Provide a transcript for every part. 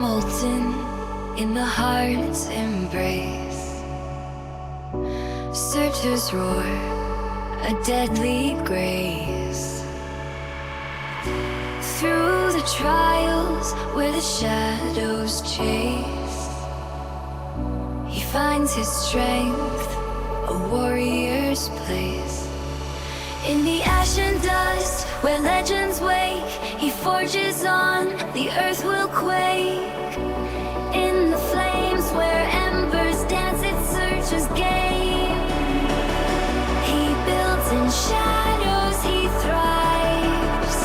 Molten in the heart's embrace, searchers roar a deadly grace. Through the trials where the shadows chase, he finds his strength, a warrior's place. In the ash and dust where legends wake, he forges on, the earth will quake. In the flames where embers dance, its searcher's game. He builds in shadows, he thrives.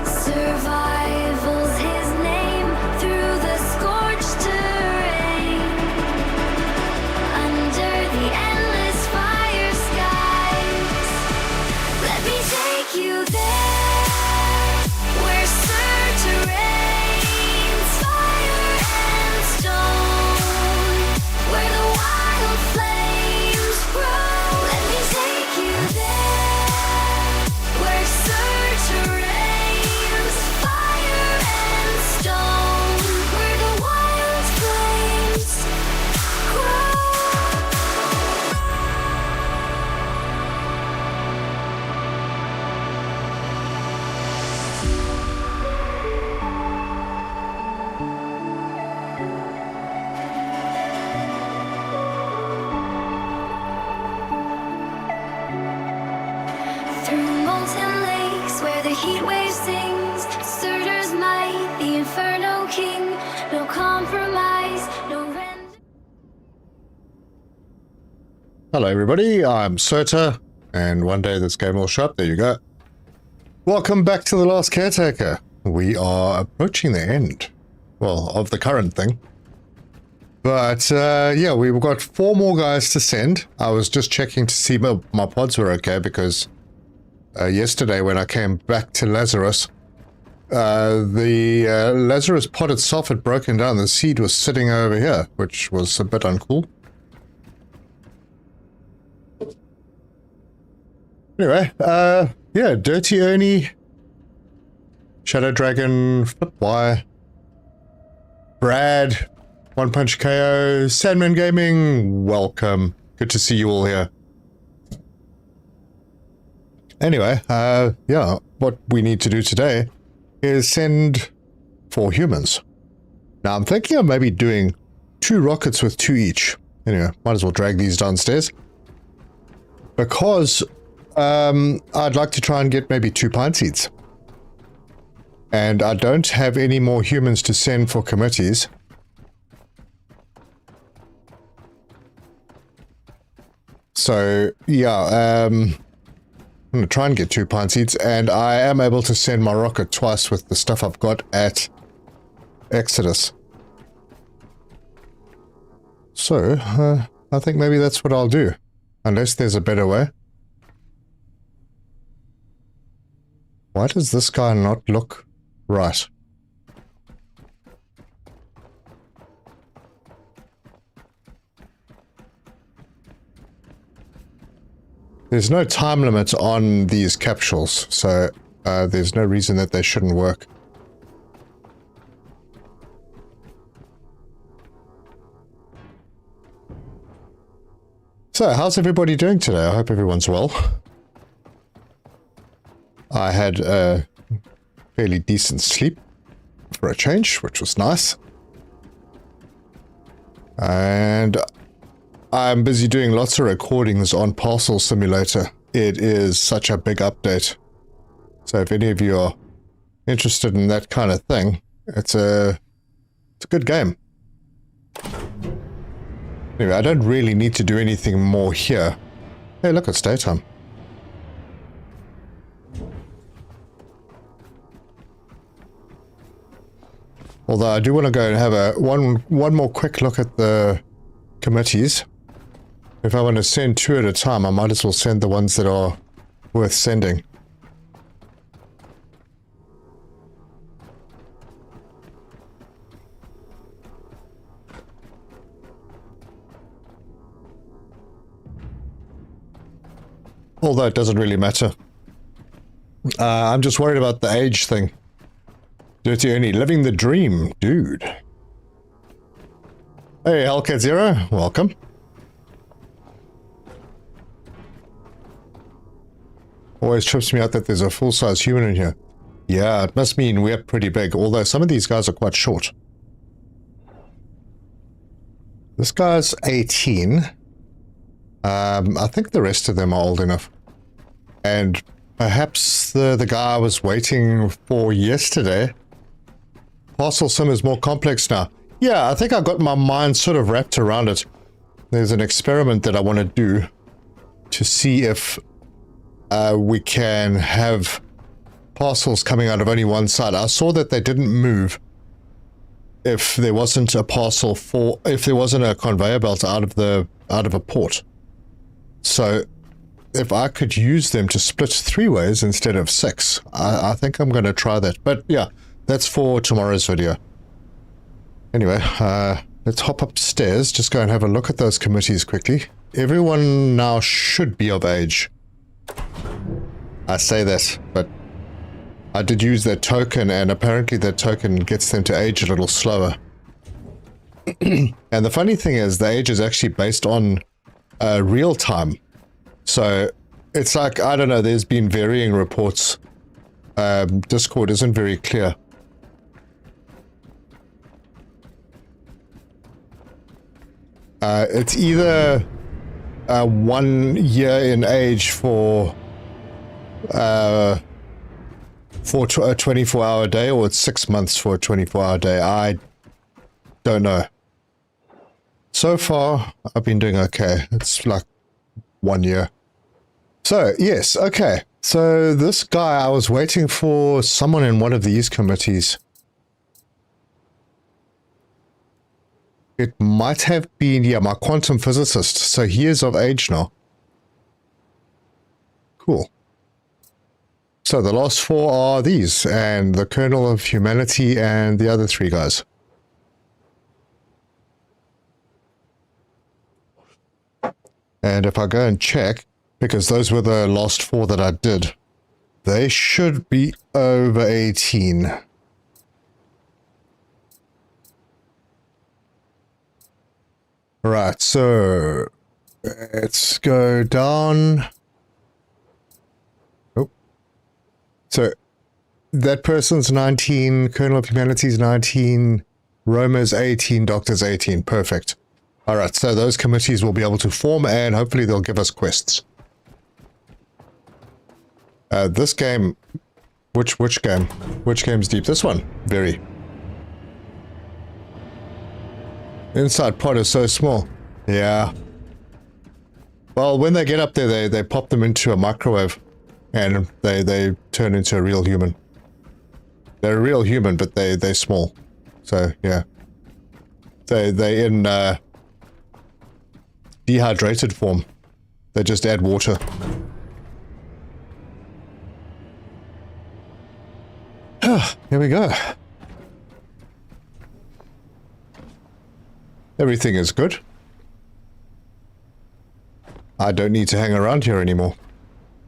Survival's his name through the scorched terrain. Under the endless fire skies, let me take you there, where searcher reigns, fire and stone, where the wild flames grow. Let me take you there, where searcher reigns, fire and stone, where the wild flames grow. Through molten lakes where the heat wave sings, Surtur's might, the Inferno King, no compromise, no render. Hello everybody, I'm Surtur, and one day this game will show up. There you go. Welcome back to The Last Caretaker. We are approaching the end, well, of the current thing. But yeah, we've got 4 more guys to send. I was just checking to see my pods were okay, because yesterday when I came back to Lazarus, the Lazarus pod itself had broken down. The seed was sitting over here, which was a bit uncool. Anyway, yeah, Dirty Ernie, Shadow Dragon, Flipwire, Brad, One Punch KO, Sandman Gaming, welcome. Good to see you all here. Anyway, yeah, what we need to do today is send 4 humans. Now, I'm thinking of maybe doing 2 rockets with 2 each. Anyway, might as well drag these downstairs. Because I'd like to try and get maybe 2 pine seeds. And I don't have any more humans to send for committees. So, yeah, I'm going to try and get 2 pine seeds, and I am able to send my rocket twice with the stuff I've got at Exodus. So, I think maybe that's what I'll do. Unless there's a better way. Why does this guy not look right? There's no time limit on these capsules, so there's no reason that they shouldn't work. So, how's everybody doing today? I hope everyone's well. I had a fairly decent sleep for a change, which was nice. And I'm busy doing lots of recordings on Parcel Simulator. It is such a big update. So if any of you are interested in that kind of thing, it's a good game. Anyway, I don't really need to do anything more here. Hey, look, it's daytime. Although I do want to go and have a one more quick look at the committees. If I want to send 2 at a time, I might as well send the ones that are worth sending. Although it doesn't really matter. I'm just worried about the age thing. Dirty Ernie, living the dream, dude. Hey, Hellcat Zero, welcome. Always trips me out that there's a full-size human in here. Yeah, it must mean we're pretty big, although some of these guys are quite short. This guy's 18. I think the rest of them are old enough. And perhaps the guy I was waiting for yesterday. Parcel sim is more complex now. Yeah, I think I got my mind sort of wrapped around it. There's an experiment that I want to do to see if we can have parcels coming out of only one side. I saw that they didn't move if there wasn't a parcel if there wasn't a conveyor belt out of a port. So if I could use them to split 3 ways instead of 6, I think I'm going to try that. But yeah, that's for tomorrow's video. Anyway, let's hop upstairs, just go and have a look at those committees quickly. Everyone now should be of age. I say that, but I did use that token, and apparently that token gets them to age a little slower. And the funny thing is, the age is actually based on real time. So it's like, I don't know, there's been varying reports. Discord isn't very clear. It's either 1 year in age for a 24-hour day, or it's 6 months for a 24-hour day. I don't know. So far, I've been doing okay. It's like 1 year. So, yes, okay. So this guy, I was waiting for someone in one of these committees. It might have been, yeah, my quantum physicist. So he is of age now. Cool. So the last 4 are these, and the Kernel of Humanity and the other 3 guys. And if I go and check, because those were the last 4 that I did, they should be over 18. Right, so let's go down. Oh. So that person's 19, Kernel of Humanity's 19, Roma's 18, Doctor's 18. Perfect. Alright, so those committees will be able to form, and hopefully they'll give us quests. This game... Which game? Which game's deep? This one. Very. Inside pod is so small. Yeah. Well, when they get up there, they pop them into a microwave, and they turn into a real human. They're a real human, but they're small. So, yeah. They in dehydrated form. They just add water. Here we go. Everything is good. I don't need to hang around here anymore.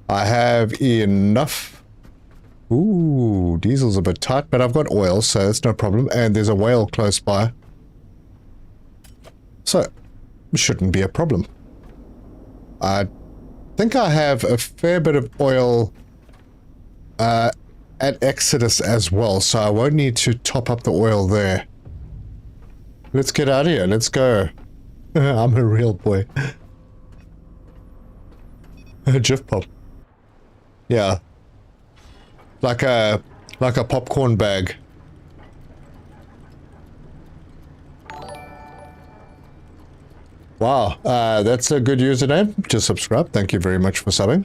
I have enough. Ooh, diesel's a bit tight, but I've got oil, so that's no problem. And there's a whale close by. So, shouldn't be a problem. I think I have a fair bit of oil at Exodus as well, so I won't need to top up the oil there. Let's get out of here. Let's go. I'm a real boy. Jif pop. Yeah. Like a popcorn bag. Wow, that's a good username. Just subscribe. Thank you very much for subbing.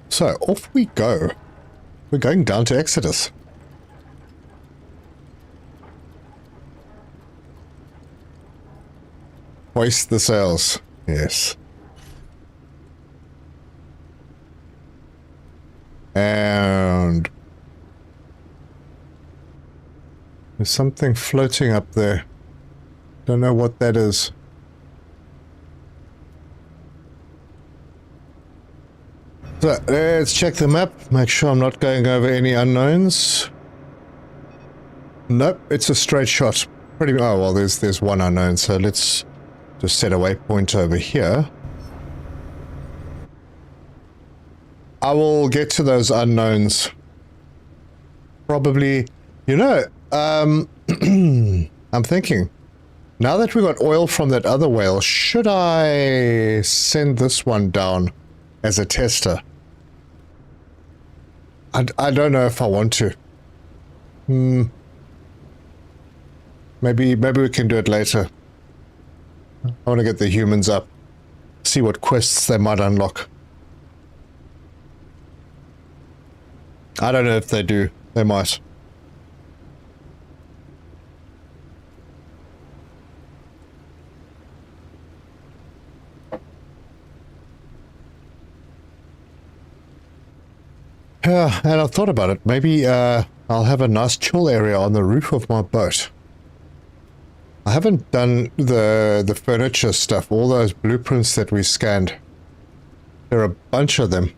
So, off we go. We're going down to Exodus. Hoist the sails. Yes. And there's something floating up there. Don't know what that is. So let's check the map, make sure I'm not going over any unknowns. Nope, it's a straight shot. Pretty. Oh well, there's one unknown, so let's just set a waypoint over here. I will get to those unknowns. Probably, you know, I'm thinking, now that we got oil from that other whale, should I send this one down as a tester? I don't know if I want to. Maybe we can do it later. I want to get the humans up, see what quests they might unlock. I don't know if they do. They might. Yeah, and I thought about it. Maybe I'll have a nice chill area on the roof of my boat. I haven't done the furniture stuff, all those blueprints that we scanned. There are a bunch of them.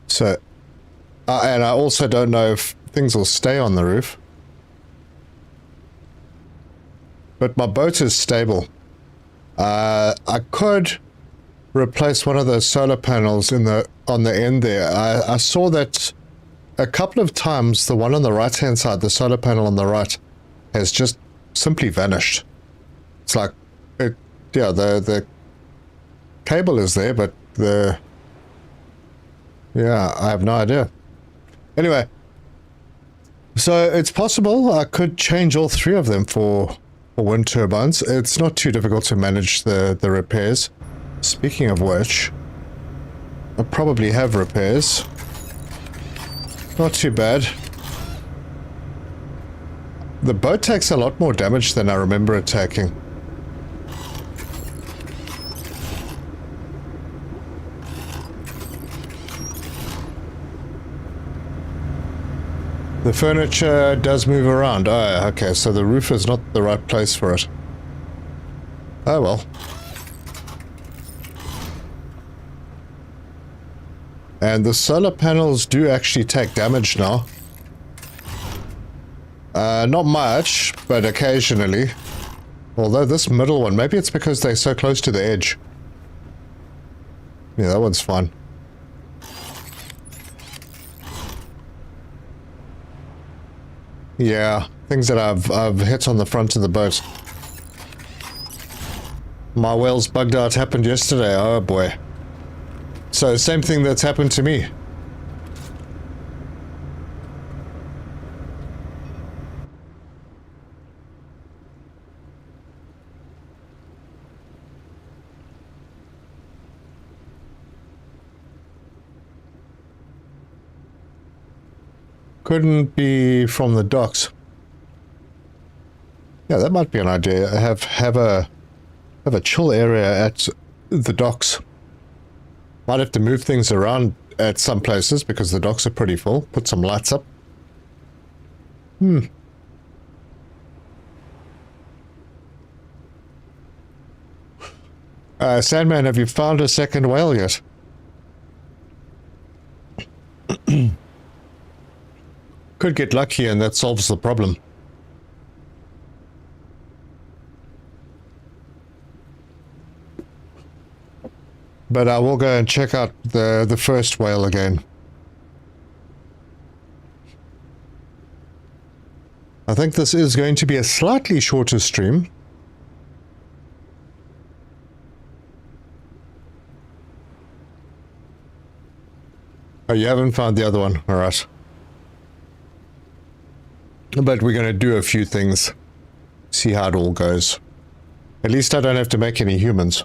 So, and I also don't know if things will stay on the roof. But my boat is stable. I could replace one of those solar panels on the end there. I saw that a couple of times. The one on the right hand side, the solar panel on the right, has just simply vanished. It's like the cable is there, but I have no idea. Anyway, so it's possible I could change all three of them for wind turbines. It's not too difficult to manage the repairs. Speaking of which, I probably have repairs. Not too bad. The boat takes a lot more damage than I remember it taking. The furniture does move around. Oh, okay, so the roof is not the right place for it. Oh well. And the solar panels do actually take damage now. Not much, but occasionally. Although this middle one, maybe it's because they're so close to the edge. Yeah, that one's fine. Yeah, things that I've hit on the front of the boat. My whale's bugged out happened yesterday, oh boy. So, same thing that's happened to me. Couldn't be from the docks. Yeah, that might be an idea. Have a chill area at the docks. Might have to move things around at some places because the docks are pretty full. Put some lights up. Sandman, have you found a second whale yet? Could get lucky and that solves the problem. But I will go and check out the first whale again. I think this is going to be a slightly shorter stream. Oh, you haven't found the other one. All right. But we're going to do a few things. See how it all goes. At least I don't have to make any humans.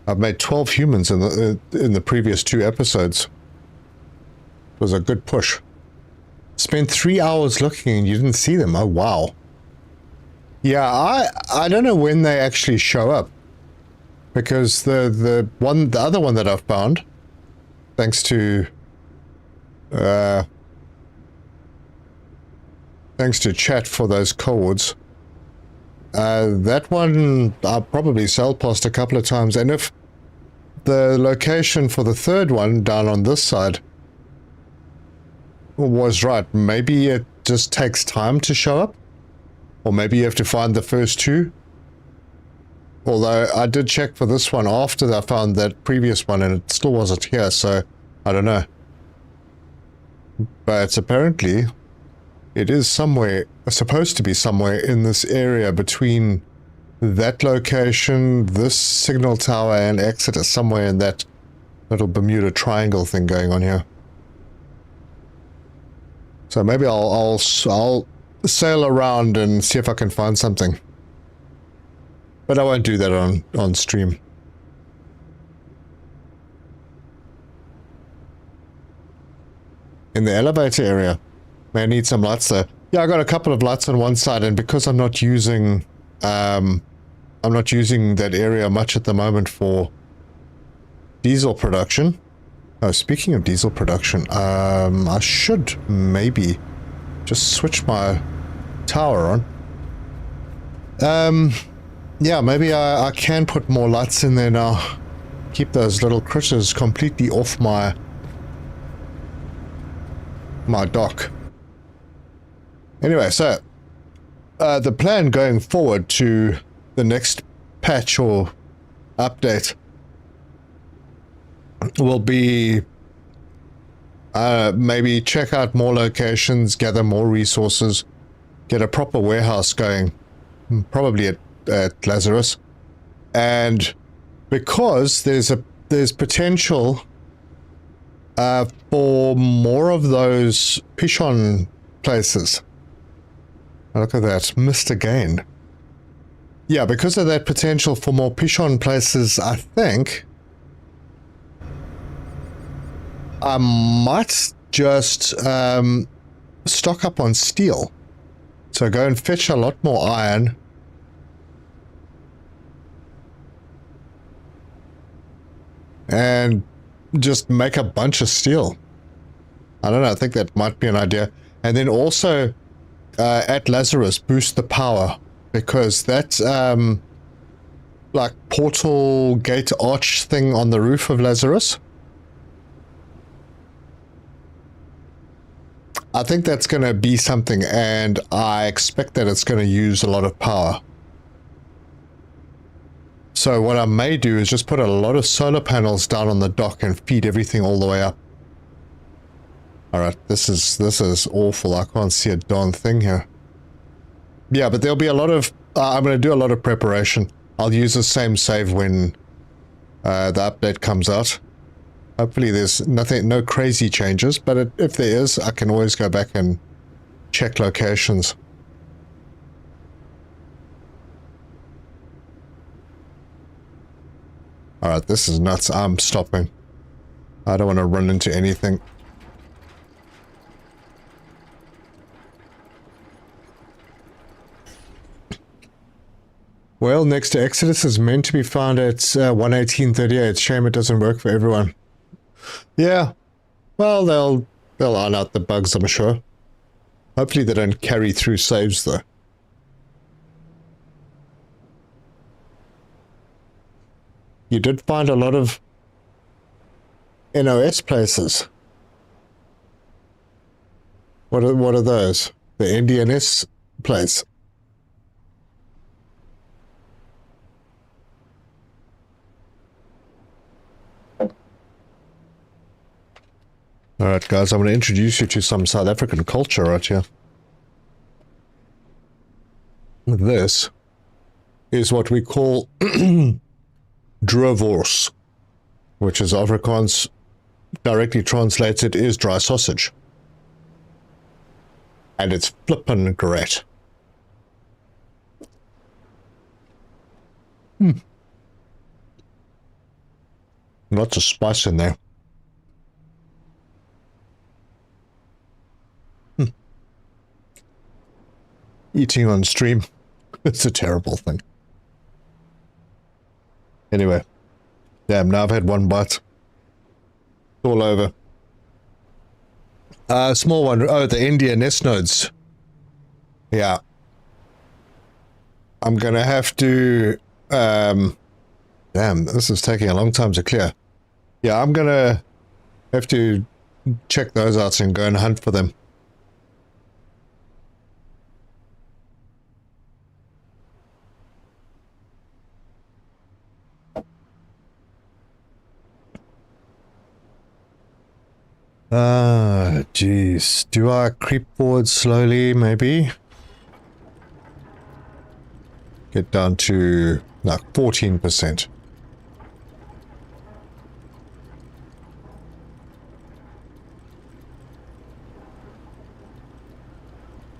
I've made 12 humans in the previous 2 episodes. It was a good push. Spent 3 hours looking and you didn't see them. Oh, wow. Yeah, I don't know when they actually show up. Because the other one that I've found, thanks to Thanks to chat for those codes. That one I'll probably sell past a couple of times, and if the location for the third one down on this side was right, maybe it just takes time to show up, or maybe you have to find the first two. Although I did check for this one after I found that previous one and it still wasn't here, so I don't know. But apparently it is somewhere, supposed to be somewhere in this area between that location, this signal tower, and Exeter, somewhere in that little Bermuda Triangle thing going on here. So maybe I'll sail around and see if I can find something. But I won't do that on stream. In the elevator area. May need some lights there. Yeah, I got a couple of lights on one side, and because I'm not using that area much at the moment for diesel production. Oh, speaking of diesel production, I should maybe just switch my tower on. Yeah, maybe I can put more lights in there now. Keep those little critters completely off my dock. Anyway, so the plan going forward to the next patch or update will be maybe check out more locations, gather more resources, get a proper warehouse going, probably at Lazarus, and because there's potential for more of those Pishon places. Look at that, missed again. Yeah, because of that potential for more Pishon places, I think I might just stock up on steel. So go and fetch a lot more iron. And just make a bunch of steel. I don't know, I think that might be an idea. And then also at Lazarus, boost the power, because that like portal gate arch thing on the roof of Lazarus, I think that's going to be something, and I expect that it's going to use a lot of power. So what I may do is just put a lot of solar panels down on the dock and feed everything all the way up. Alright, this is awful. I can't see a darn thing here. Yeah, but there'll be a lot of... I'm going to do a lot of preparation. I'll use the same save when the update comes out. Hopefully there's no crazy changes, but if there is, I can always go back and check locations. Alright, this is nuts. I'm stopping. I don't want to run into anything. Well, next to Exodus is meant to be found at 11838. Shame it doesn't work for everyone. Yeah. Well, they'll iron out the bugs, I'm sure. Hopefully they don't carry through saves, though. You did find a lot of NOS places. What are those? The NDNS place. Alright guys, I'm going to introduce you to some South African culture right here. This is what we call Droevors, which is Afrikaans, directly translated, is dry sausage. And it's flippin' great. Lots of spice in there. Eating on stream. It's a terrible thing. Anyway. Damn, now I've had one bite. It's all over. Small one. Oh, the India nest nodes. Yeah. I'm gonna have to... damn, this is taking a long time to clear. Yeah, I'm gonna have to check those out and go and hunt for them. Ah, jeez. Do I creep forward slowly, maybe? Get down to, like, 14%.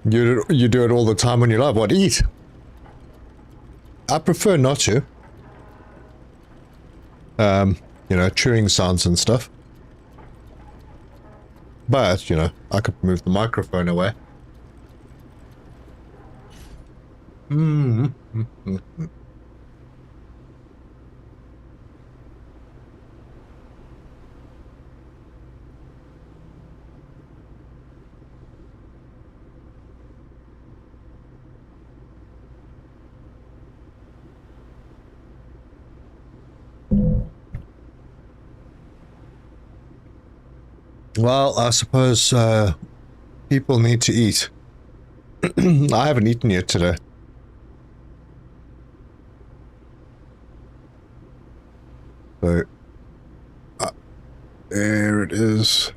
You do it all the time when you love. What, eat? I prefer not to. You know, chewing sounds and stuff. But, you know, I could move the microphone away. Well, I suppose people need to eat. I haven't eaten yet today. So, there it is.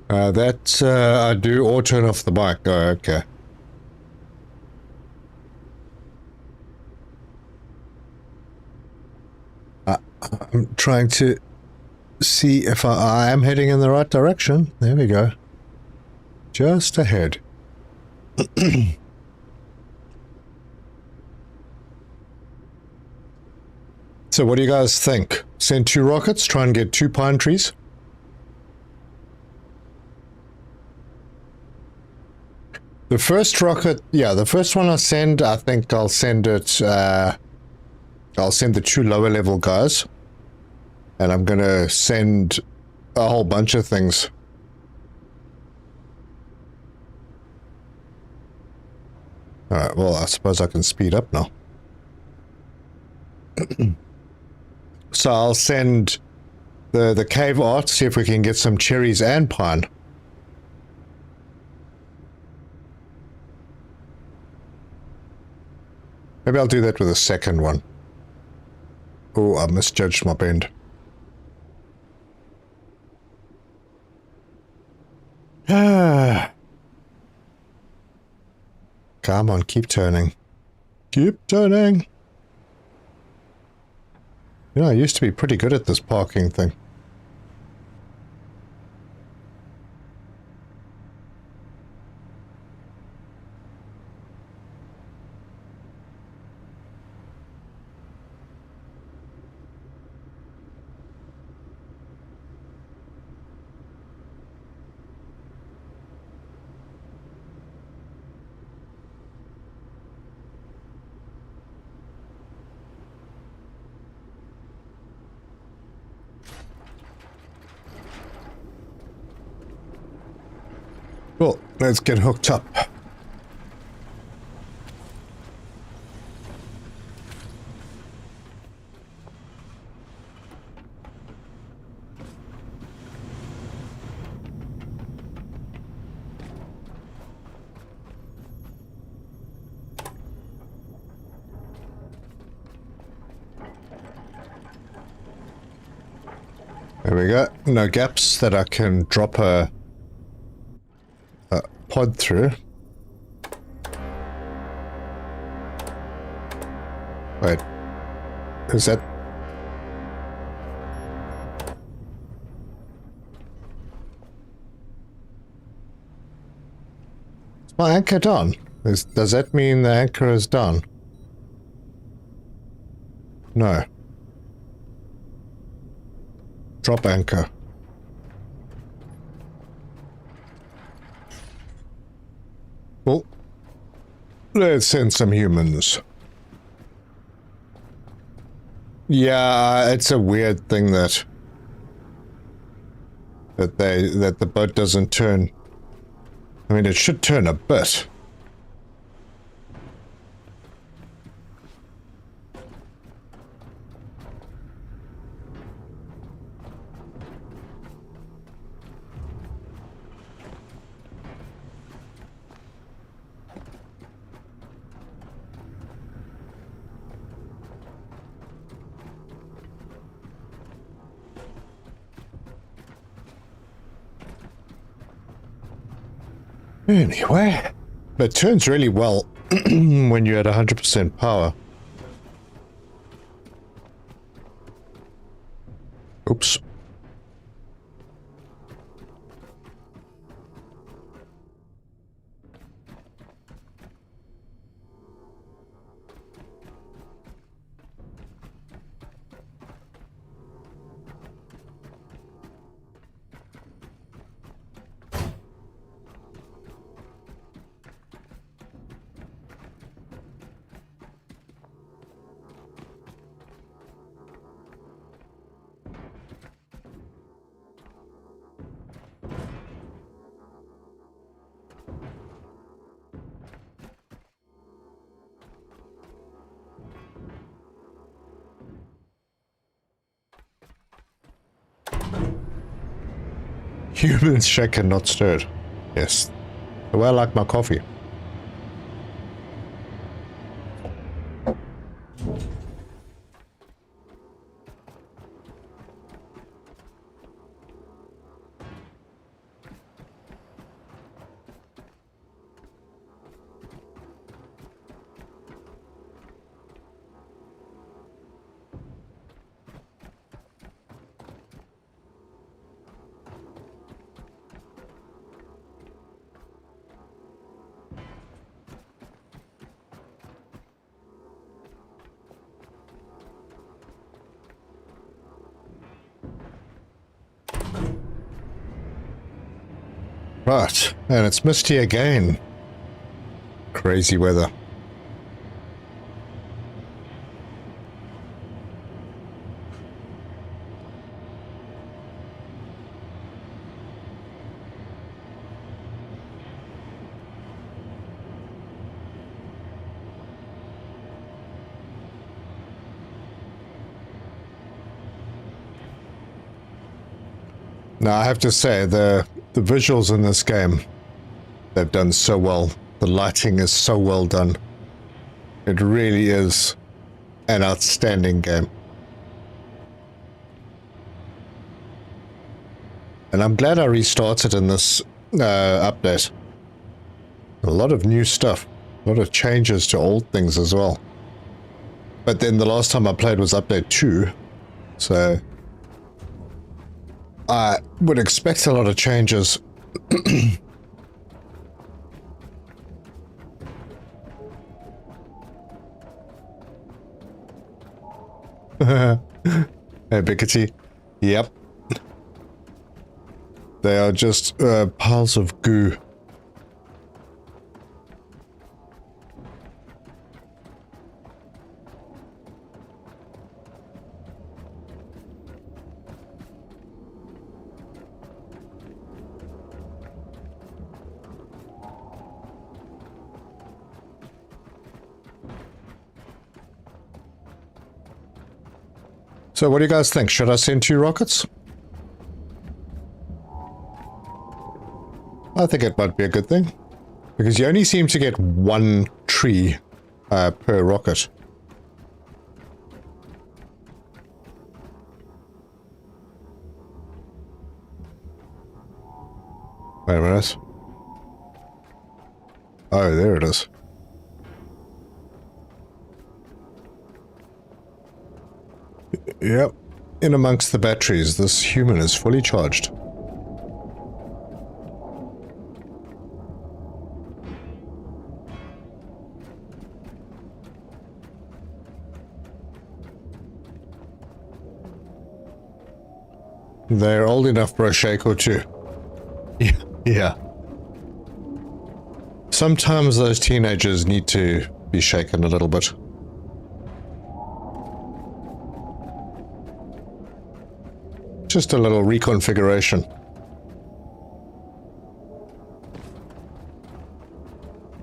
That I do or turn off the bike. Oh, okay. I'm trying to see if I am heading in the right direction. There we go. Just ahead. So what do you guys think? Send 2 rockets, try and get 2 pine trees? The first rocket, yeah, the first one I send, I think I'll send it, I'll send the 2 lower level guys. And I'm gonna send a whole bunch of things. Alright, well, I suppose I can speed up now. So I'll send the cave art, see if we can get some cherries and pine. Maybe I'll do that with a second one. Oh, I misjudged my bend. Come on, keep turning. Keep turning. You know, I used to be pretty good at this parking thing. Well, let's get hooked up. There we go. No gaps that I can drop a pod through. Wait. Is that... Is my anchor done? Does that mean the anchor is done? No. Drop anchor. Well, let's send some humans. Yeah, it's a weird thing that the boat doesn't turn. I mean, it should turn a bit. Anyway, it turns really well when you're at 100% power. Oops. Humans shaken, not stirred. Yes. The way I like my coffee. Right, and it's misty again. Crazy weather. Now, I have to say, the visuals in this game, they've done so well. The lighting is so well done. It really is an outstanding game. And I'm glad I restarted in this update. A lot of new stuff. A lot of changes to old things as well. But then the last time I played was update 2. So I would expect a lot of changes. Hey, Bickety. Yep. They are just piles of goo. So what do you guys think? Should I send 2 rockets? I think it might be a good thing. Because you only seem to get 1 tree per rocket. Wait a minute. Oh, there it is. Yep. In amongst the batteries, this human is fully charged. They're old enough for a shake or two. Yeah. Sometimes those teenagers need to be shaken a little bit. Just a little reconfiguration.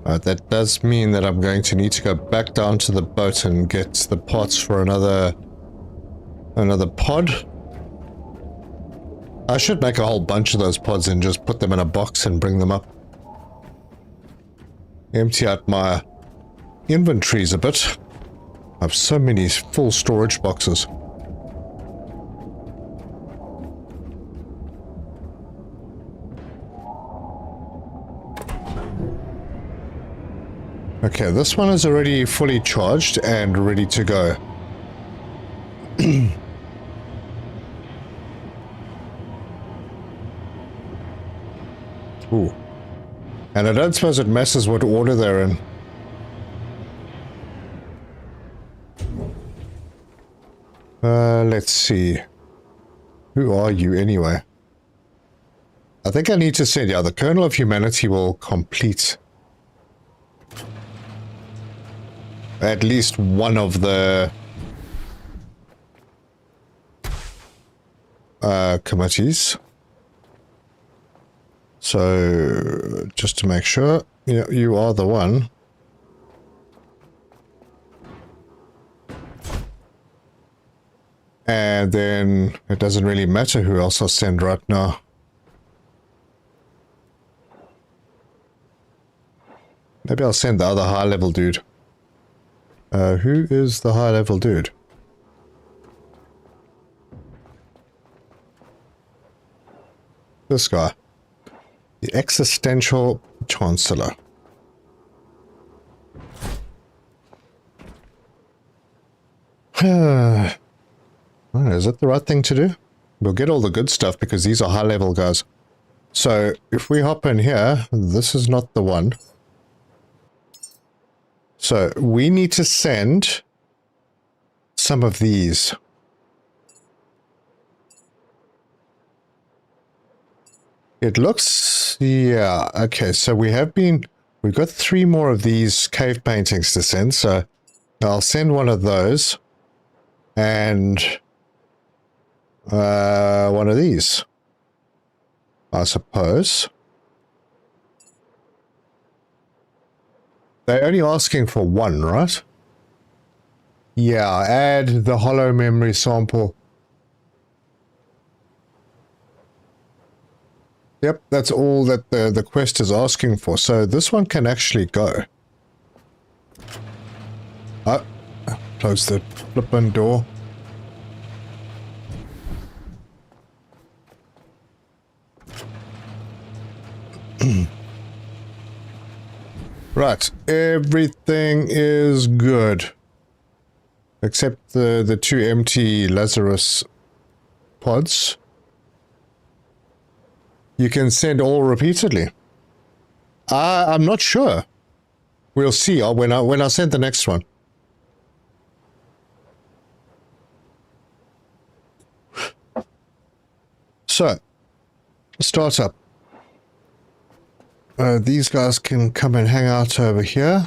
That does mean that I'm going to need to go back down to the boat and get the parts for another pod. I should make a whole bunch of those pods and just put them in a box and bring them up. Empty out my inventories a bit. I have so many full storage boxes. Okay, this one is already fully charged and ready to go. Ooh. And I don't suppose it messes what order they're in. Let's see. Who are you anyway? I think I need to send, yeah, the kernel of humanity will complete at least one of the committees. So, just to make sure, yeah, you are the one. And then it doesn't really matter who else I'll send right now. Maybe I'll send the other high-level dude. Who is the high-level dude? This guy. The Existential Chancellor. Is it the right thing to do? We'll get all the good stuff because these are high-level guys. So, if we hop in here, this is not the one. So, we need to send some of these. It looks, yeah, okay, so we've got 3 more of these cave paintings to send, so I'll send one of those, and one of these, I suppose. They're only asking for 1, right? Yeah, add the hollow memory sample. Yep, that's all that the quest is asking for. So this one can actually go. Oh, close the flippin' door. Right, everything is good. Except the 2 empty Lazarus pods. You can send all repeatedly. I'm not sure. We'll see when I send the next one. So, start up. These guys can come and hang out over here.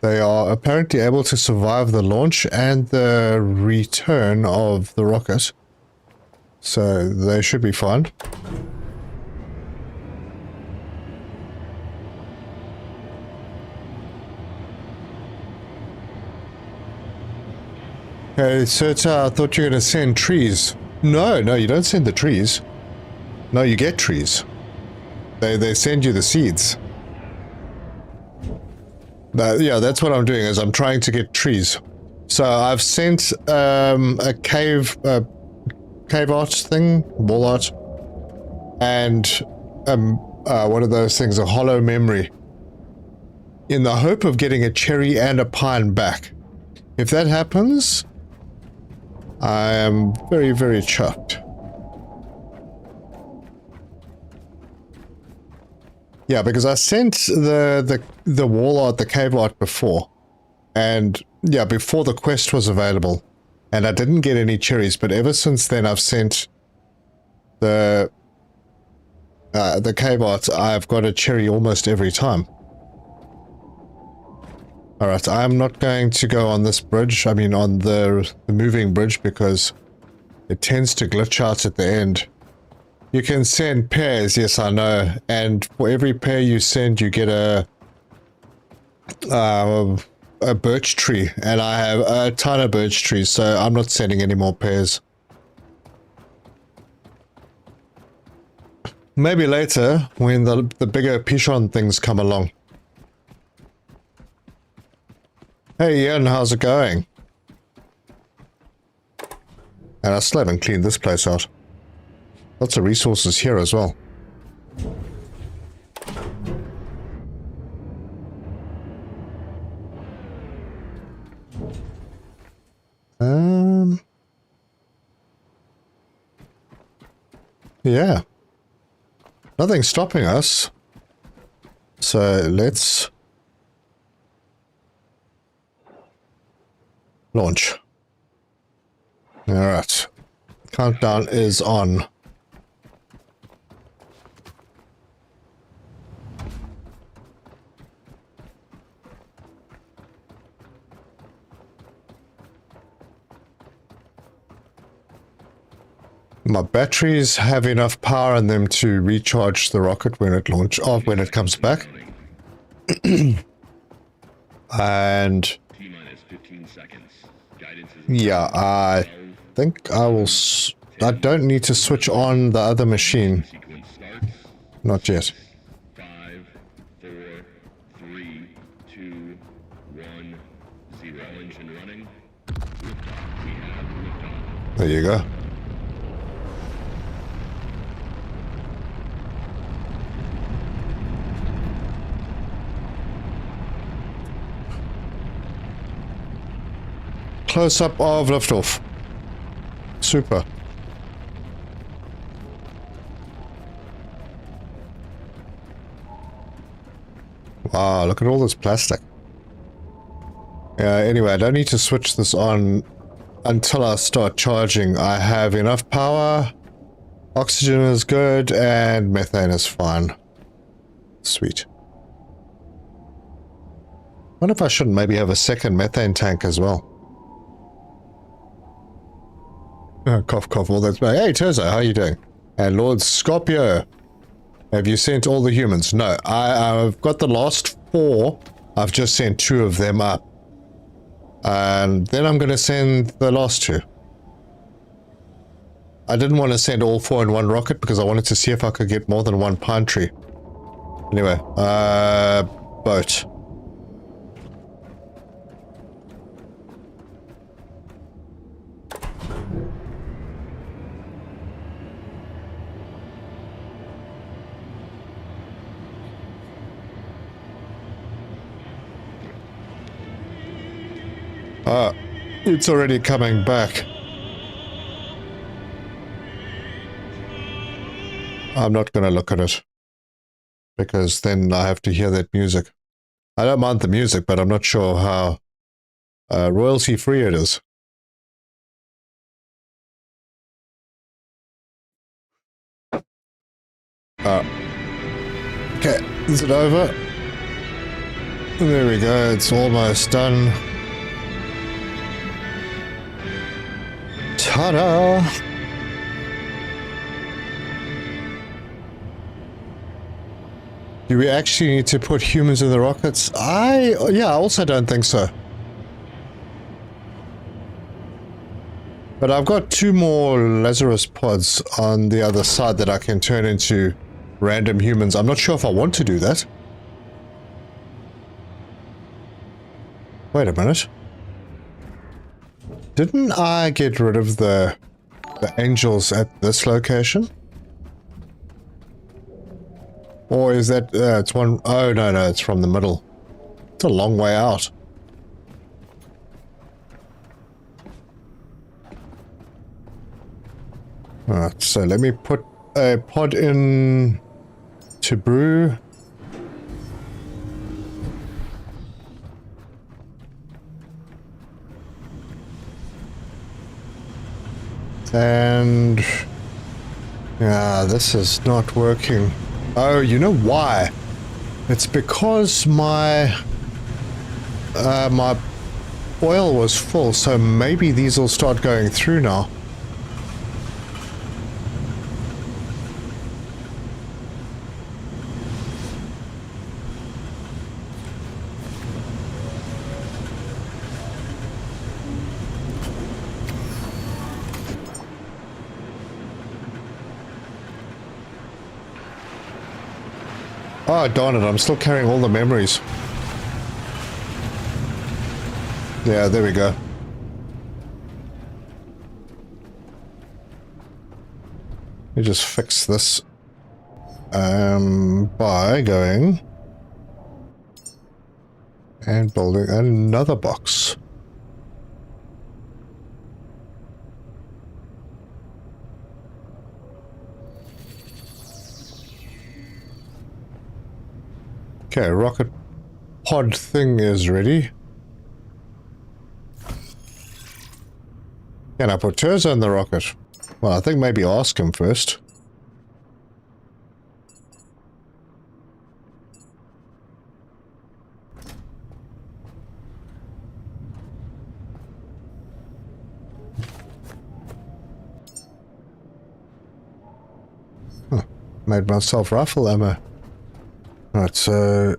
They are apparently able to survive the launch and the return of the rocket. So they should be fine. Hey, Serta, I thought you were going to send trees. No, you don't send the trees. No, you get trees. They send you the seeds. Yeah, that's what I'm doing, is I'm trying to get trees. So I've sent a cave art thing, wall art, and one of those things, a hollow memory, in the hope of getting a cherry and a pine back. If that happens, I am very, very chuffed. Yeah, because I sent the wall art, the cave art before, and yeah, before the quest was available, and I didn't get any cherries. But ever since then, I've sent the cave art. I've got a cherry almost every time. All right, I'm not going to go on this bridge. I mean, on the moving bridge, because It tends to glitch out at the end. You can send pairs, yes I know, and for every pair you send you get a birch tree, and I have a ton of birch trees, so I'm not sending any more pairs. Maybe later, when the bigger Pichon things come along. Hey Ian, how's it going? And I still haven't cleaned this place out. Lots of resources here as well. Yeah. Nothing's stopping us. So let's launch. Alright. Countdown is on. My batteries have enough power in them to recharge the rocket when it when it comes back. And yeah, I think I will. I don't need to switch on the other machine. Not yet. 5, 4, 3, 2, 1, 0. Engine running. Liftoff. We have liftoff. There you go. Close up of liftoff. Super. Wow, look at all this plastic. Yeah, anyway, I don't need to switch this on until I start charging. I have enough power, oxygen is good, and methane is fine. Sweet. Wonder if I shouldn't maybe have a second methane tank as well. Cough, cough, all that. Hey, Terzo, how are you doing? And Lord Scorpio, have you sent all the humans? No, I've got the last 4. I've just sent 2 of them up. And then I'm going to send the last 2. I didn't want to send all 4 in one rocket because I wanted to see if I could get more than one pine tree. Anyway, boat. It's already coming back. I'm not going to look at it, because then I have to hear that music. I don't mind the music, but I'm not sure how royalty-free it is. Okay, is it over? There we go, it's almost done. Ta-da! Do we actually need to put humans in the rockets? I also don't think so. But I've got 2 more Lazarus pods on the other side that I can turn into random humans. I'm not sure if I want to do that. Wait a minute. Didn't I get rid of the angels at this location? Or is that, it's one, oh no, it's from the middle. It's a long way out. Alright, so let me put a pod in to brew. And yeah, this is not working. Oh, you know why? It's because my oil was full, so maybe these will start going through now. Oh, darn it, I'm still carrying all the memories. Yeah, there we go. Let me just fix this. By going and building another box. Okay, rocket pod thing is ready. Can I put Terza in the rocket? Well, I think maybe ask him first. Huh. Made myself rifle ammo. Right, so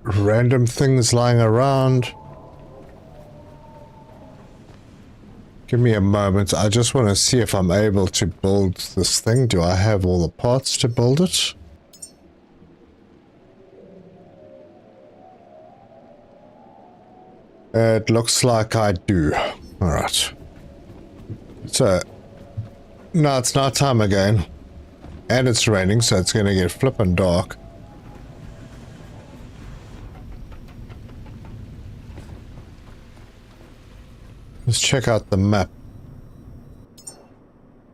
random things lying around. Give me a moment. I just want to see if I'm able to build this thing. Do I have all the parts to build it? It looks like I do. Alright. So, now it's night time again. And it's raining, so it's going to get flippin' dark. Let's check out the map.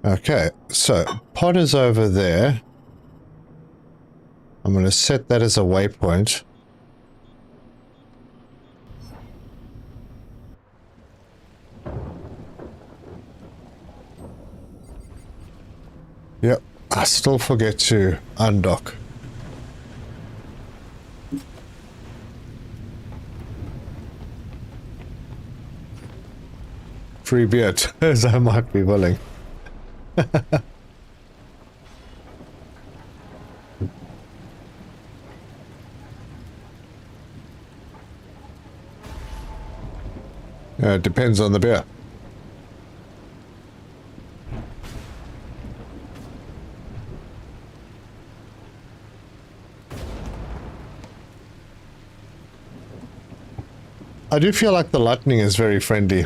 Okay, so pod is over there. I'm going to set that as a waypoint. Yep, I still forget to undock. Free beer, as I might be willing. It depends on the beer. I do feel like the lightning is very friendly.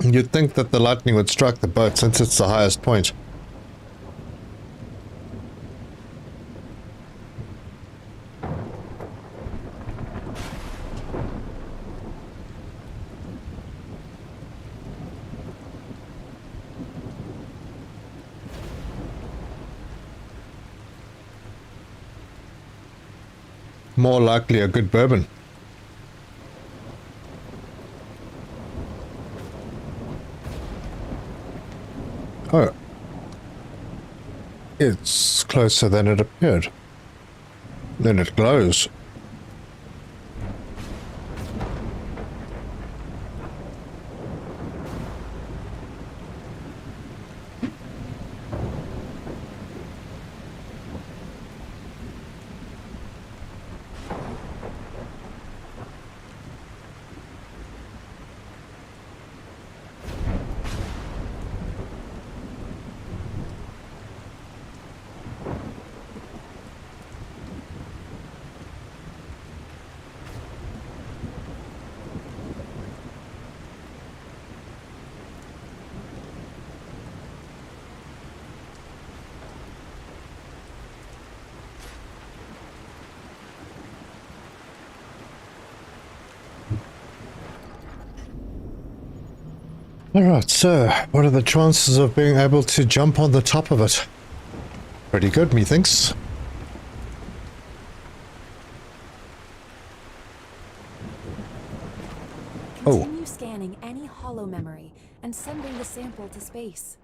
You'd think that the lightning would strike the boat since it's the highest point. More likely a good bourbon. Oh. It's closer than it appeared. Then it glows. Alright, so what are the chances of being able to jump on the top of it? Pretty good, methinks. Continue scanning any hollow memory and sending the sample to space.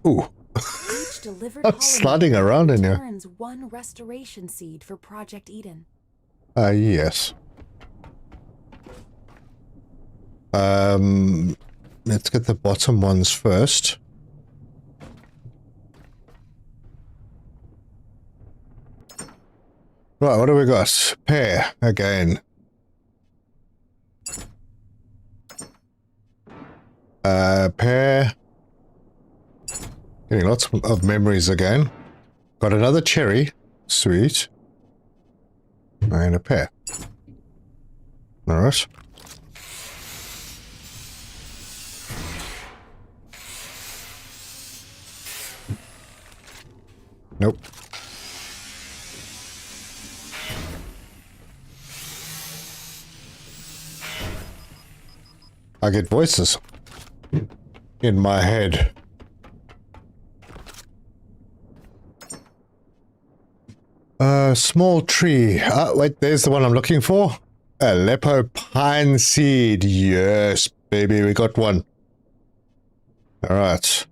Ooh. Each delivered I'm hollow sliding memory around in here. returns one restoration seed for Project Eden. Yes. Let's get the bottom ones first. Right, what do we got? Pear, again. Pear. Getting lots of memories again. Got another cherry. Sweet. And a pear. Alright. Nope. I get voices in my head. Small tree. Wait, there's the one I'm looking for. Aleppo pine seed. Yes, baby, we got one. Alright.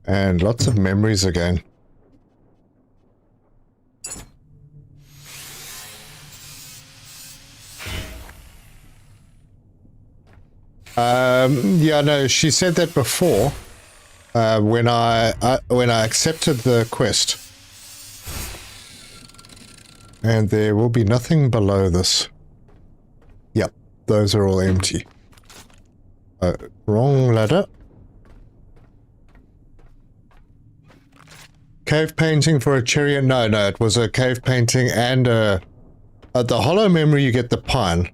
And lots of memories again. Yeah, no, she said that before. When I accepted the quest. And there will be nothing below this. Yep, those are all empty. Wrong ladder. Cave painting for a cherry. No, it was a cave painting and the hollow memory you get the pine.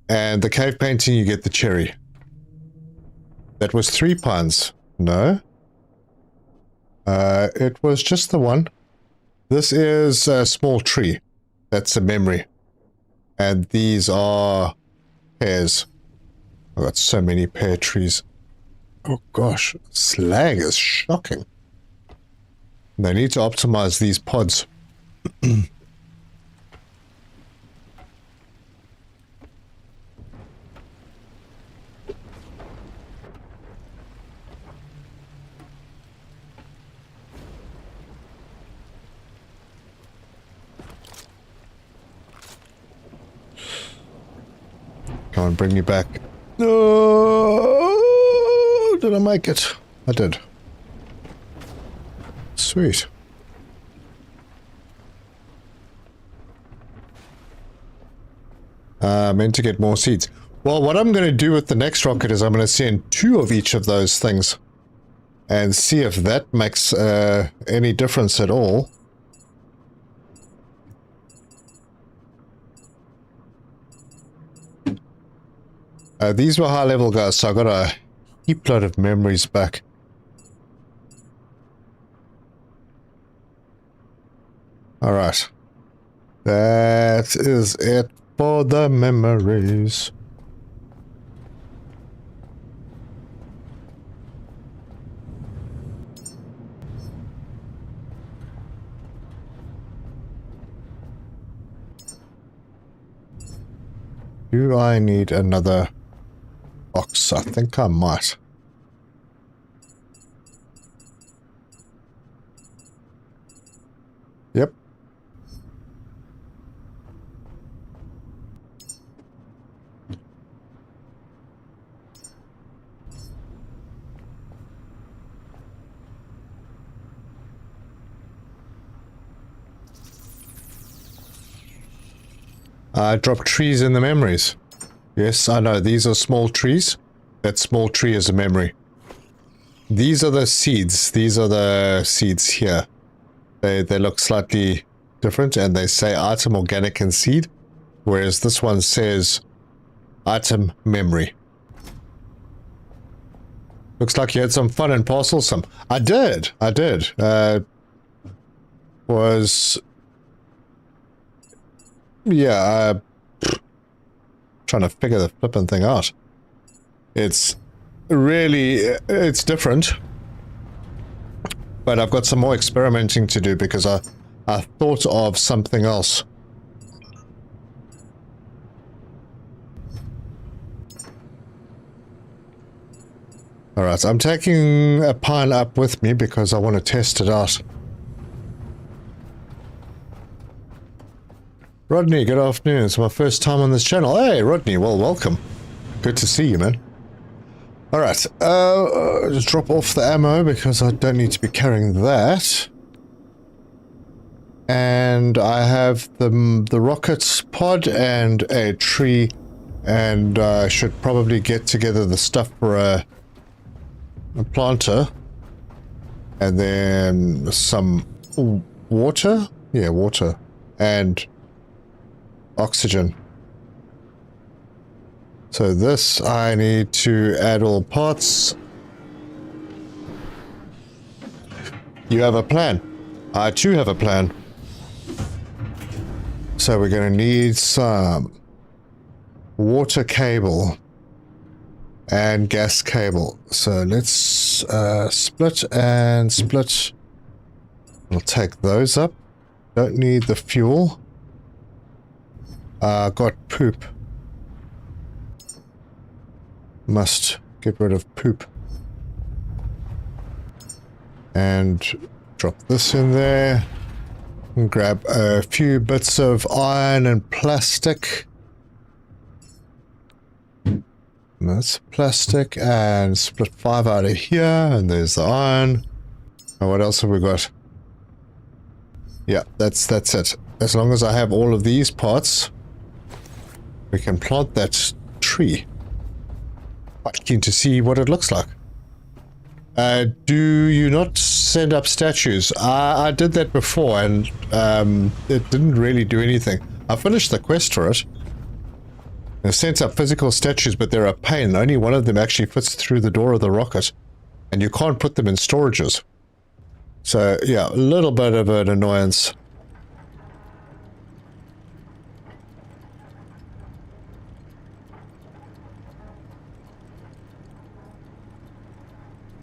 And the cave painting you get the cherry. That was 3 pines. No. It was just the one. This is a small tree. That's a memory. And these are pears. I've got so many pear trees. Oh gosh, slag is shocking. They need to optimize these pods. Come on, bring me back. No, did I make it? I did. Sweet. Meant to get more seeds. Well, what I'm going to do with the next rocket is I'm going to send 2 of each of those things. And see if that makes any difference at all. These were high level guys, so I got a heap load of memories back. Alright. That is it for the memories. Do I need another box? I think I might. Yep. I dropped trees in the memories. Yes, I know. These are small trees. That small tree is a memory. These are the seeds. These are the seeds here. They look slightly different and they say item organic and seed. Whereas this one says item memory. Looks like you had some fun and parcel some. I did. Yeah, trying to figure the flipping thing out. It's different. But I've got some more experimenting to do because I thought of something else. Alright, I'm taking a pine up with me because I want to test it out. Rodney, good afternoon. It's my first time on this channel. Hey, Rodney, well, welcome. Good to see you, man. Alright, just drop off the ammo because I don't need to be carrying that. And I have the rocket pod and a tree And I should probably get together the stuff for a planter. And then some water? Yeah, water. And oxygen. So this, I need to add all parts. You have a plan. I too have a plan. So we're going to need some water cable and gas cable. So let's split and split. We'll take those up. Don't need the fuel. Got poop. Must get rid of poop. And drop this in there. And grab a few bits of iron and plastic. That's plastic, and split 5 out of here, and there's the iron. And what else have we got? Yeah, that's it. As long as I have all of these parts, we can plant that tree. Quite keen to see what it looks like. Do you not send up statues? I did that before, and it didn't really do anything. I finished the quest for it. It sent up physical statues, but they're a pain. Only one of them actually fits through the door of the rocket, and you can't put them in storages. So, yeah, a little bit of an annoyance.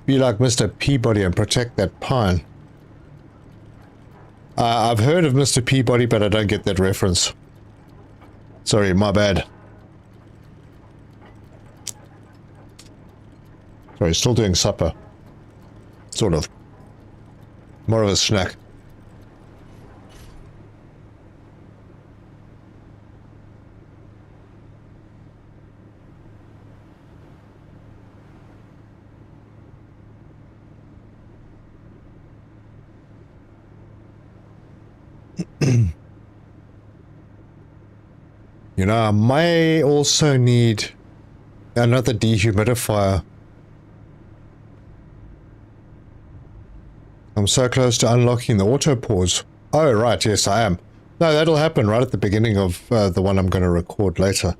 Be like Mr. Peabody and protect that pine. I've heard of Mr. Peabody, but I don't get that reference. Sorry, my bad. Sorry, still doing supper. Sort of. More of a snack. You know, I may also need another dehumidifier. I'm so close to unlocking the auto pause. Oh, right, yes, I am. No, that'll happen right at the beginning of the one I'm going to record later.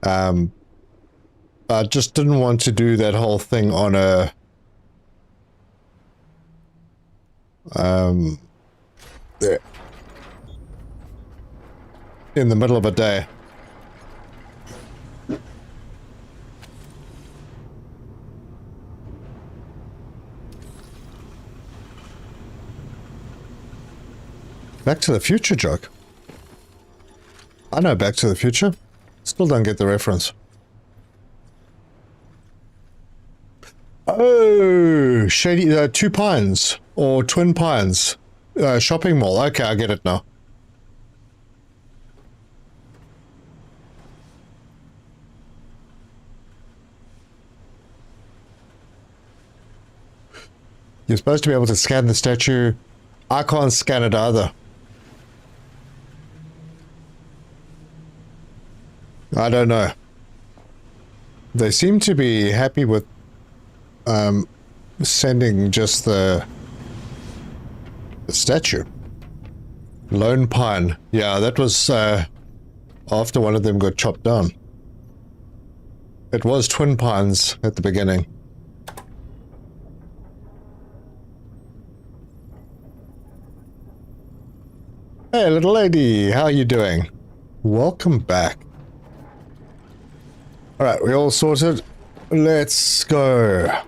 I just didn't want to do that whole thing on a... there. In the middle of a day. Back to the Future joke. I know Back to the Future. Still don't get the reference. Oh, Shady, Two Pines, or Twin Pines. Shopping mall. Okay, I get it now. You're supposed to be able to scan the statue. I can't scan it either. I don't know. They seem to be happy with sending just the statue. Lone Pine. Yeah, that was after one of them got chopped down. It was Twin Pines at the beginning. Hey, little lady, how are you doing? Welcome back. Alright, we all sorted. Let's go.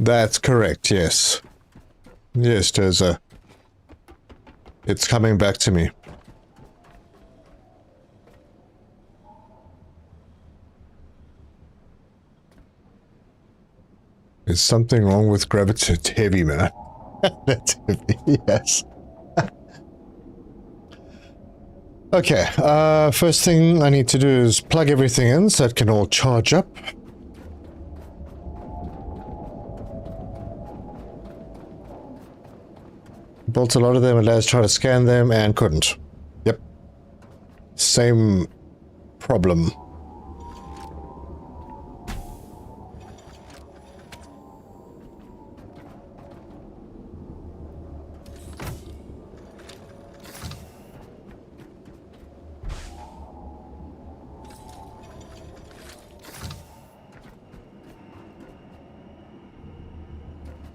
That's correct, yes. Yes, there's a... It's coming back to me. There's something wrong with gravity. It's heavy, man. That's heavy, yes. Okay, first thing I need to do is plug everything in so it can all charge up. Built a lot of them and let's try to scan them and couldn't. Yep. Same problem.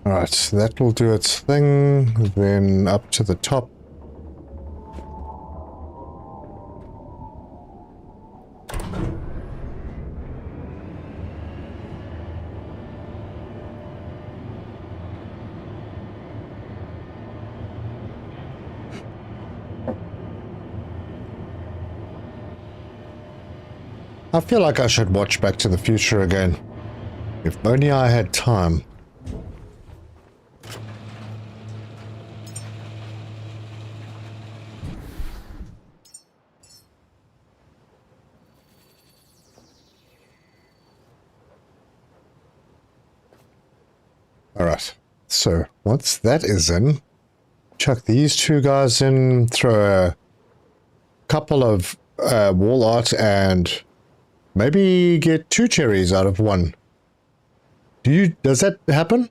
Alright, so that will do its thing, then up to the top. I feel like I should watch Back to the Future again. If only I had time. Alright, so once that is in, chuck these two guys in, throw a couple of wall art and maybe get 2 cherries out of 1. Does that happen?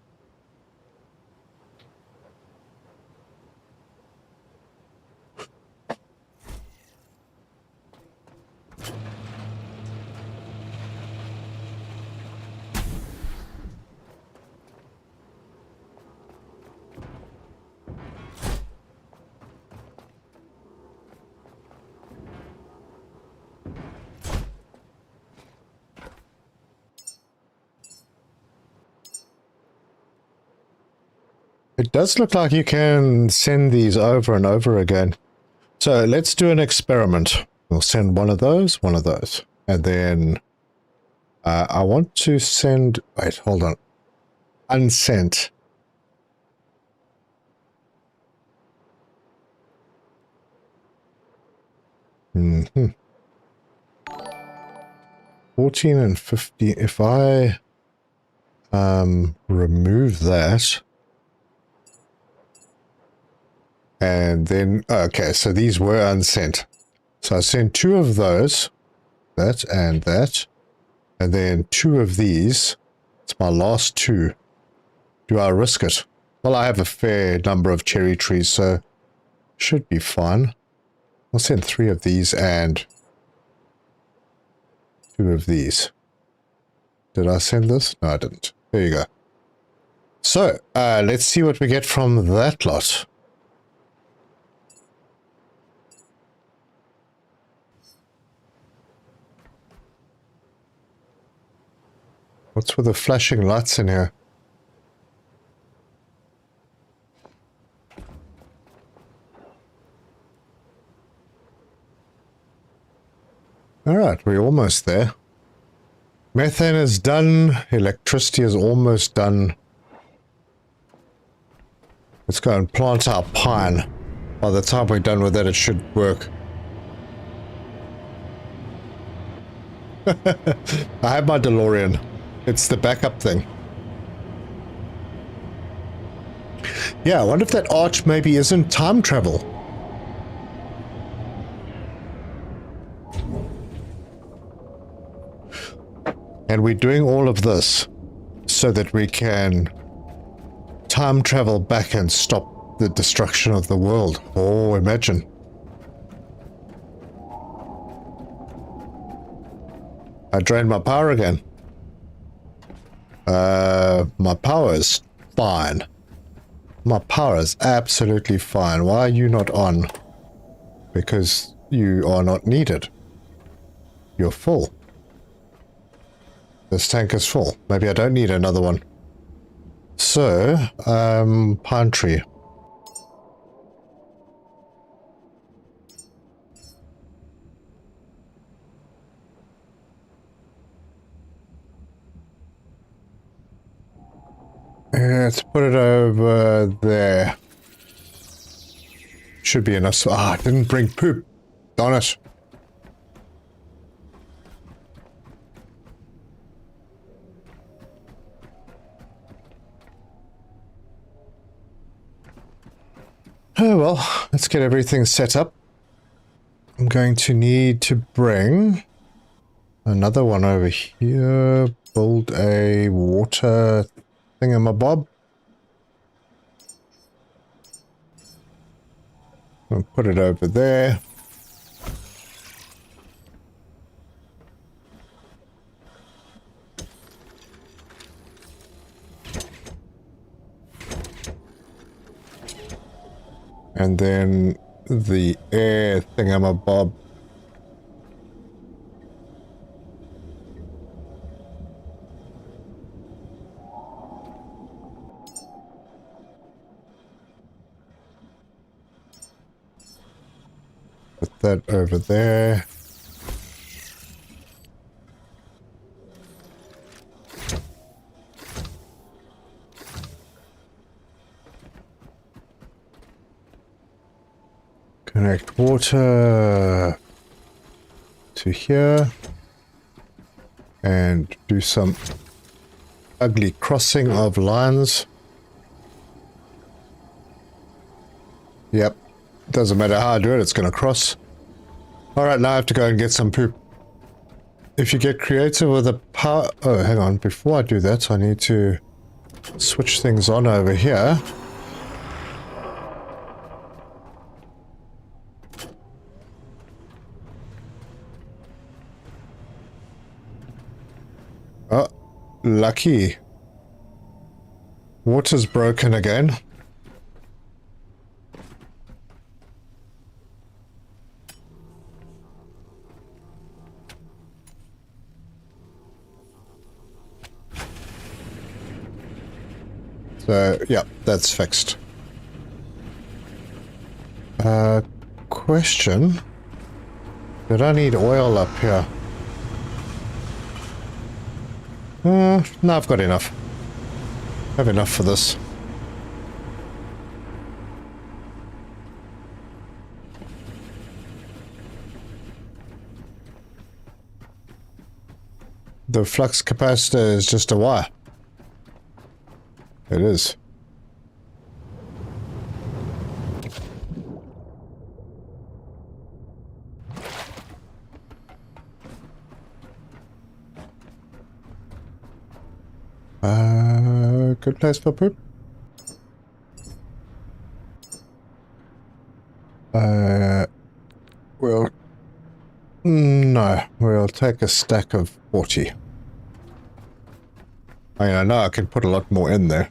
It does look like you can send these over and over again. So let's do an experiment. We'll send one of those, and then I want to send, wait, hold on, unsent. Mm-hmm. 14 and 50, if I remove that, and then, okay, so these were unsent. So I sent 2 of those, that, and then 2 of these. It's my last 2. Do I risk it? Well, I have a fair number of cherry trees, so should be fine. I'll send 3 of these and 2 of these. Did I send this? No, I didn't. There you go. So, let's see what we get from that lot. What's with the flashing lights in here? Alright, we're almost there. Methane is done. Electricity is almost done. Let's go and plant our pine. By the time we're done with that, it should work. I have my DeLorean. It's the backup thing. Yeah, I wonder if that arch maybe isn't time travel. And we're doing all of this so that we can time travel back and stop the destruction of the world. Oh, imagine. I drained my power again. My power is fine. My power is absolutely fine. Why are you not on? Because you are not needed. You're full. This tank is full. Maybe I don't need another one. So, pine tree. Let's put it over there. Should be enough. Ah, I didn't bring poop. Darn it. Oh well, let's get everything set up. I'm going to need to bring another one over here. Build a water thingamabob. I'll put it over there. And then the air thingamabob. Put that over there. Connect water to here. And do some ugly crossing of lines. Yep. Doesn't matter how I do it, it's going to cross. Alright, now I have to go and get some poop. If you get creative with a power... Oh, hang on. Before I do that, I need to switch things on over here. Oh, lucky. Water's broken again. So, yeah, that's fixed. Question. Did I need oil up here? No, I've got enough. I have enough for this. The flux capacitor is just a wire. It is. Good place for poop. We'll take a stack of 40. I mean, I know I can put a lot more in there.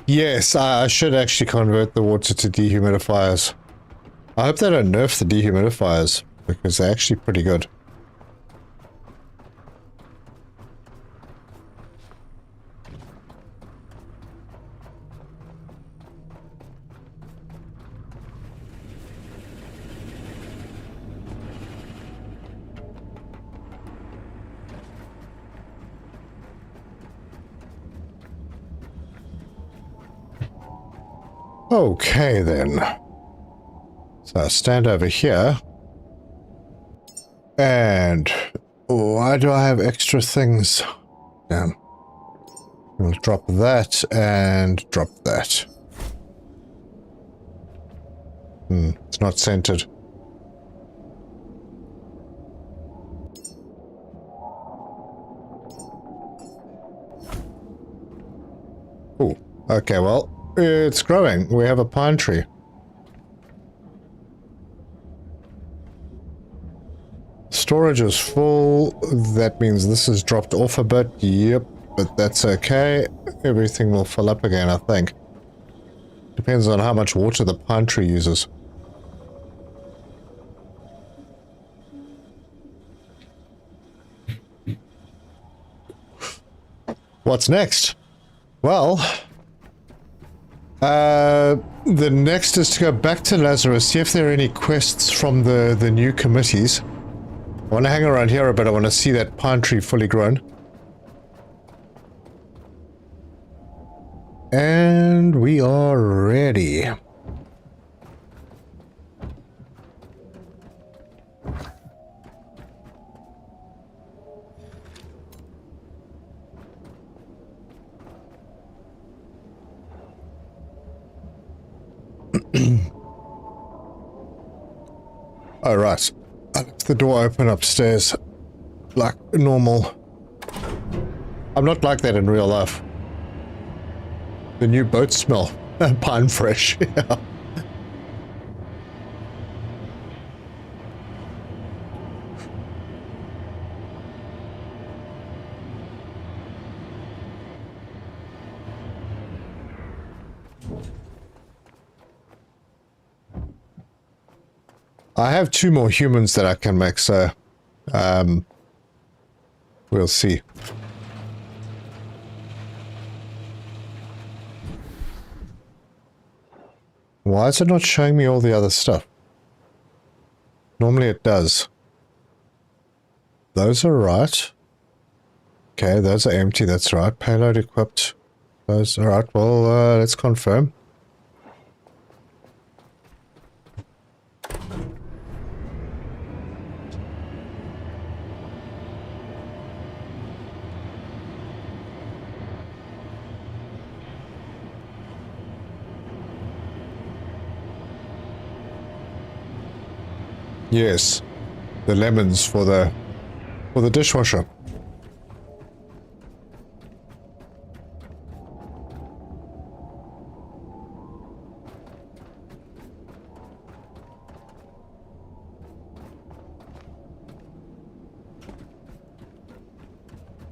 Yes, I should actually convert the water to dehumidifiers. I hope they don't nerf the dehumidifiers, because they're actually pretty good. Okay, then. So I'll stand over here. And why do I have extra things? Damn. We'll drop that and drop that. It's not centered. Oh, okay, well. It's growing. We have a pine tree. Storage is full. That means this is dropped off a bit. Yep, but that's okay. Everything will fill up again, I think. Depends on how much water the pine tree uses. What's next? Well... The next is to go back to Lazarus, see if there are any quests from the new committees. I want to hang around here a bit. I want to see that pine tree fully grown. And we are ready. All right. I left the door open upstairs like normal. I'm not like that in real life. The new boat smell. Pine fresh. Yeah. I have 2 more humans that I can make, so we'll see. Why is it not showing me all the other stuff? Normally it does. Those are right. Okay, those are empty, that's right. Payload equipped. Those are right. Well, let's confirm. Yes, the lemons for the dishwasher.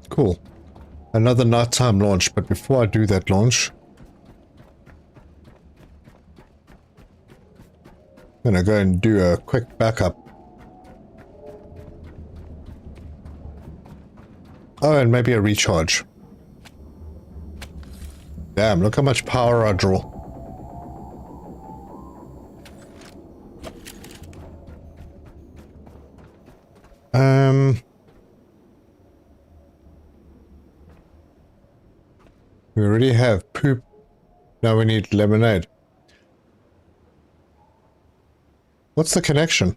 Cool. Another nighttime launch, but before I do that launch, I'm gonna go and do a quick backup. Oh, and maybe a recharge. Damn, look how much power I draw. We already have poop. Now we need lemonade. What's the connection?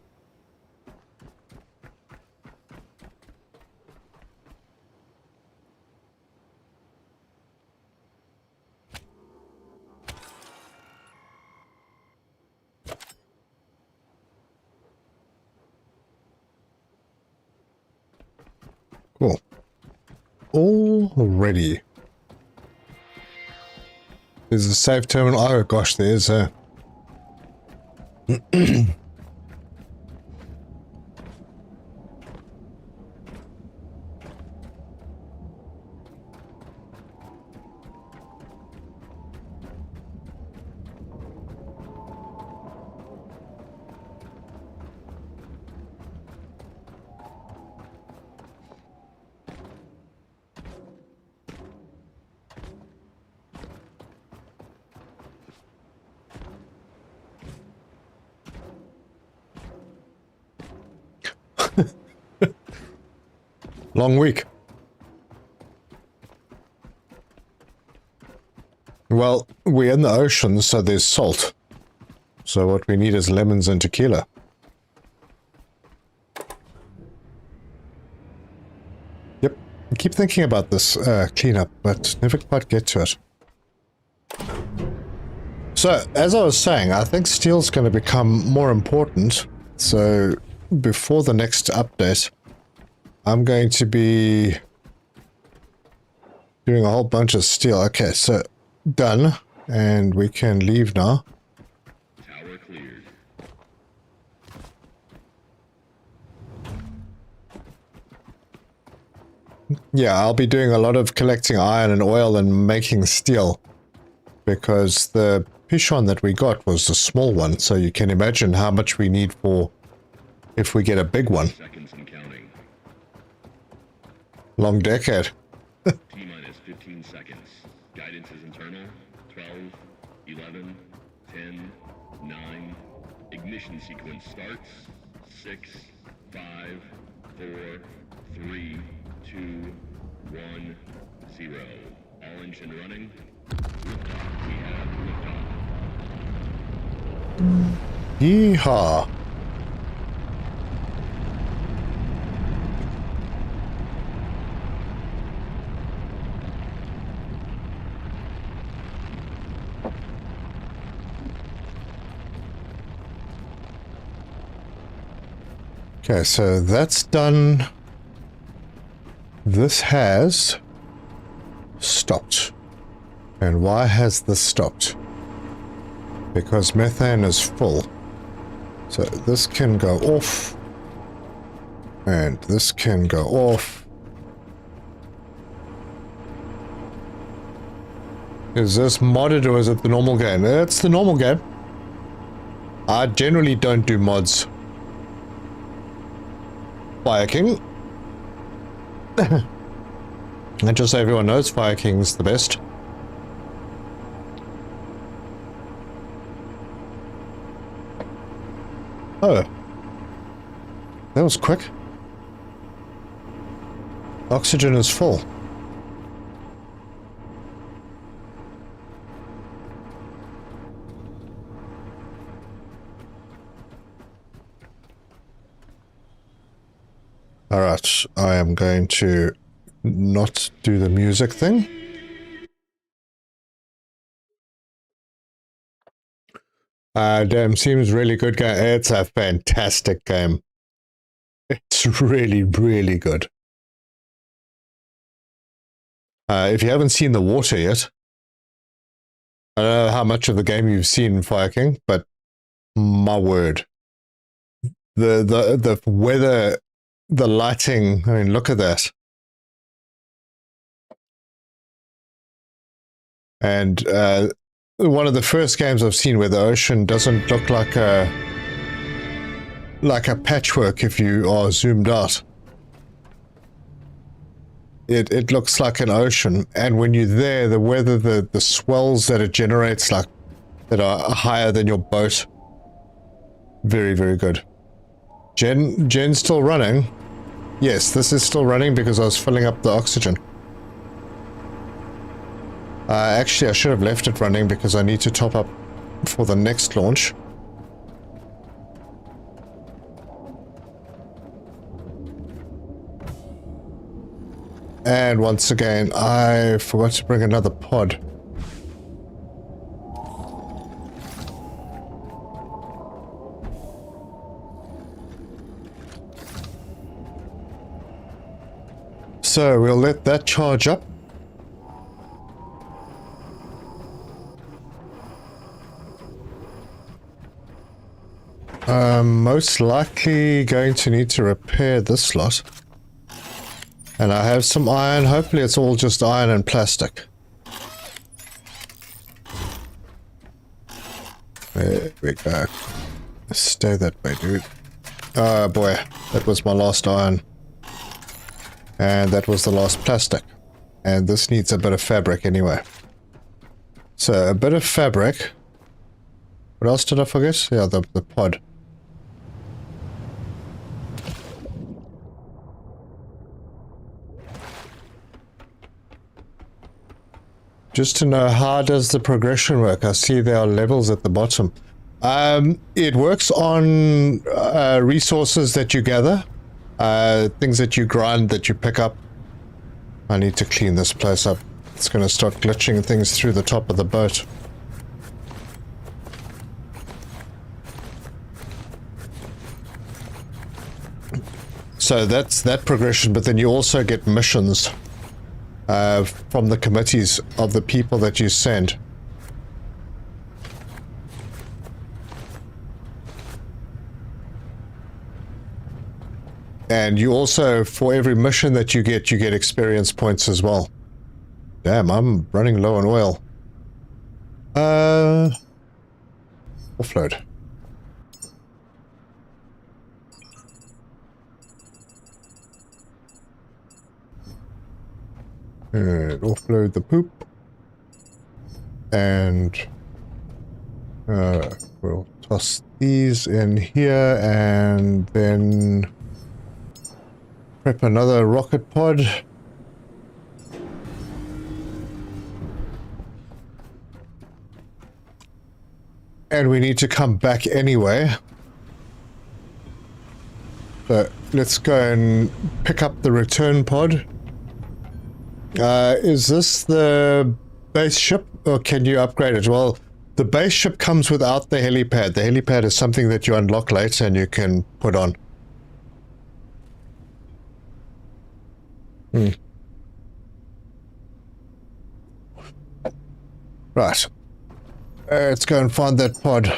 Cool. All ready. There's a save terminal. Oh gosh, there's a... long week. Well, we're in the ocean, so there's salt. So what we need is lemons and tequila. Yep, I keep thinking about this cleanup, but never quite get to it. So, as I was saying, I think steel's going to become more important. So, before the next update, I'm going to be doing a whole bunch of steel. Okay, so done. And we can leave now. Tower cleared. Yeah, I'll be doing a lot of collecting iron and oil and making steel. Because the Pichon that we got was a small one, so you can imagine how much we need for if we get a big one. Seconds and counting. Long decade. T-minus 15 seconds. Guidance is internal. 12, 11, 10, 9. Ignition sequence starts. 6, 5, 4, 3, 2, 1, 0. All engine running. Liftoff. We have liftoff. Yeehaw. Okay, so that's done. This has stopped. And why has this stopped? Because methane is full. So this can go off. And this can go off. Is this modded or is it the normal game? It's the normal game. I generally don't do mods. Fire King. And just so everyone knows, Fire King's the best. Oh. That was quick. Oxygen is full. Alright, I am going to not do the music thing. Damn, seems really good game. It's a fantastic game. It's really, really good. If you haven't seen the water yet, I don't know how much of the game you've seen, Fire King, but my word. The weather, the lighting, I mean, look at that. And one of the first games I've seen where the ocean doesn't look like a patchwork if you are zoomed out. It looks like an ocean, and when you're there, the weather, the swells that it generates, like that are higher than your boat. Very, very good. Jen's still running. Yes, this is still running because I was filling up the oxygen. Actually, I should have left it running because I need to top up for the next launch. And once again, I forgot to bring another pod. So we'll let that charge up. Most likely going to need to repair this slot. And I have some iron. Hopefully it's all just iron and plastic. There we go. Stay that way, dude. Oh boy, that was my last iron. And that was the last plastic. And this needs a bit of fabric anyway. So, a bit of fabric. What else did I forget? Yeah, the pod. Just to know, how does the progression work? I see there are levels at the bottom. It works on resources that you gather. Things that you grind, that you pick up. I need to clean this place up. It's going to start glitching things through the top of the boat. So that's that progression, but then you also get missions from the committees of the people that you send. And you also, for every mission that you get experience points as well. Damn, I'm running low on oil. Offload. And offload the poop. And We'll toss these in here and then prep another rocket pod. And we need to come back anyway. So let's go and pick up the return pod. Is this the base ship or can you upgrade it? Well, the base ship comes without the helipad. The helipad is something that you unlock later and you can put on. Right. Let's go and find that pod.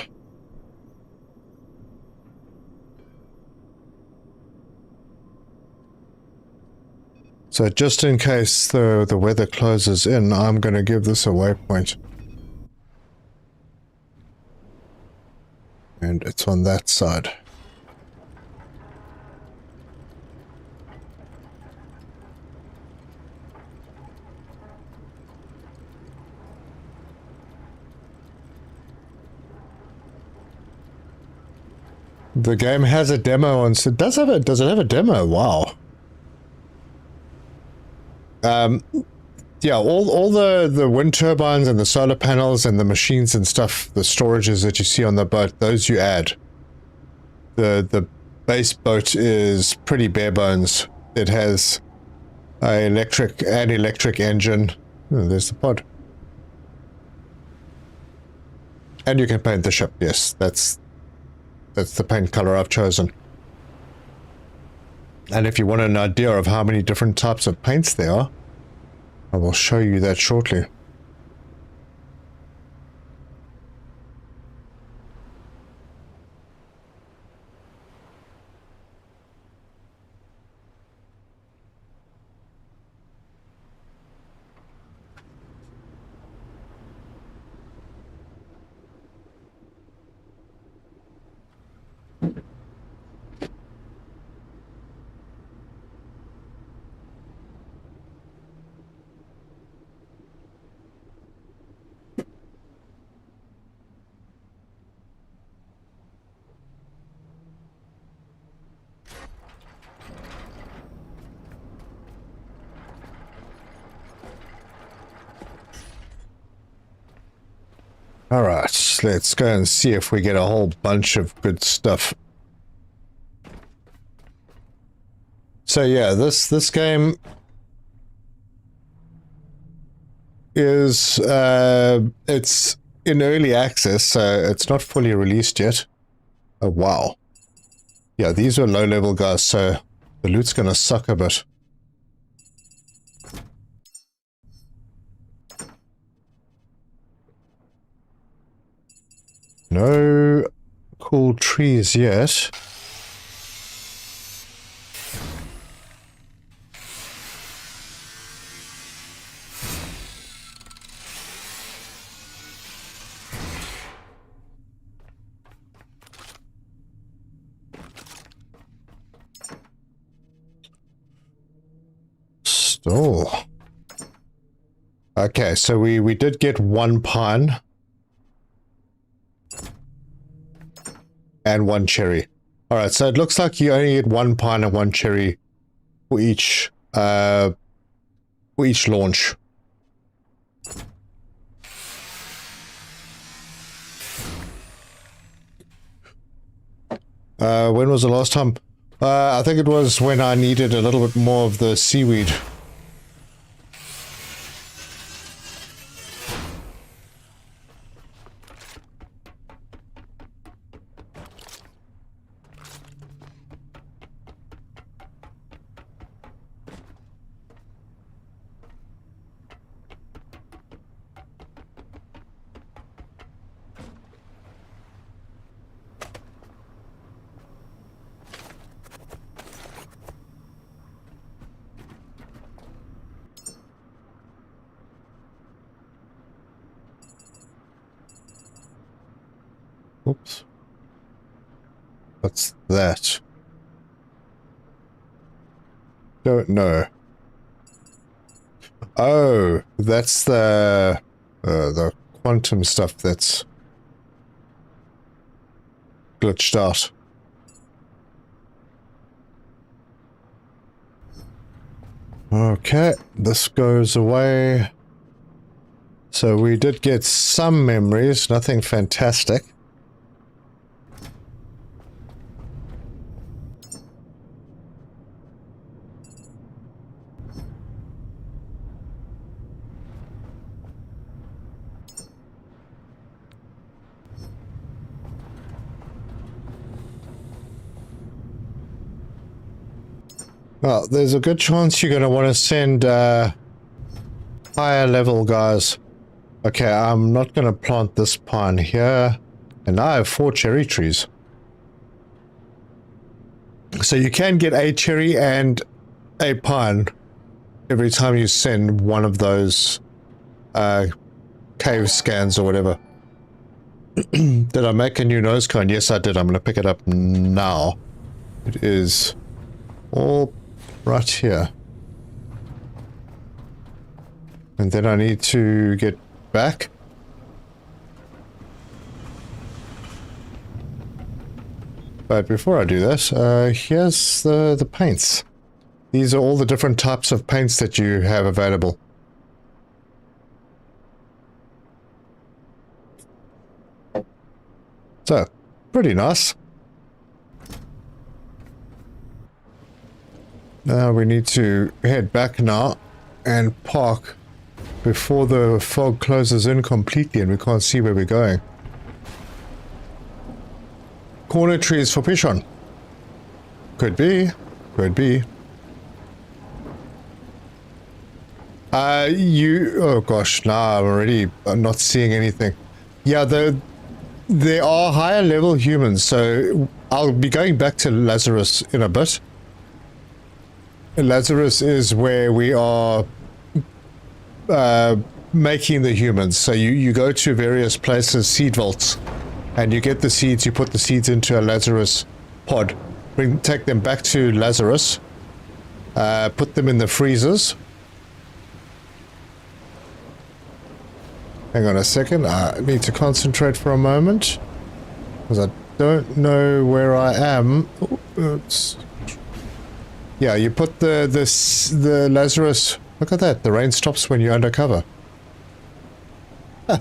So just in case the weather closes in, I'm going to give this a waypoint. And it's on that side. The game has a demo on. So does it have a demo? Wow. Yeah, all the wind turbines and the solar panels and the machines and stuff, the storages that you see on the boat, those you add. The base boat is pretty bare bones. It has an electric engine. Oh, there's the pod. And you can paint the ship. Yes, that's the paint color I've chosen. And if you want an idea of how many different types of paints there are, I will show you that shortly. Alright, let's go and see if we get a whole bunch of good stuff. So yeah, this game is it's in early access, so it's not fully released yet. Oh wow. Yeah, these are low level guys, so the loot's gonna suck a bit. No cool trees yet. Still. Okay, so we did get one pine. And one cherry. Alright, so it looks like you only get one pine and one cherry for each launch. When was the last time? I think it was when I needed a little bit more of the seaweed. Oops. What's that? Don't know. Oh, that's the quantum stuff that's glitched out. Okay, this goes away. So we did get some memories, nothing fantastic. Well, there's a good chance you're going to want to send higher level guys. Okay, I'm not going to plant this pine here. And now I have 4 cherry trees. So you can get a cherry and a pine every time you send one of those cave scans or whatever. Did I make a new nose cone? Yes, I did. I'm going to pick it up now. It is all right here. And then I need to get back. But before I do that, here's the paints. These are all the different types of paints that you have available. So, pretty nice. Now we need to head back now and park before the fog closes in completely and we can't see where we're going. Corner trees for Pishon. Could be. Could be. Oh gosh, nah, I'm already not seeing anything. Yeah, there are higher level humans, so I'll be going back to Lazarus in a bit. Lazarus is where we are making the humans. So you go to various places, seed vaults, and you get the seeds, you put the seeds into a Lazarus pod, take them back to Lazarus, put them in the freezers. Hang on a second, I need to concentrate for a moment, because I don't know where I am. Oops. Yeah, you put the Lazarus... Look at that, the rain stops when you're undercover. Huh.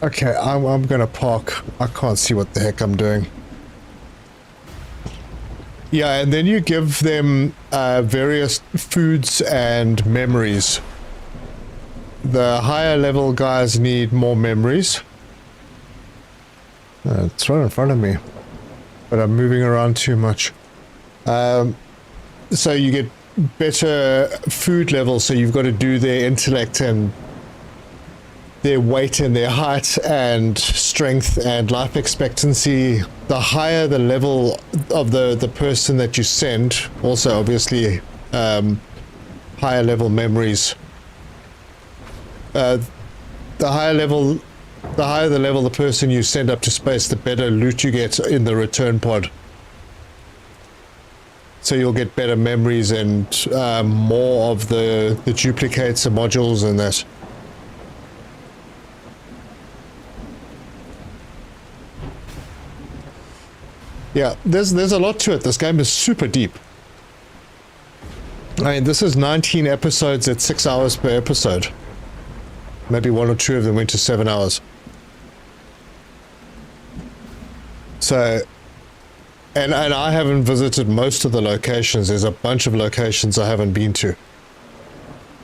Okay, I'm gonna park. I can't see what the heck I'm doing. Yeah, and then you give them various foods and memories. The higher level guys need more memories. It's right in front of me, but I'm moving around too much. So you get better food levels, so you've got to do their intellect and their weight and their height and strength and life expectancy. The higher the level of the person that you send, also obviously higher level memories. The higher the level the person you send up to space, the better loot you get in the return pod. So you'll get better memories and more of the duplicates and modules and that. Yeah, there's a lot to it. This game is super deep. I mean, this is 19 episodes at 6 hours per episode. Maybe 1 or 2 of them went to 7 hours. So, and I haven't visited most of the locations. There's a bunch of locations I haven't been to.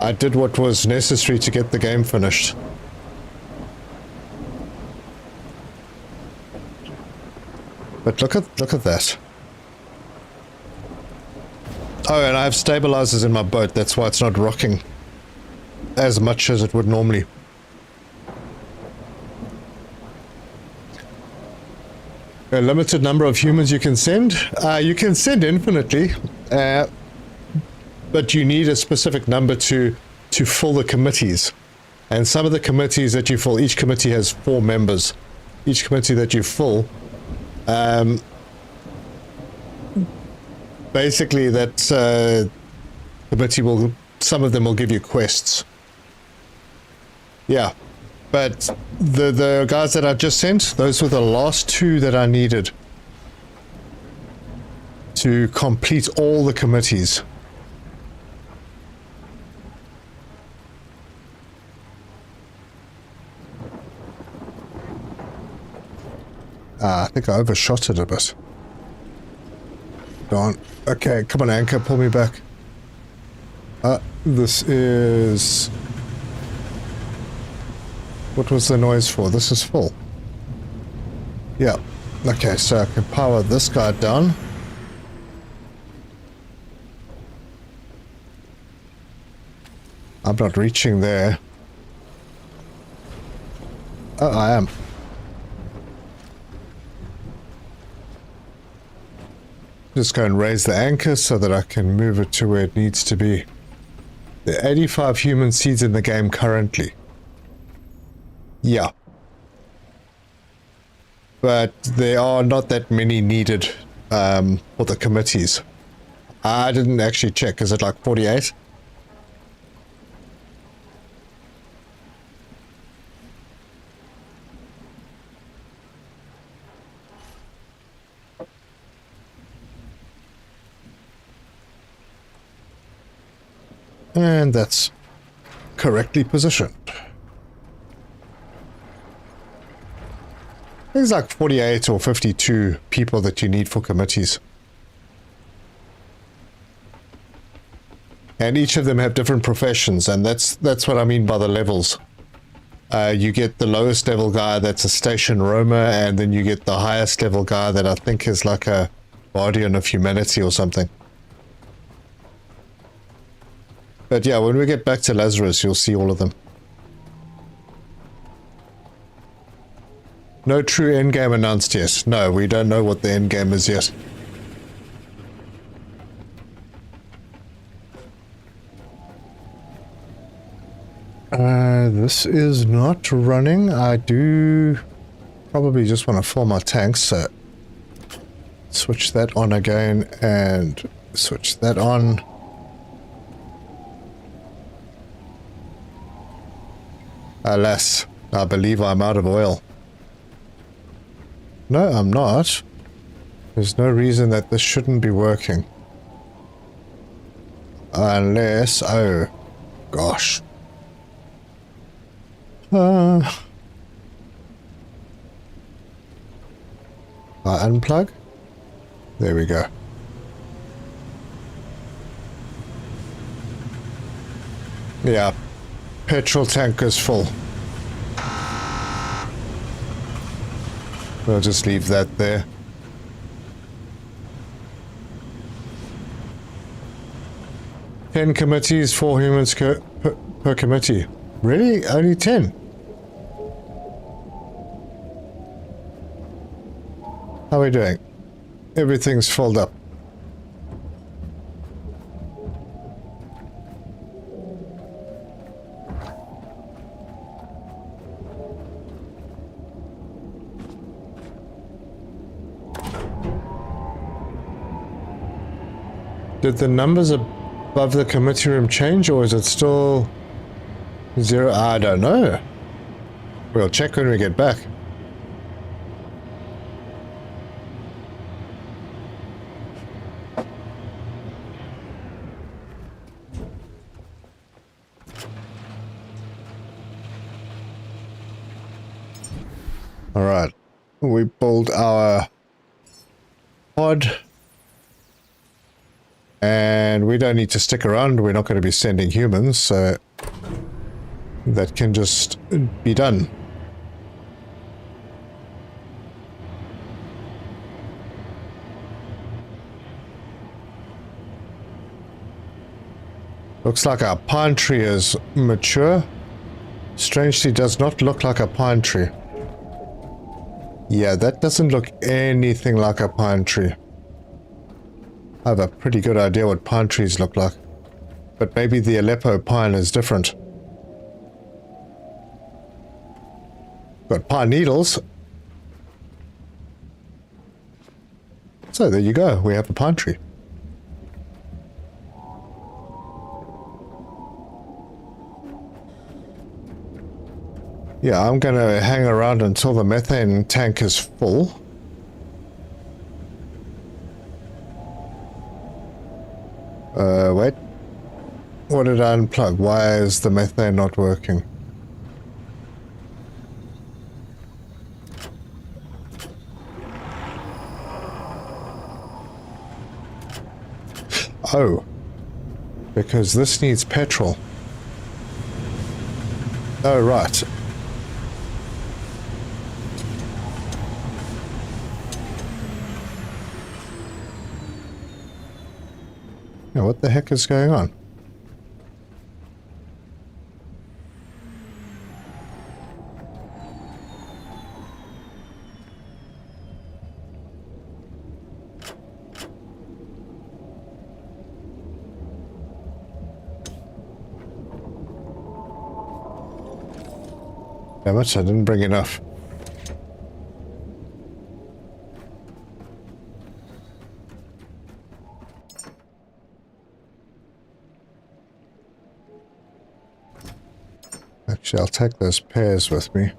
I did what was necessary to get the game finished. But look at that. Oh, and I have stabilizers in my boat. That's why it's not rocking as much as it would normally. A limited number of humans you can send. You can send infinitely, but you need a specific number to fill the committees. And some of the committees that you fill, each committee has 4 members. Each committee that you fill, basically that committee will, some of them will give you quests. Yeah. But the guys that I just sent, those were the last two that I needed to complete all the committees. I think I overshot it a bit. Darn. Okay, come on, Anchor, pull me back. This is... What was the noise for? This is full. Yeah. Okay, so I can power this guy down. I'm not reaching there. Oh, I am. Just go and raise the anchor so that I can move it to where it needs to be. There are 85 human seeds in the game currently. Yeah. But there are not that many needed for the committees. I didn't actually check. Is it like 48? And that's correctly positioned. There's like 48 or 52 people that you need for committees. And each of them have different professions, and that's what I mean by the levels. You get the lowest level guy that's a station roamer, and then you get the highest level guy that I think is like a guardian of humanity or something. But yeah, when we get back to Lazarus, you'll see all of them. No true endgame announced yet. No, we don't know what the endgame is yet. This is not running. I do probably just want to fill my tanks, so switch that on again and switch that on. Alas, I believe I'm out of oil. No, I'm not. There's no reason that this shouldn't be working. Unless... oh, gosh. I unplug? There we go. Yeah. Petrol tank is full. We'll just leave that there. Ten committees, 4 humans per committee. Really? Only 10? How are we doing? Everything's filled up. Did the numbers above the committee room change, or is it still 0? I don't know. We'll check when we get back. All right. We build our pod. And we don't need to stick around. We're not going to be sending humans, so that can just be done. Looks like our pine tree is mature. Strangely does not look like a pine tree. Yeah, that doesn't look anything like a pine tree. I have a pretty good idea what pine trees look like. But maybe the Aleppo pine is different. Got pine needles. So there you go, we have a pine tree. Yeah, I'm gonna hang around until the methane tank is full. Wait. What did I unplug? Why is the methane not working? Oh. Because this needs petrol. Oh, right. Now, what the heck is going on? Damn it, I didn't bring enough. Actually, I'll take those pears with me.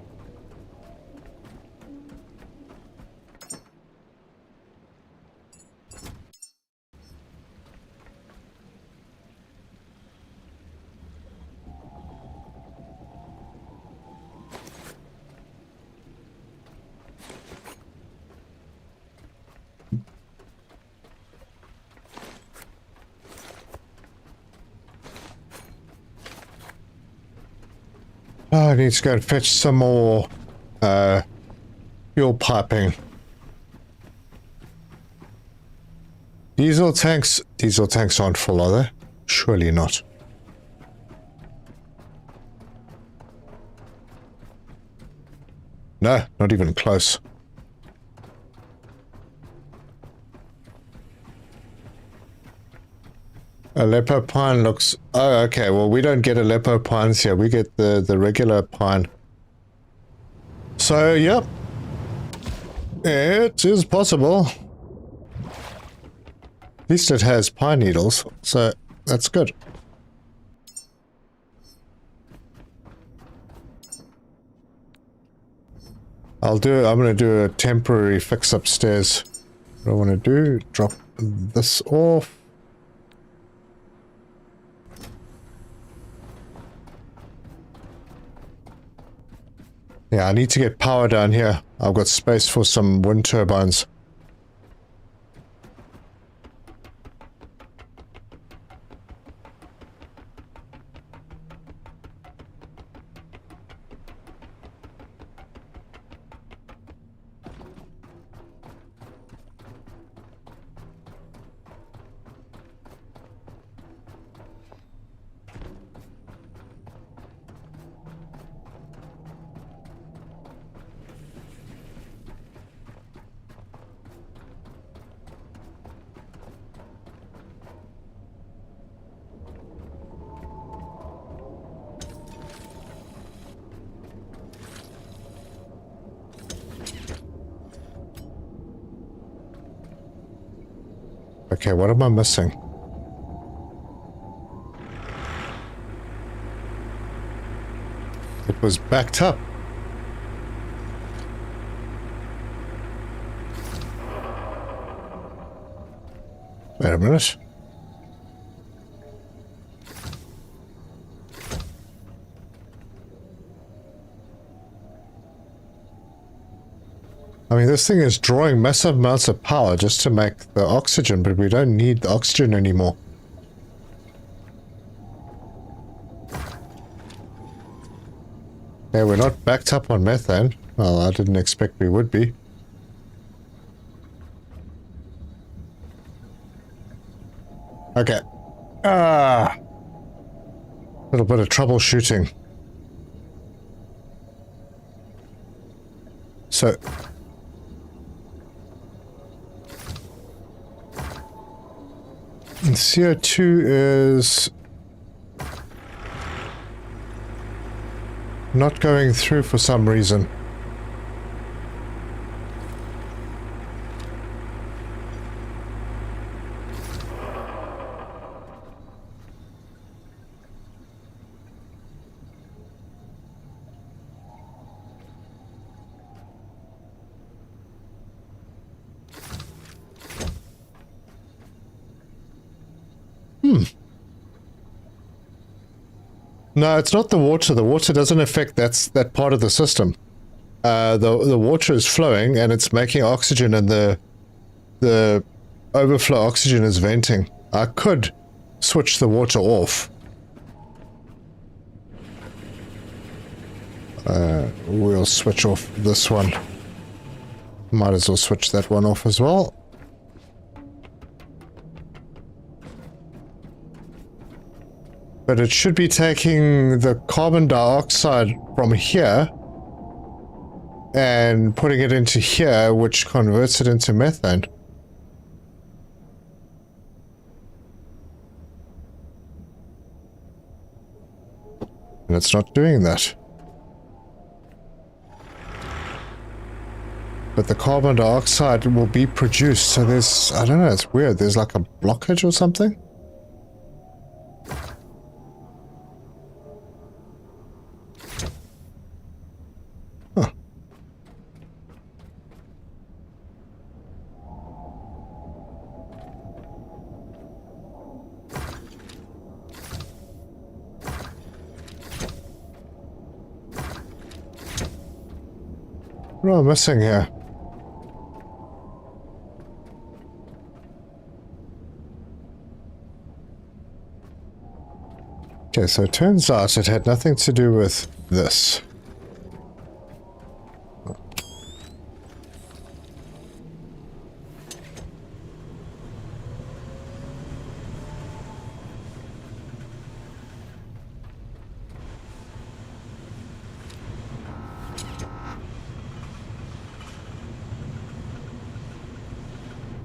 Oh, I need to go and fetch some more fuel piping. Diesel tanks aren't full, are they? Surely not. No, not even close. Aleppo pine looks... Oh, okay. Well, we don't get Aleppo pines here. We get the regular pine. So, yep. It is possible. At least it has pine needles, so that's good. I'm going to do a temporary fix upstairs. What I want to do, drop this off. Yeah, I need to get power down here. I've got space for some wind turbines. Okay, what am I missing? It was backed up. Wait a minute. I mean, this thing is drawing massive amounts of power just to make the oxygen, but we don't need the oxygen anymore. Yeah, we're not backed up on methane. Well, I didn't expect we would be. Okay. A little bit of troubleshooting. So... CO2 is not going through for some reason. No, it's not the water. The water doesn't affect that part of the system. The water is flowing and it's making oxygen, and the overflow oxygen is venting. I could switch the water off. We'll switch off this one. Might as well switch that one off as well. But it should be taking the carbon dioxide from here and putting it into here, which converts it into methane. And it's not doing that. But the carbon dioxide will be produced, so there's, I don't know, it's weird. There's like a blockage or something? Huh. What am I missing here? Okay, so it turns out it had nothing to do with this.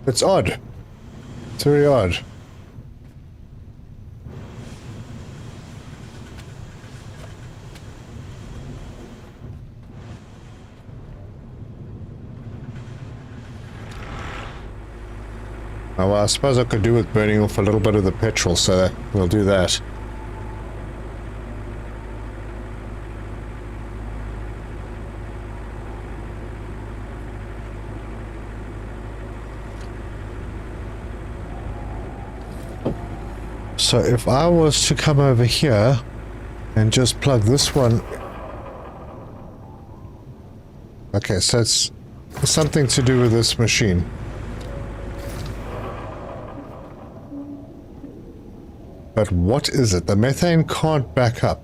It's odd. It's very odd. Oh, well, I suppose I could do with burning off a little bit of the petrol, so we'll do that. So if I was to come over here and just plug this one... Okay, so it's something to do with this machine. But what is it? The methane can't back up.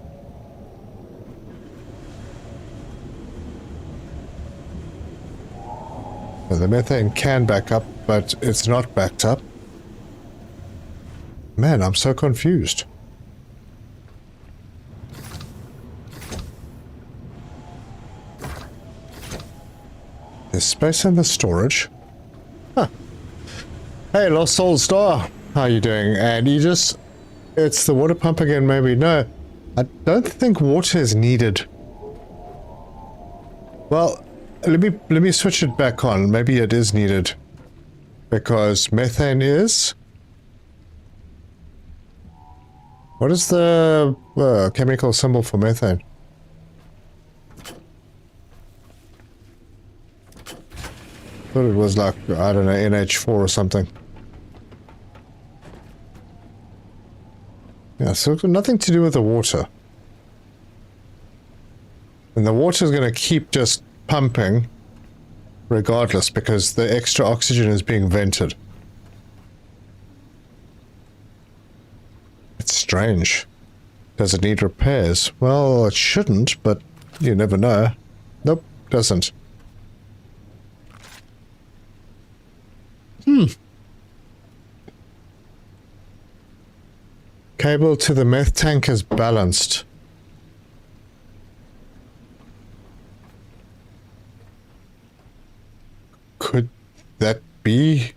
Well, the methane can back up, but it's not backed up. Man, I'm so confused. There's space in the storage. Huh. Hey, Lost Soul Star. How you doing? And you just... It's the water pump again, maybe. No, I don't think water is needed. Well, let me switch it back on. Maybe it is needed. Because methane is... What is the chemical symbol for methane? Thought it was like, I don't know, NH4 or something. Yeah, so it's got nothing to do with the water. And the water is going to keep just pumping regardless because the extra oxygen is being vented. It's strange. Does it need repairs? Well, it shouldn't, but you never know. Nope, doesn't. Cable to the meth tank is balanced. Could that be?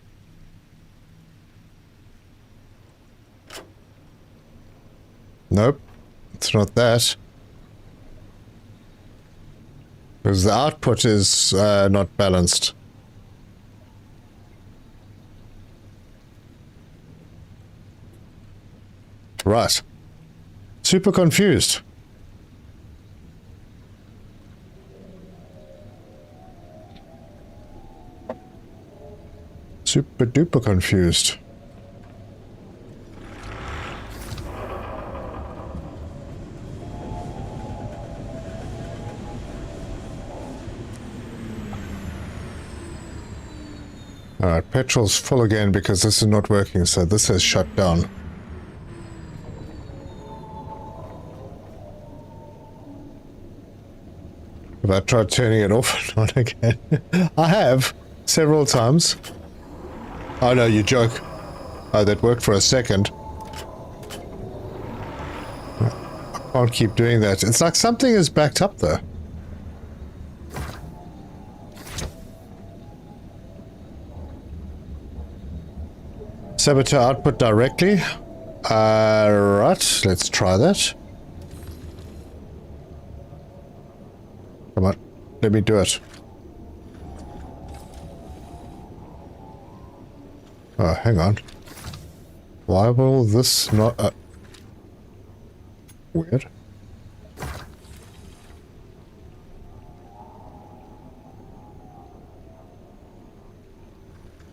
Nope, it's not that. Because the output is not balanced. Right. Super confused. Super duper confused. Alright, petrol's full again because this is not working, so this has shut down. Have I tried turning it off? Not again. I have, several times. Oh no, you joke. Oh, that worked for a second. I can't keep doing that. It's like something is backed up though. Saboteur output directly. Right, let's try that. Come on, let me do it. Oh, hang on. Why will this not... weird.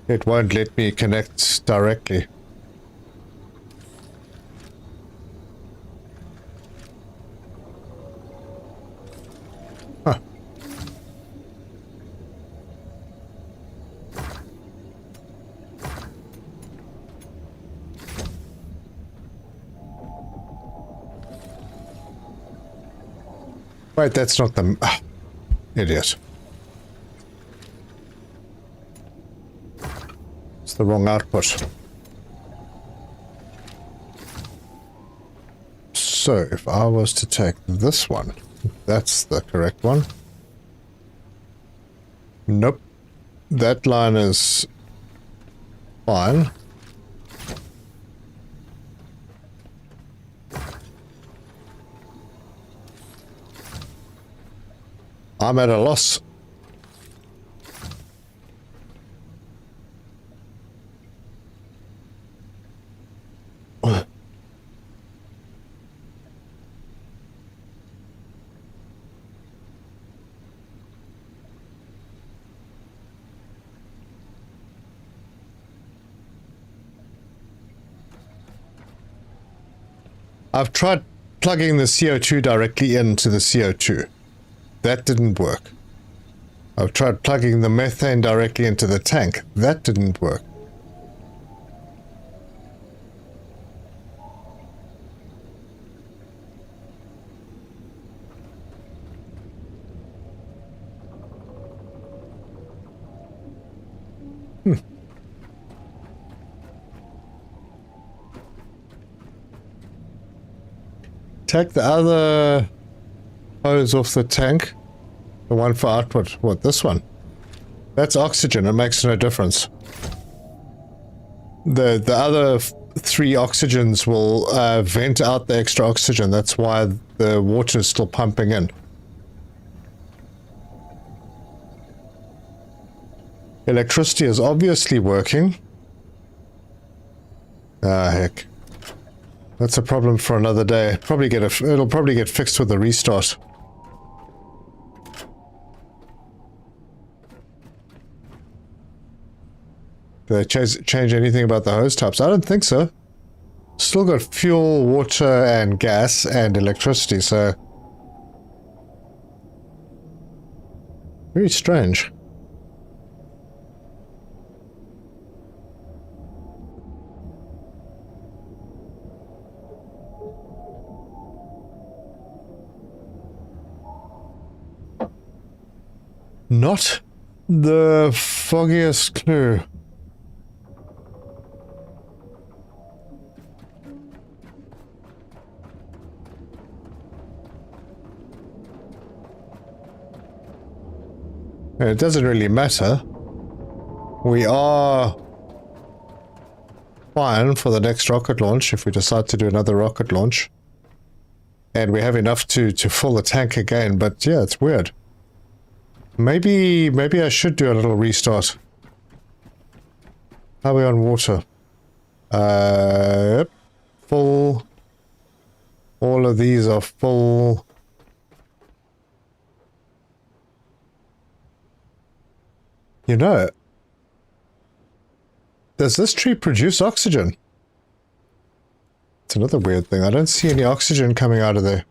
It won't let me connect directly. Huh. Wait, that's not the... idiot. It's the wrong output. So, if I was to take this one, that's the correct one. Nope. That line is fine. I'm at a loss. I've tried plugging the CO2 directly into the CO2. That didn't work. I've tried plugging the methane directly into the tank. That didn't work. Take the other hose off the tank. The one for output. What, this one? That's oxygen. It makes no difference. The other three oxygens will vent out the extra oxygen. That's why the water is still pumping in. Electricity is obviously working. Ah, heck. That's a problem for another day. It'll probably get fixed with a restart. Do they change anything about the hose types? I don't think so. Still got fuel, water, and gas, and electricity, so... very strange. Not the foggiest clue. It doesn't really matter. We are fine for the next rocket launch if we decide to do another rocket launch. And we have enough to fill the tank again, but yeah, it's weird. Maybe I should do a little restart. How are we on water? Yep. Full. All of these are full. You know, does this tree produce oxygen? It's another weird thing. I don't see any oxygen coming out of there.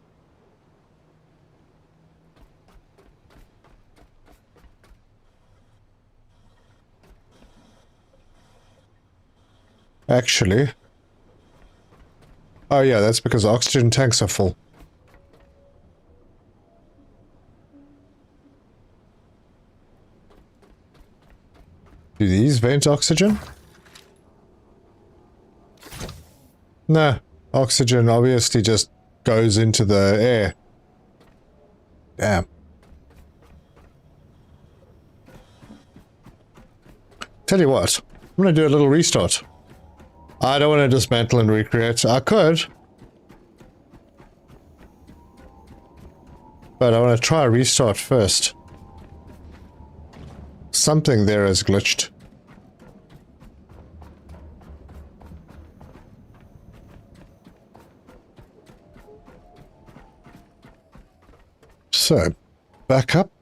Actually. Oh yeah, that's because oxygen tanks are full. Do these vent oxygen? No. Oxygen obviously just goes into the air. Damn. Tell you what, I'm gonna do a little restart. I don't want to dismantle and recreate. I could. But I want to try a restart first. Something there is glitched. So, back up.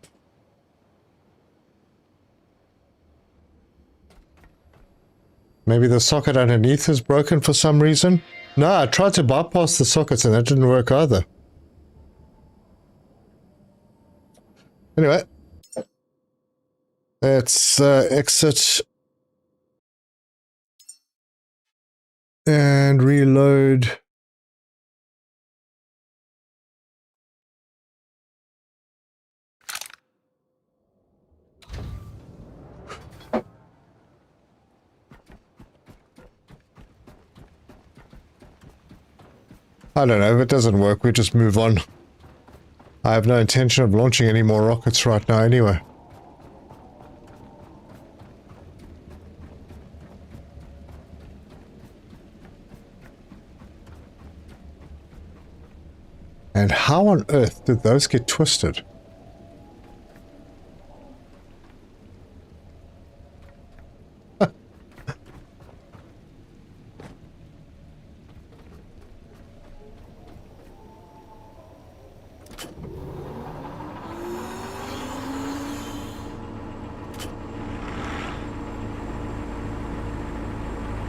Maybe the socket underneath is broken for some reason? No, I tried to bypass the sockets and that didn't work either. Anyway. Let's exit. And reload. I don't know, if it doesn't work, we just move on. I have no intention of launching any more rockets right now anyway. And how on earth did those get twisted?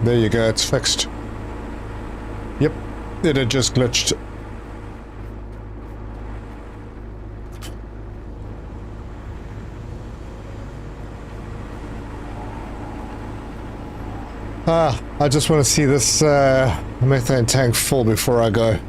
There you go, it's fixed. Yep, it had just glitched. I just want to see this methane tank full before I go.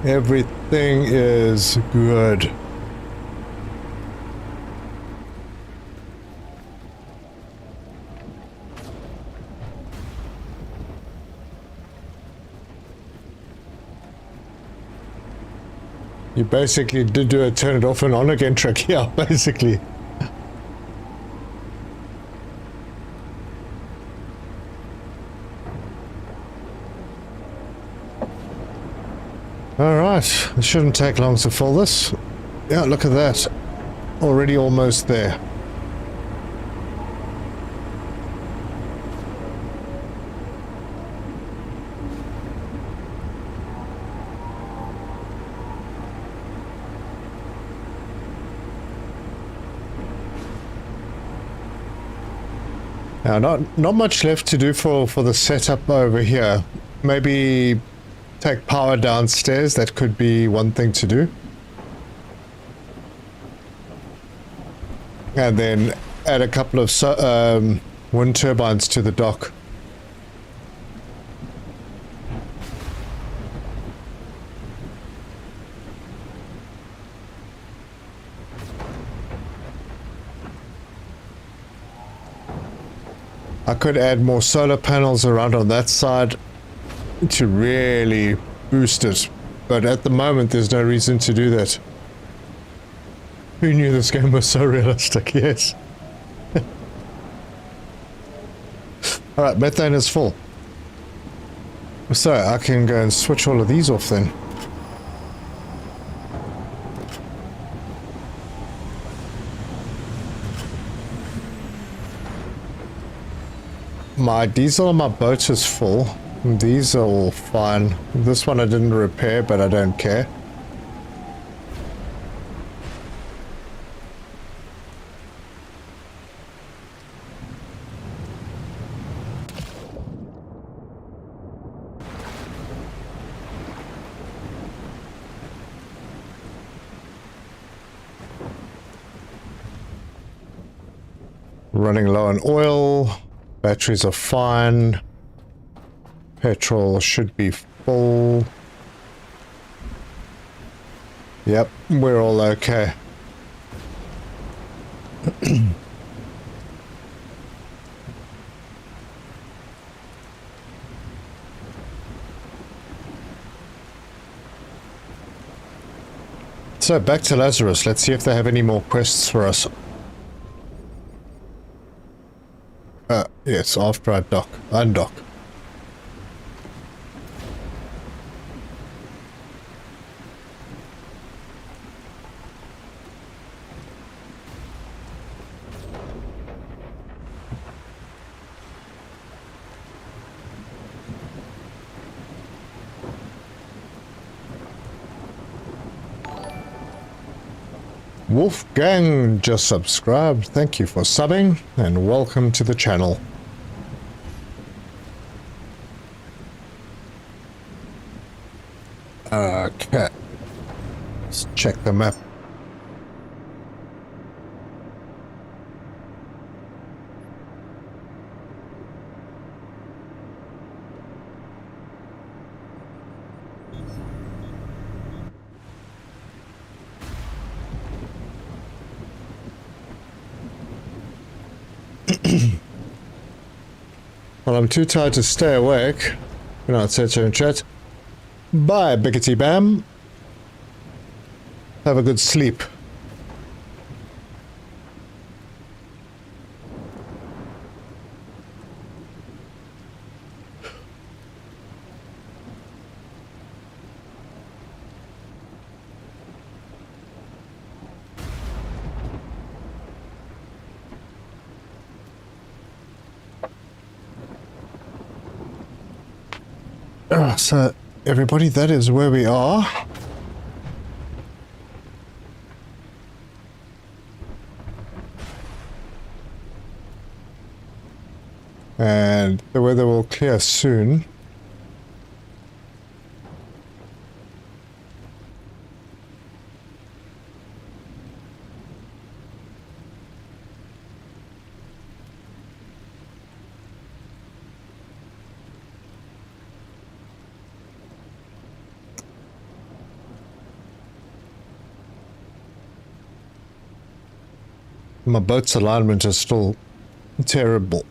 Everything is good. You basically did do a turn it off and on again trick, yeah, basically. Alright, it shouldn't take long to fill this. Yeah, look at that. Already almost there. Now, not much left to do for the setup over here. Maybe take power downstairs, that could be one thing to do. And then add a couple of wind turbines to the dock. I could add more solar panels around on that side to really boost it, but at the moment there's no reason to do that. Who knew this game was so realistic? Yes. Alright, methane is full. So I can go and switch all of these off then. My diesel on my boat is full. These are all fine. This one I didn't repair, but I don't care. Running low on oil. Batteries are fine. Petrol should be full. Yep, we're all okay. So back to Lazarus. Let's see if they have any more quests for us. Yes, after I undock. Wolfgang just subscribed. Thank you for subbing and welcome to the channel. Okay. Let's check the map. Well, I'm too tired to stay awake. You know, it said so in chat. Bye, Biggity Bam. Have a good sleep. So, everybody, that is where we are. And the weather will clear soon. My boat's alignment is still terrible.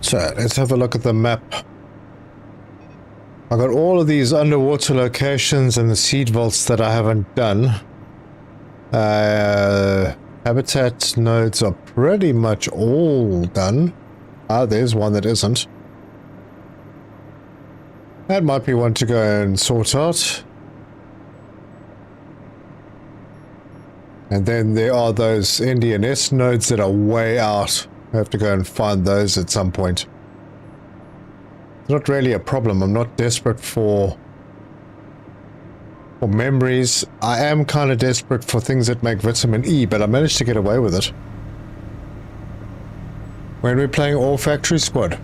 So, let's have a look at the map. I got all of these underwater locations and the seed vaults that I haven't done. Habitat nodes are pretty much all done. Ah, there's one that isn't. That might be one to go and sort out. And then there are those NDNS nodes that are way out. I have to go and find those at some point. It's not really a problem. I'm not desperate for memories. I am kind of desperate for things that make vitamin E, but I managed to get away with it. When we're playing All Factory Squad.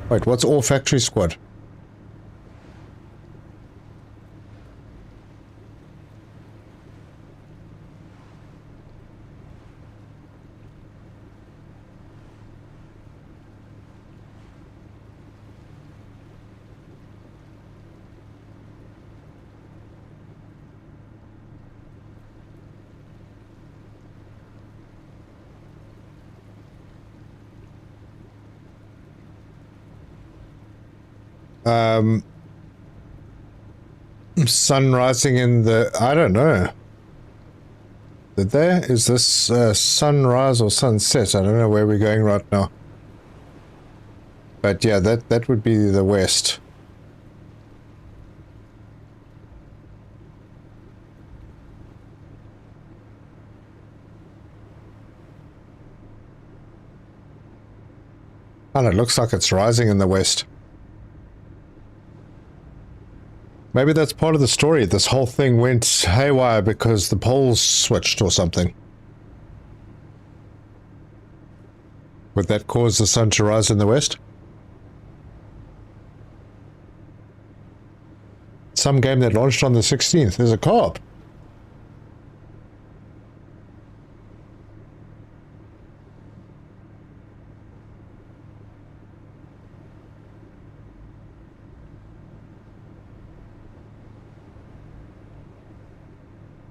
Wait, what's All Factory Squad? sun rising in the... I don't know. Did there? Is this sunrise or sunset? I don't know where we're going right now. But yeah, that would be the west. And it looks like it's rising in the west. Maybe that's part of the story. This whole thing went haywire because the poles switched or something. Would that cause the sun to rise in the west? Some game that launched on the 16th. There's a co-op.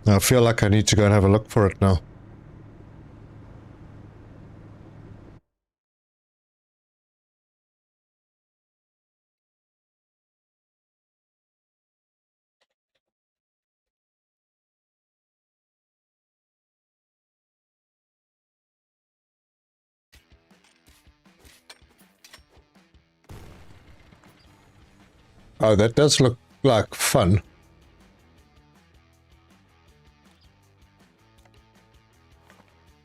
I feel like I need to go and have a look for it now. Oh, that does look like fun.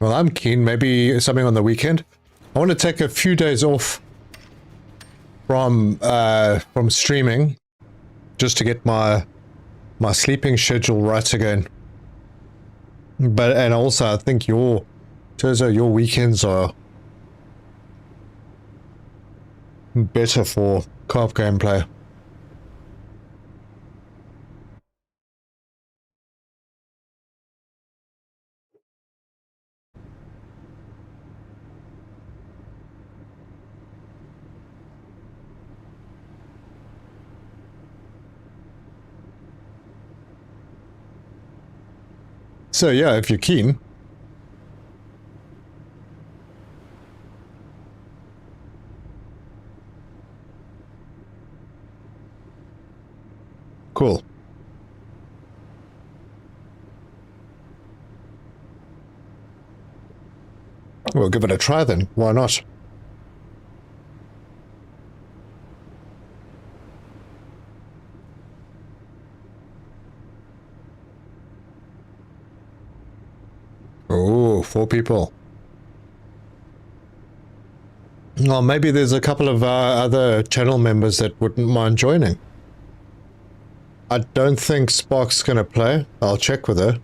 Well, I'm keen. Maybe something on the weekend. I want to take a few days off from streaming, just to get my sleeping schedule right again. But and also, I think Terzo, your weekends are better for co-op gameplay. So yeah, if you're keen. Cool. We'll give it a try then. Why not? Oh, 4 people. Well, maybe there's a couple of other channel members that wouldn't mind joining. I don't think Spark's gonna play. I'll check with her.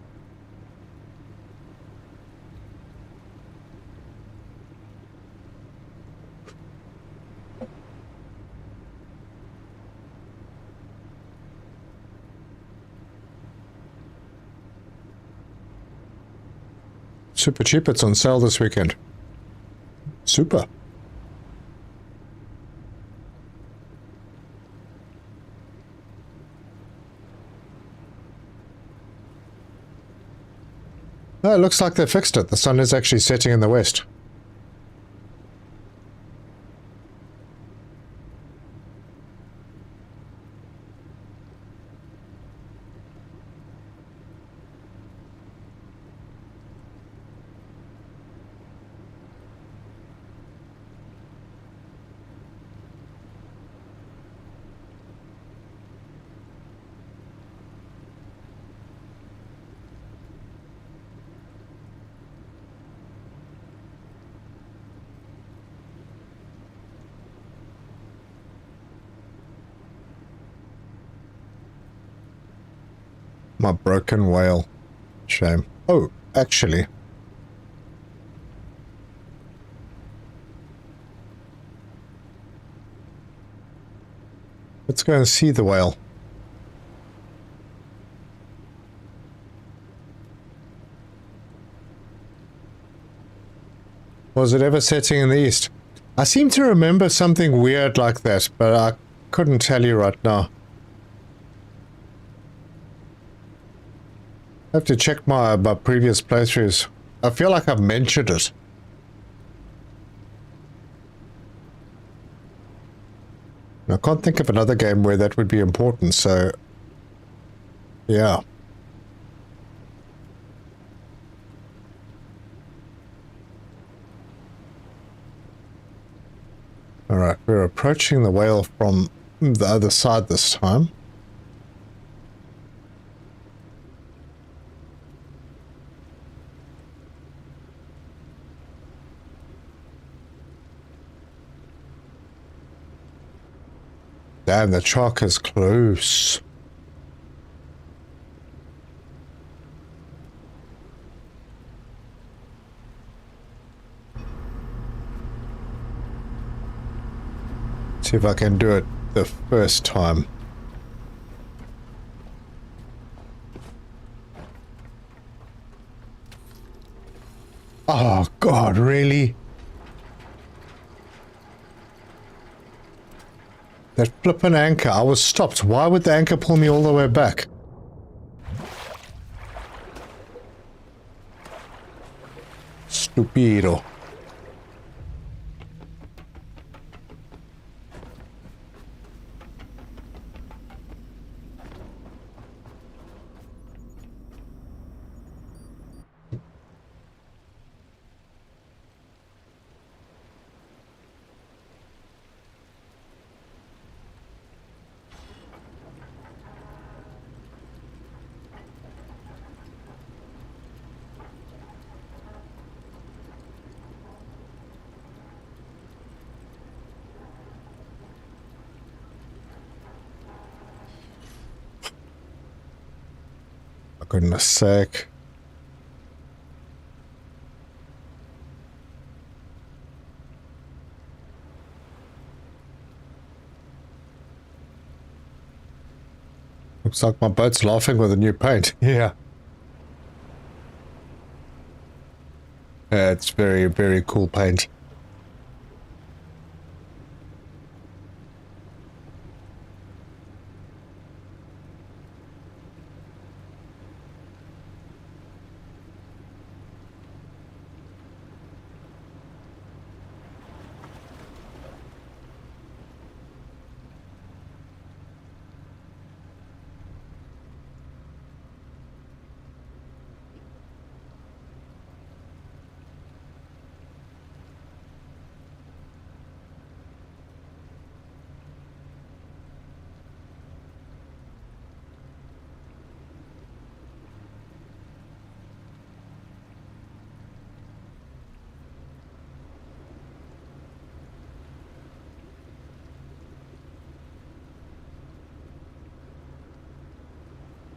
Super cheap, it's on sale this weekend. Super. Oh, it looks like they fixed it. The sun is actually setting in the west. My broken whale. Shame. Oh, actually. Let's go and see the whale. Was it ever setting in the east? I seem to remember something weird like that, but I couldn't tell you right now. I have to check my previous playthroughs. I feel like I've mentioned it. I can't think of another game where that would be important, so... yeah. Alright, we're approaching the whale from the other side this time. Damn, the shark is close. See if I can do it the first time. Oh God, really? That flippin' anchor, I was stopped. Why would the anchor pull me all the way back? Stupido. For goodness sake. Looks like my boat's laughing with a new paint. Yeah. Yeah, it's very, very cool paint.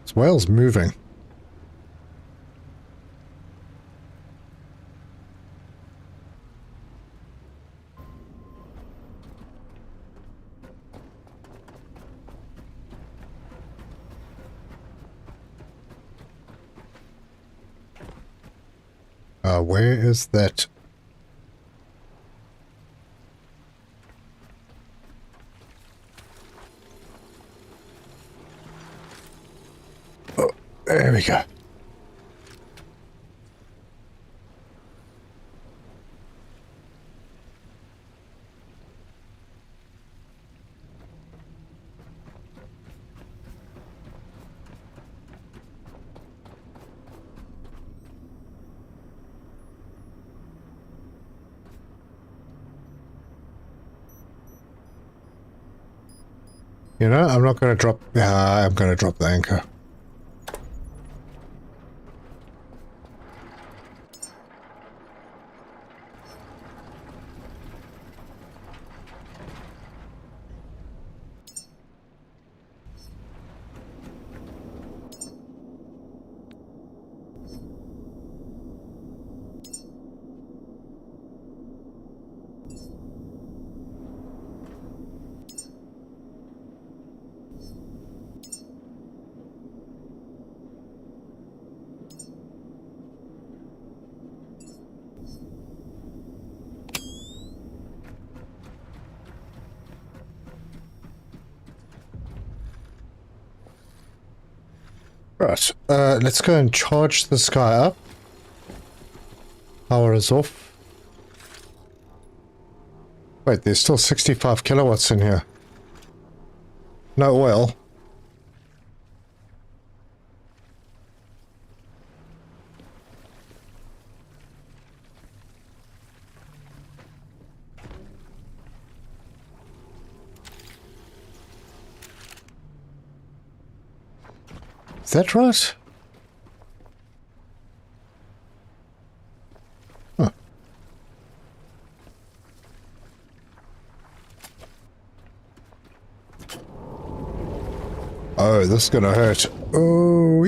This whale's moving. Where is that? Oh, there we go. You know, I'm not going to drop... I'm going to drop the anchor. Right, let's go and charge this guy up. Power is off. Wait, there's still 65 kilowatts in here. no oil. Is that right? Huh. Oh, this is gonna hurt. Oh,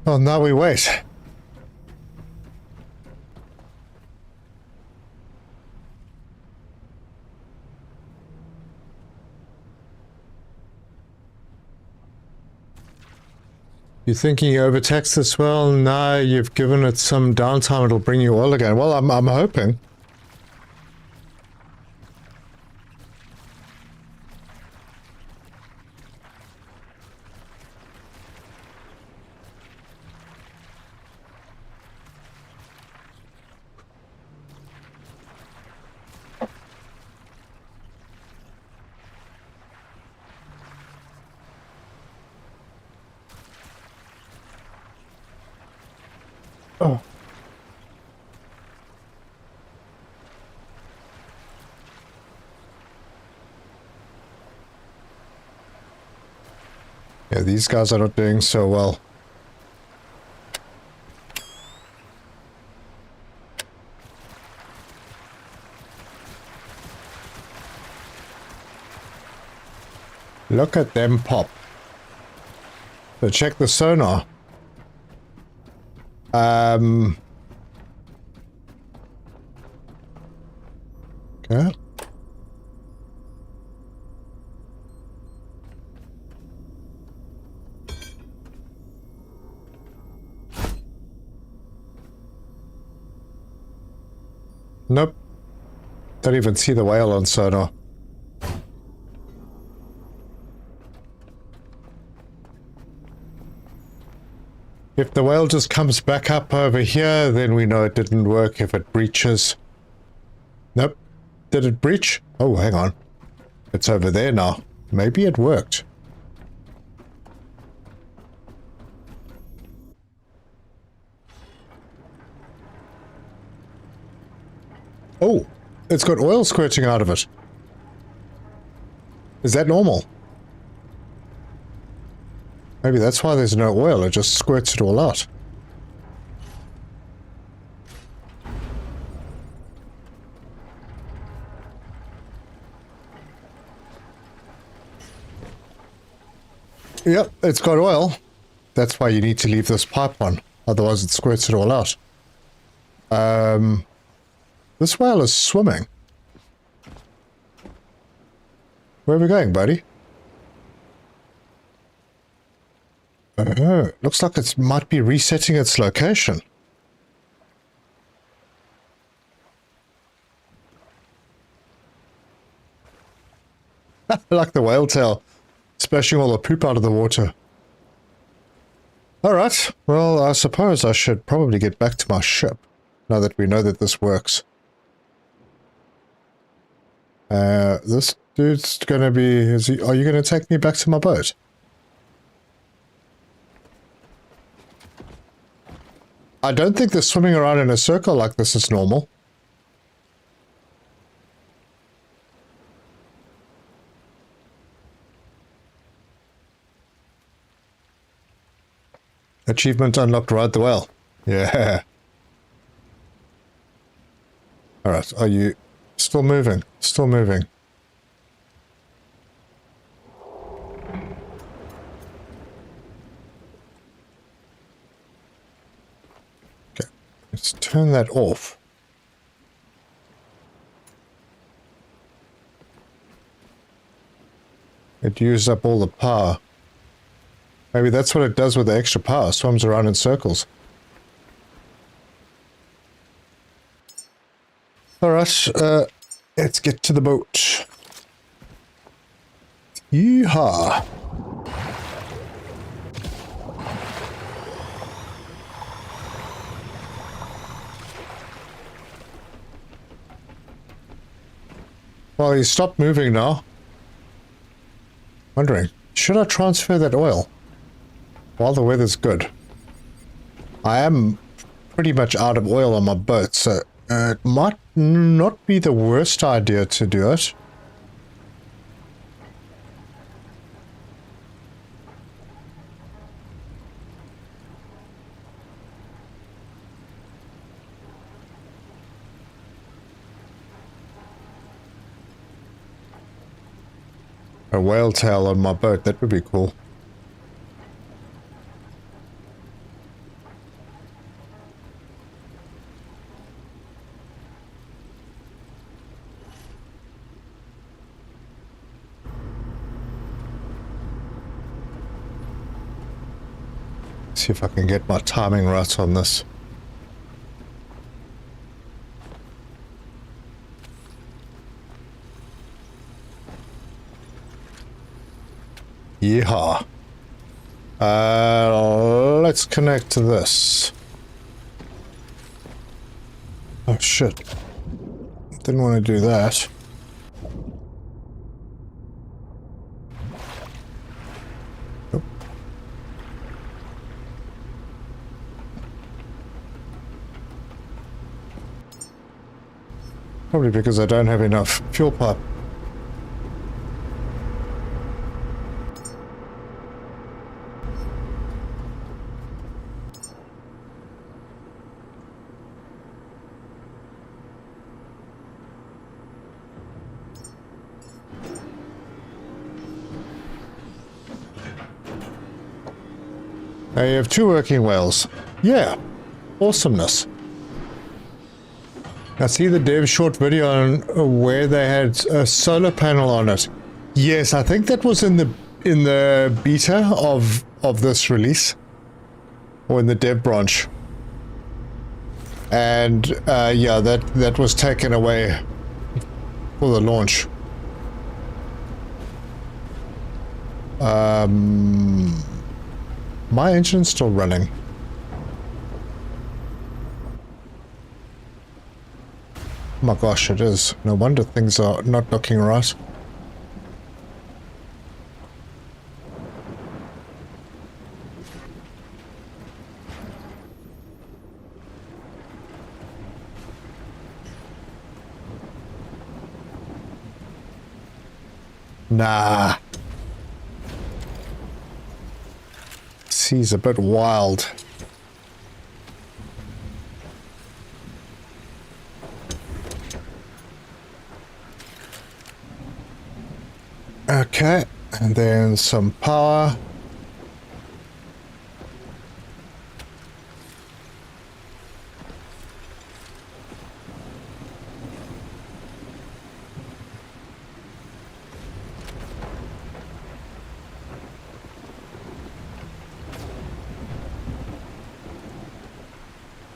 oh, now we wait. You thinking you overtaxed this well? Now you've given it some downtime, it'll bring you oil again. Well, I'm hoping. Oh. Yeah, these guys are not doing so well. Look at them pop. So check the sonar. Okay. Nope. Don't even see the whale on sonar. If the whale just comes back up over here, then we know it didn't work if it breaches. Nope. Did it breach? Oh, hang on. It's over there now. Maybe it worked. Oh, it's got oil squirting out of it. Is that normal? Maybe that's why there's no oil, it just squirts it all out. Yep, it's got oil. That's why you need to leave this pipe on, otherwise it squirts it all out. This whale is swimming. Where are we going, buddy? Looks like it might be resetting its location. Like the whale tail, splashing all the poop out of the water. Alright, well, I suppose I should probably get back to my ship, now that we know that this works. This dude's gonna be... are you gonna take me back to my boat? I don't think the swimming around in a circle like this is normal. Achievement unlocked, ride the whale. Yeah. Alright, are you still moving? Still moving. Okay, let's turn that off. It used up all the power. Maybe that's what it does with the extra power, swims around in circles. Alright, let's get to the boat. Yeehaw! Well, he stopped moving now. Wondering, should I transfer that oil while the weather's good? I am pretty much out of oil on my boat, so it might not be the worst idea to do it. A whale tail on my boat, that would be cool. See if I can get my timing right on this. Yeehaw. Let's connect to this. Oh shit. Didn't want to do that. Nope. Probably because I don't have enough fuel pipe. Now you have 2 working whales. Yeah. Awesomeness. I see the dev short video on where they had a solar panel on it. Yes, I think that was in the beta of this release. Or in the dev branch. And yeah, that was taken away for the launch. My engine's still running. Oh my gosh, it is. No wonder things are not looking right. Nah. Sea's a bit wild. Okay, and then some power.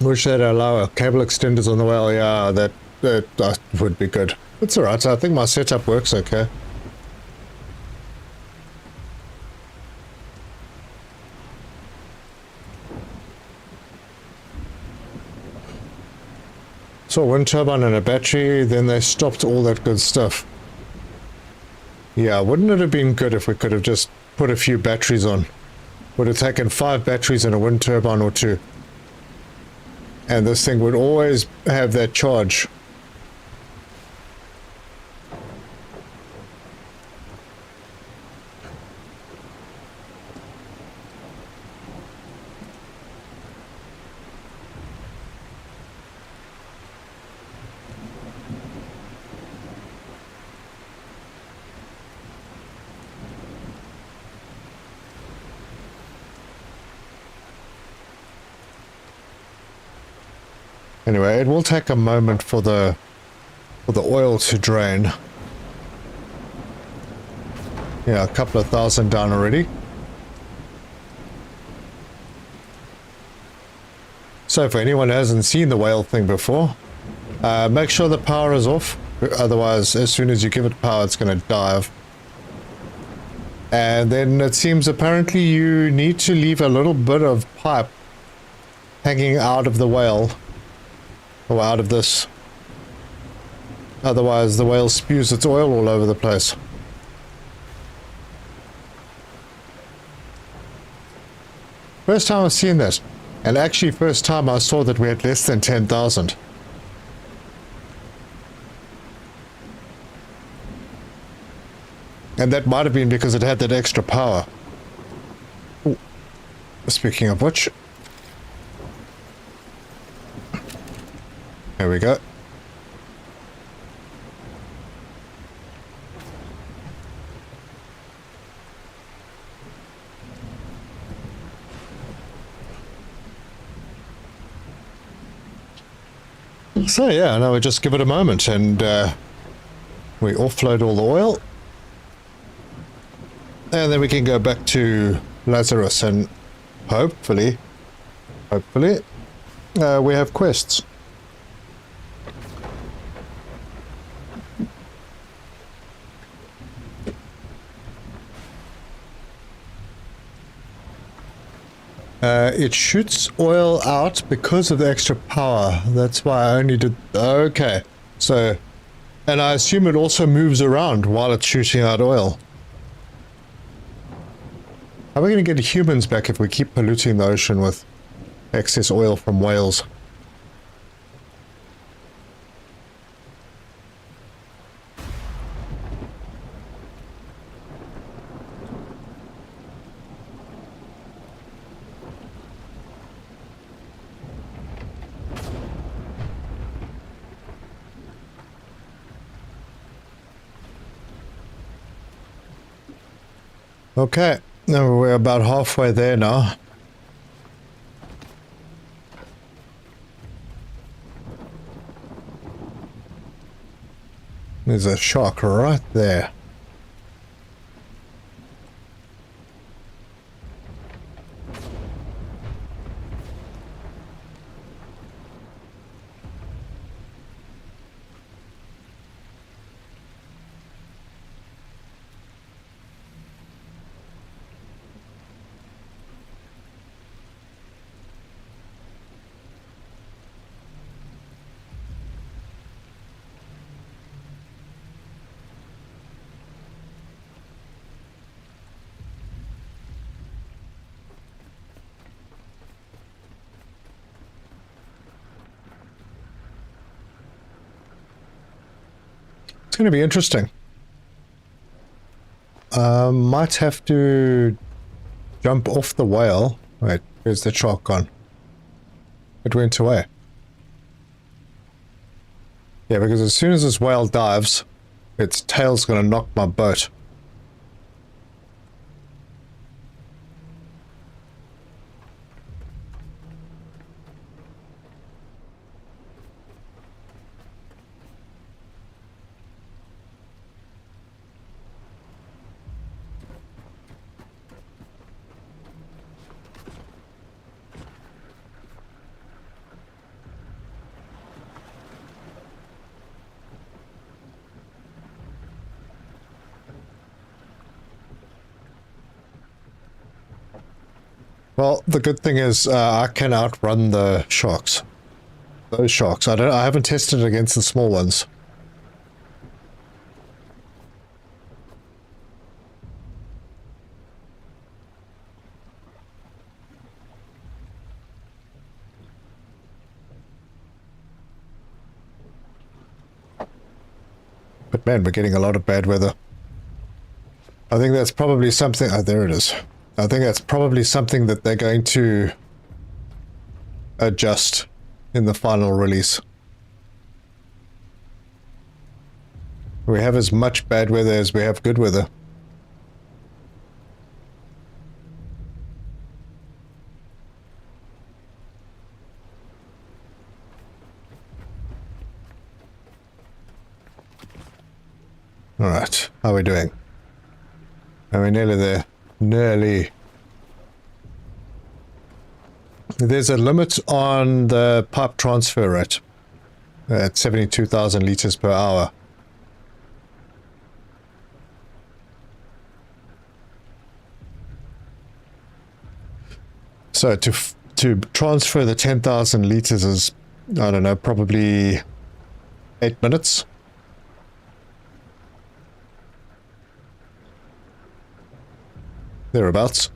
Wish they'd allow cable extenders on the whale. Yeah, that would be good. It's alright, I think my setup works okay. So a wind turbine and a battery, then they stopped all that good stuff. Yeah, wouldn't it have been good if we could have just put a few batteries on? Would have taken 5 batteries and a wind turbine or 2. And this thing would always have that charge. Anyway, it will take a moment for the oil to drain. Yeah, a couple of thousand down already. So for anyone who hasn't seen the whale thing before, make sure the power is off. Otherwise, as soon as you give it power, it's going to dive. And then it seems apparently you need to leave a little bit of pipe hanging out of the whale. Or out of this. Otherwise, the whale spews its oil all over the place. First time I've seen that. And actually, first time I saw that we had less than 10,000. And that might have been because it had that extra power. Ooh. Speaking of which. There we go. So yeah, now we just give it a moment and we offload all the oil. And then we can go back to Lazarus and hopefully we have quests. It shoots oil out because of the extra power. That's why I only did... Okay. So... And I assume it also moves around while it's shooting out oil. How are we going to get humans back if we keep polluting the ocean with excess oil from whales? Okay, now we're about halfway there now. There's a shark right there. It's going to be interesting. Might have to jump off the whale. Wait, where's the shark gone? It went away. Yeah, because as soon as this whale dives, its tail's going to knock my boat. Well, the good thing is I can outrun the sharks. Those sharks. I haven't tested it against the small ones. But man, we're getting a lot of bad weather. I think that's probably something... Oh, there it is. I think that's probably something that they're going to adjust in the final release. We have as much bad weather as we have good weather. Alright, how are we doing? Are we nearly there? Nearly. There's a limit on the pipe transfer rate at 72,000 liters per hour. So to transfer the 10,000 liters is, I don't know, probably 8 minutes. thereabouts.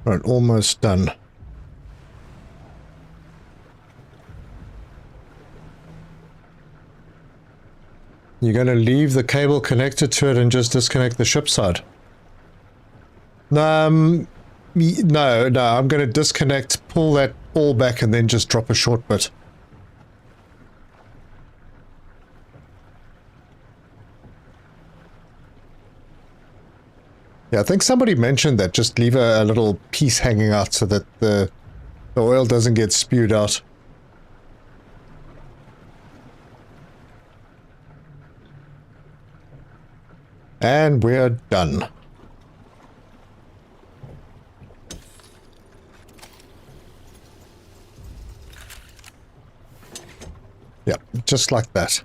Right, almost done. You're going to leave the cable connected to it and just disconnect the ship side? No, I'm going to disconnect, pull that all back, and then just drop a short bit. Yeah, I think somebody mentioned that. Just leave a little piece hanging out so that the oil doesn't get spewed out. And we're done. Yeah, just like that.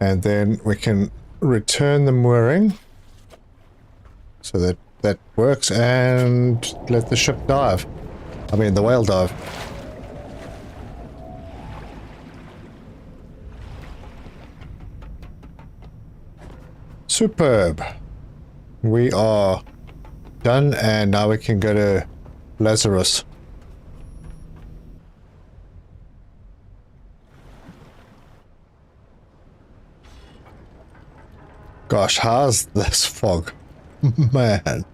And then we can return the mooring so that that works, and let the ship dive. I mean, the whale dive. Superb. We are done, and now we can go to Lazarus. Gosh, how's this fog? Man.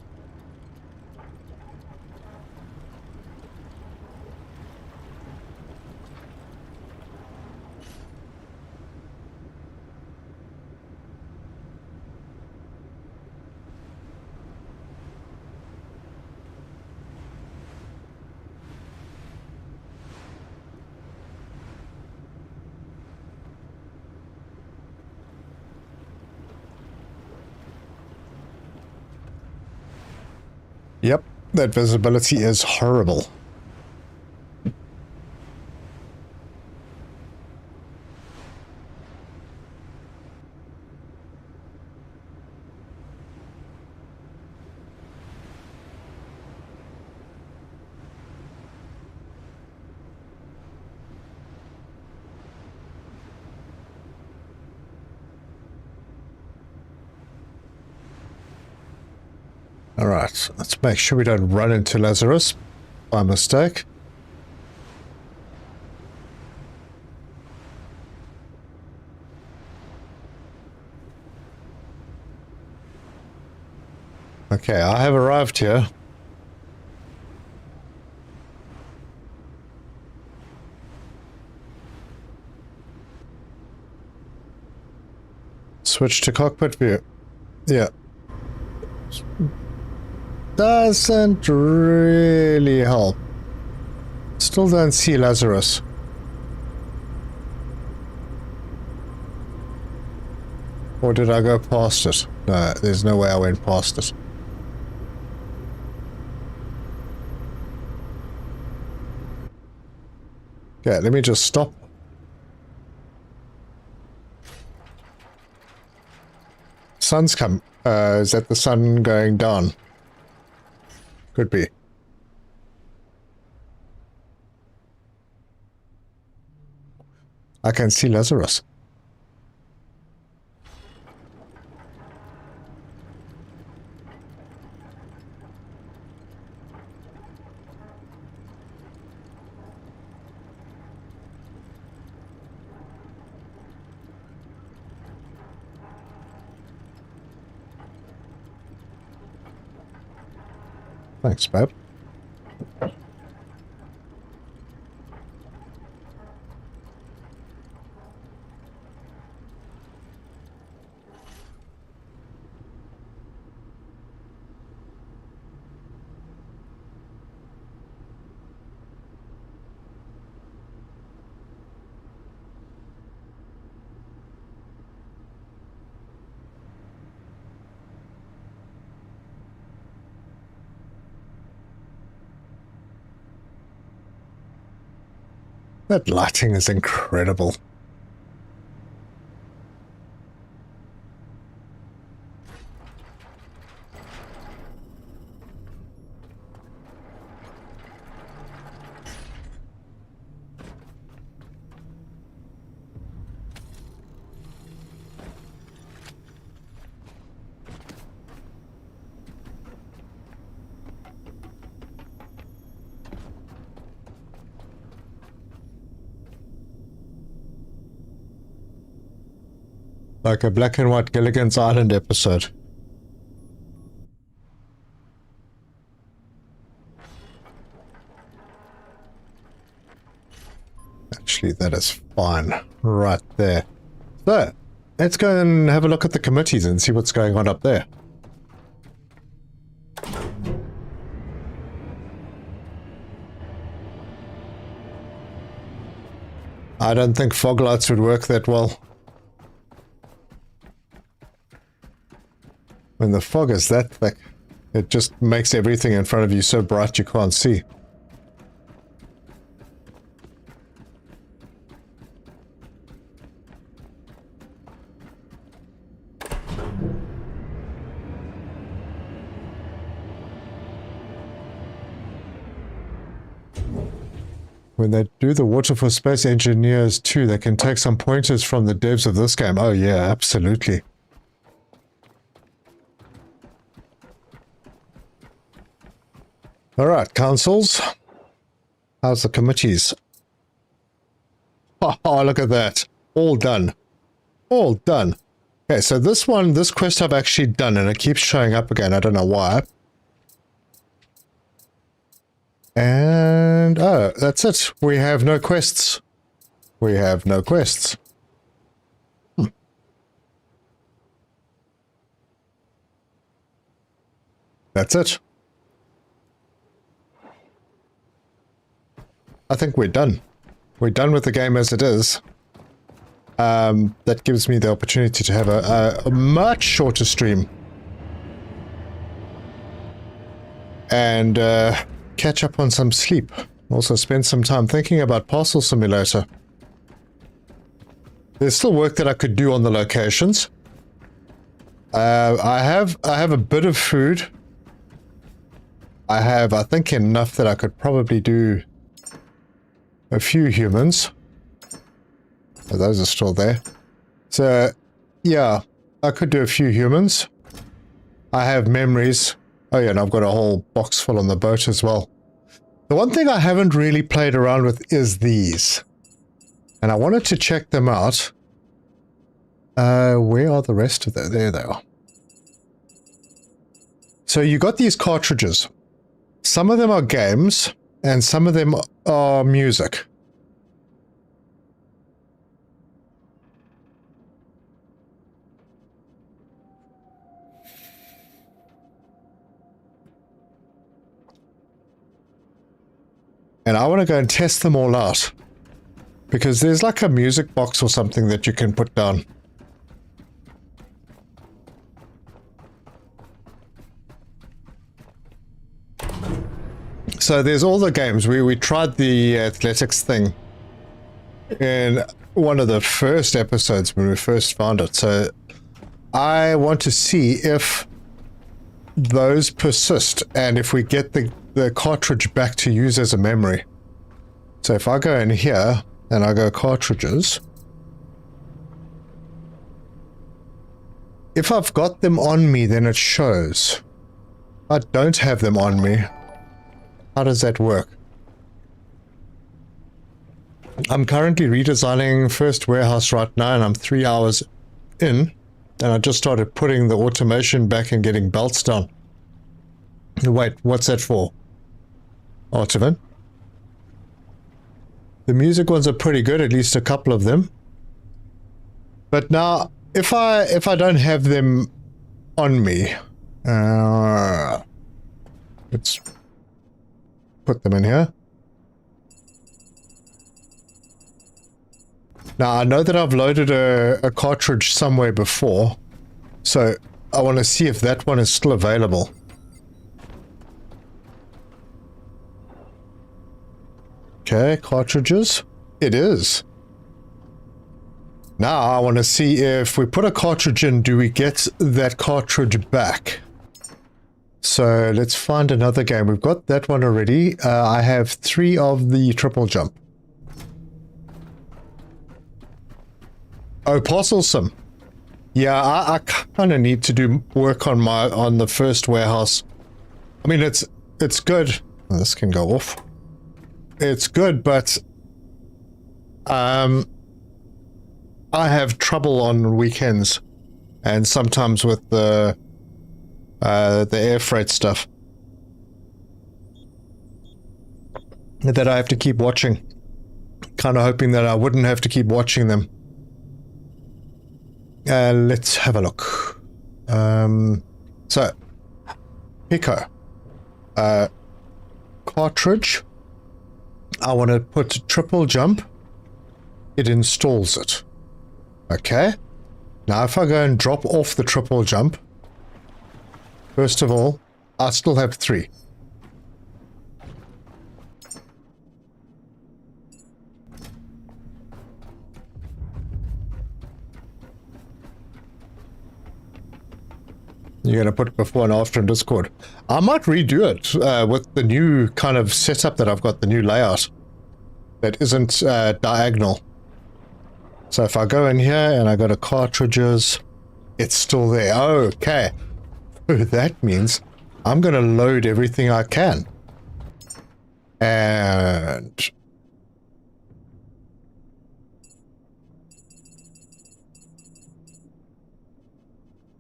Yep, that visibility is horrible. Alright, let's make sure we don't run into Lazarus by mistake. Okay, I have arrived here. Switch to cockpit view. Yeah. Doesn't really help. Still don't see Lazarus. Or did I go past it? No, there's no way I went past it. Okay, let me just stop. Sun's come. Is that the sun going down? Could be. I can see Lazarus. Thanks, babe. That lighting is incredible. Like a black and white Gilligan's Island episode. Actually, that is fine. Right there. So, let's go and have a look at the committees and see what's going on up there. I don't think fog lights would work that well. When the fog is that thick, it just makes everything in front of you so bright you can't see. When they do the Water for Space Engineers too, they can take some pointers from the devs of this game. Oh yeah, absolutely. Alright, councils. How's the committees? Oh, look at that. All done. All done. Okay, so this quest I've actually done, and it keeps showing up again. I don't know why. And, oh, that's it. We have no quests. We have no quests. That's it. I think we're done. We're done with the game as it is. That gives me the opportunity to have a much shorter stream. And, catch up on some sleep. Also spend some time thinking about Parcel Simulator. There's still work that I could do on the locations. I have a bit of food. I think enough that I could probably do a few humans. Oh, those are still there. So, yeah, I could do a few humans. I have memories. Oh yeah, and I've got a whole box full on the boat as well. The one thing I haven't really played around with is these. And I wanted to check them out. Where are the rest of them? There they are. So you got these cartridges. Some of them are games, and some of them are music. And I want to go and test them all out. Because there's like a music box or something that you can put down. So there's all the games. We tried the athletics thing in one of the first episodes when we first found it. So I want to see if those persist and if we get the cartridge back to use as a memory. So if I go in here and I go cartridges, if I've got them on me, then it shows. I don't have them on me. How does that work? I'm currently redesigning first warehouse right now, and I'm 3 hours in, and I just started putting the automation back and getting belts down. Wait, what's that for? Artivan. The music ones are pretty good, at least a couple of them. But now, if I don't have them on me, let's put them in here. Now, I know that I've loaded a cartridge somewhere before, so I want to see if that one is still available. Okay, cartridges. It is. Now I want to see if we put a cartridge in, do we get that cartridge back? So let's find another game. We've got that one already. I have 3 of the triple jump. Oh, Parcel Sim. Yeah, I kind of need to do work on the first warehouse. I mean, it's good. Oh, this can go off. It's good, but I have trouble on weekends, and sometimes with the air freight stuff that I have to keep watching. Kind of hoping that I wouldn't have to keep watching them. Let's have a look. So, Pico. Cartridge. I want to put triple jump. It installs it. Okay. Now if I go and drop off the triple jump, first of all, I still have 3. You're going to put it before and after in Discord. I might redo it with the new kind of setup that I've got, the new layout that isn't diagonal. So if I go in here and I go to cartridges, it's still there. Okay. That means I'm going to load everything I can. And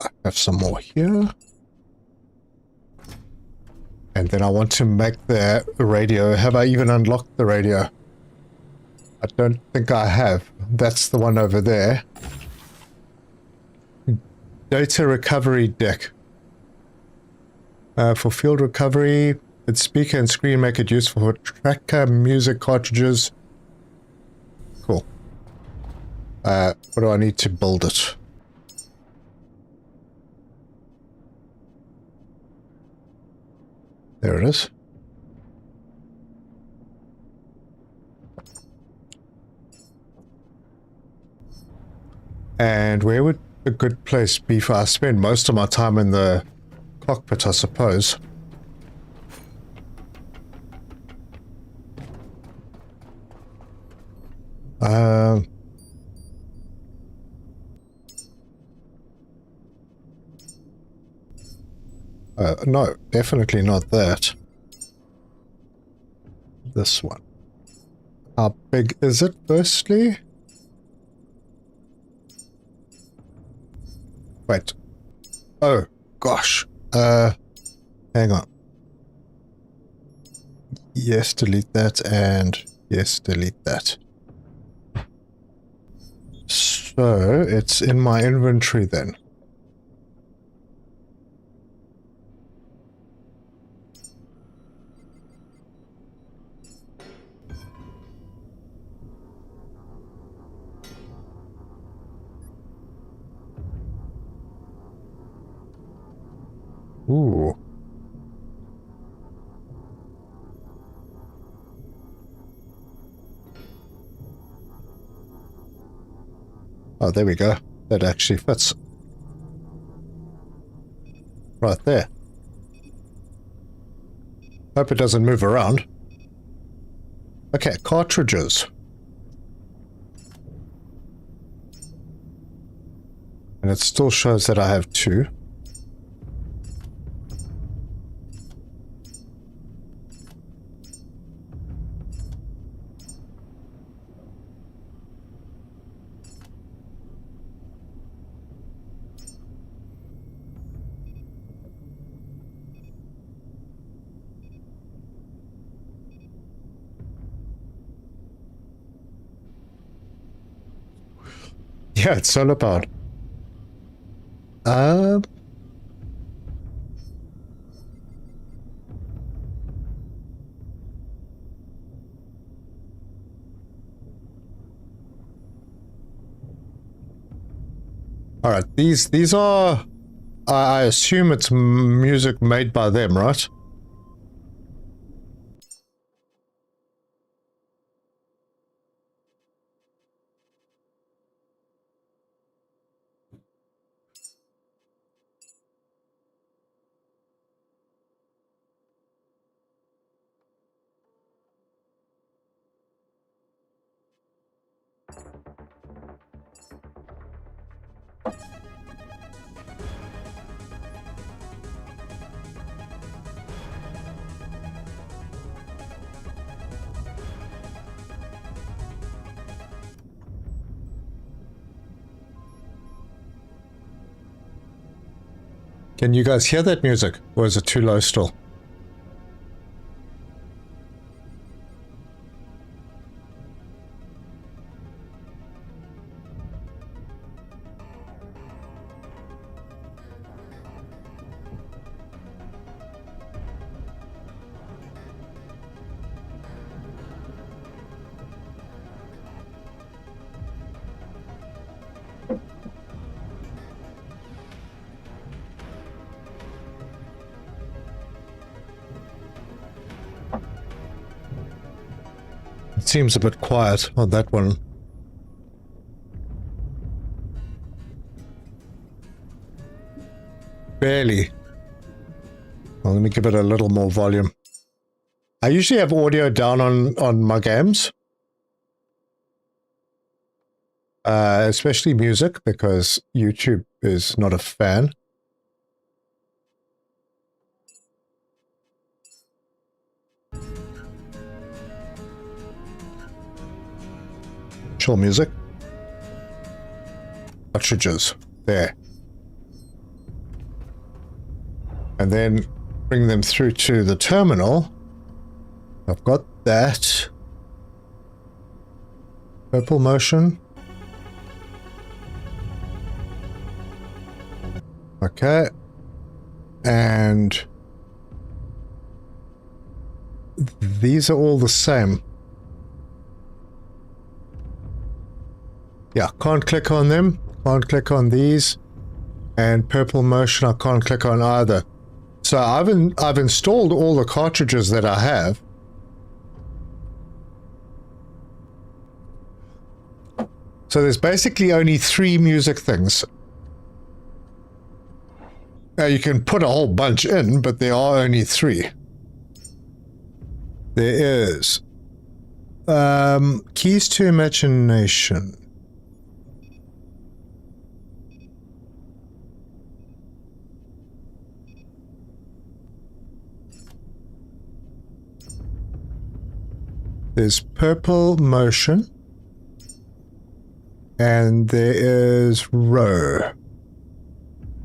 I have some more here. And then I want to make the radio. Have I even unlocked the radio? I don't think I have. That's the one over there. Data recovery deck. For field recovery, its speaker and screen make it useful for tracker music cartridges. Cool. What do I need to build it? There it is. And where would a good place be for I spend most of my time in the cockpit, I suppose. No, definitely not that. This one. How big is it, firstly? Wait. Oh, gosh. Hang on. Yes, delete that, and yes, delete that. So, it's in my inventory then. Ooh. Oh, there we go. That actually fits. Right there. Hope it doesn't move around. Okay, cartridges. And it still shows that I have 2. Yeah, it's solar powered. All right, these are, I assume it's music made by them, right? Can you guys hear that music? Or is it too low still? It seems a bit quiet on that one. Barely. Well, let me give it a little more volume. I usually have audio down on my games. Especially music, because YouTube is not a fan. Chill music. Cartridges. There. And then bring them through to the terminal. I've got that. Purple motion. Okay. And these are all the same. Yeah, can't click on them. Can't click on these. And purple motion I can't click on either. So I've installed all the cartridges that I have. So there's basically only 3 music things. Now you can put a whole bunch in, but there are only 3. There is Keys to Imagination. There's Purple Motion. And there is Row.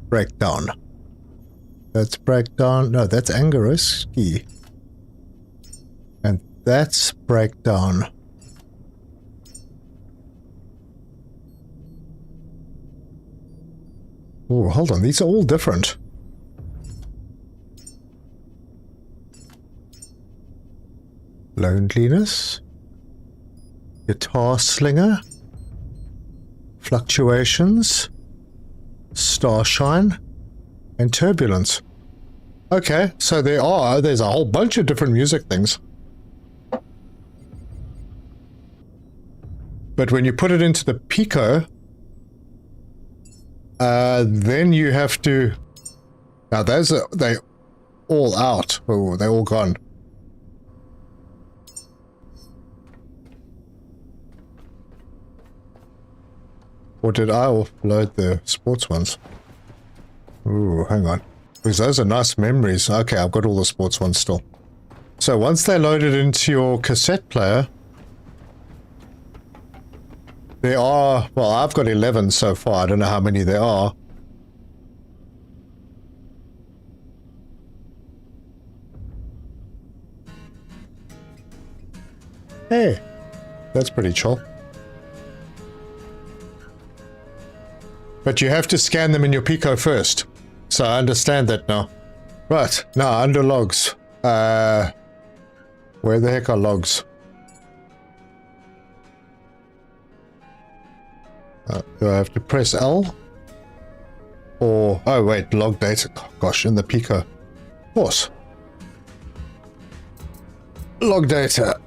Breakdown. That's Breakdown. No, that's Angaroski. And that's Breakdown. Oh, hold on. These are all different. Loneliness. Guitar Slinger. Fluctuations. Starshine. And Turbulence. Okay, so there's a whole bunch of different music things. But when you put it into the Pico, then you have to... Now those are, they all out. Oh, they're all gone. Or did I offload the sports ones? Ooh, hang on. Because those are nice memories. Okay, I've got all the sports ones still. So once they're loaded into your cassette player, there are... Well, I've got 11 so far. I don't know how many there are. Hey, that's pretty chill. But you have to scan them in your Pico first. So I understand that now. Right, now under logs. Where the heck are logs? Do I have to press L? Or... Oh wait, log data. Gosh, in the Pico. Of course. Log data.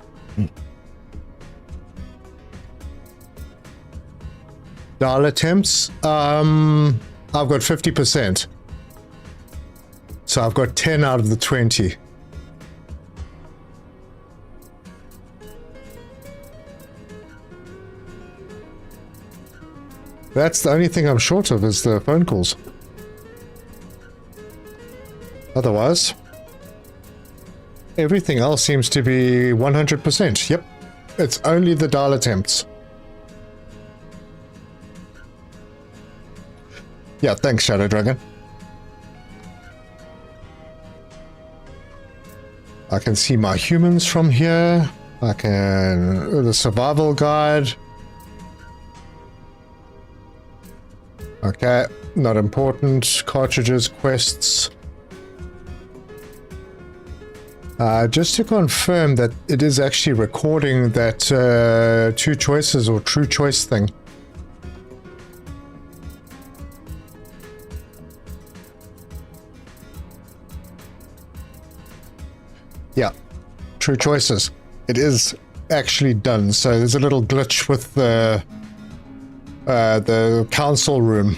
Dial attempts. I've got 50%. So I've got 10 out of the 20. That's the only thing I'm short of is the phone calls. Otherwise, everything else seems to be 100%. Yep. It's only the dial attempts. Yeah, thanks, Shadow Dragon. I can see my humans from here. I can... the survival guide. Okay, not important. Cartridges, quests. Just to confirm that it is actually recording that two choices or true choice thing. Yeah, true choices. It is actually done. So there's a little glitch with the council room.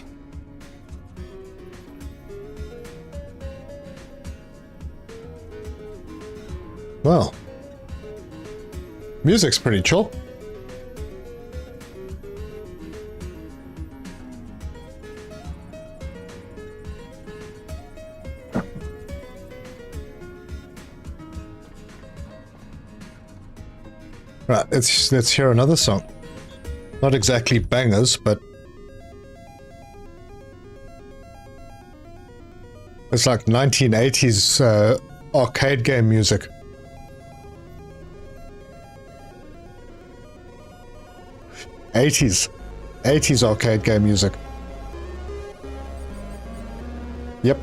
Well, music's pretty chill. Right, let's hear another song. Not exactly bangers, but it's like 1980s arcade game music. '80s arcade game music. Yep.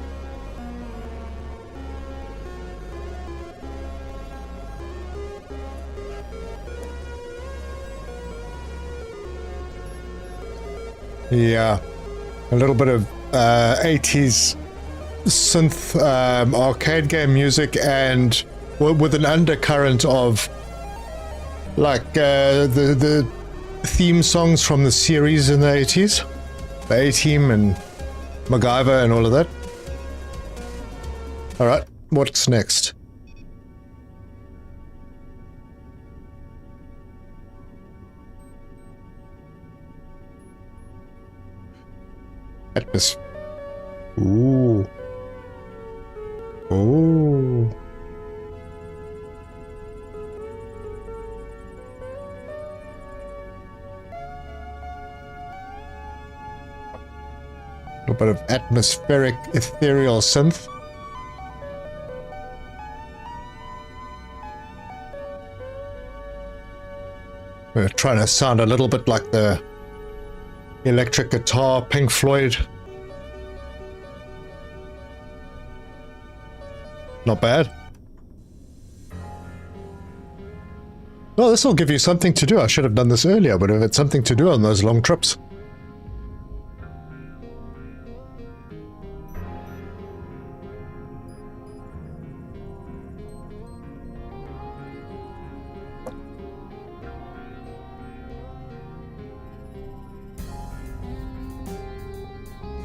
Yeah, a little bit of 80s synth arcade game music, and with an undercurrent of like the theme songs from the series in the 80s, the A-Team and MacGyver and all of that. All right, what's next? Atmosphere. Ooh. Ooh. A little bit of atmospheric, ethereal synth. We're trying to sound a little bit like the electric guitar, Pink Floyd. Not bad. Well, this will give you something to do. I should have done this earlier, but it's something to do on those long trips.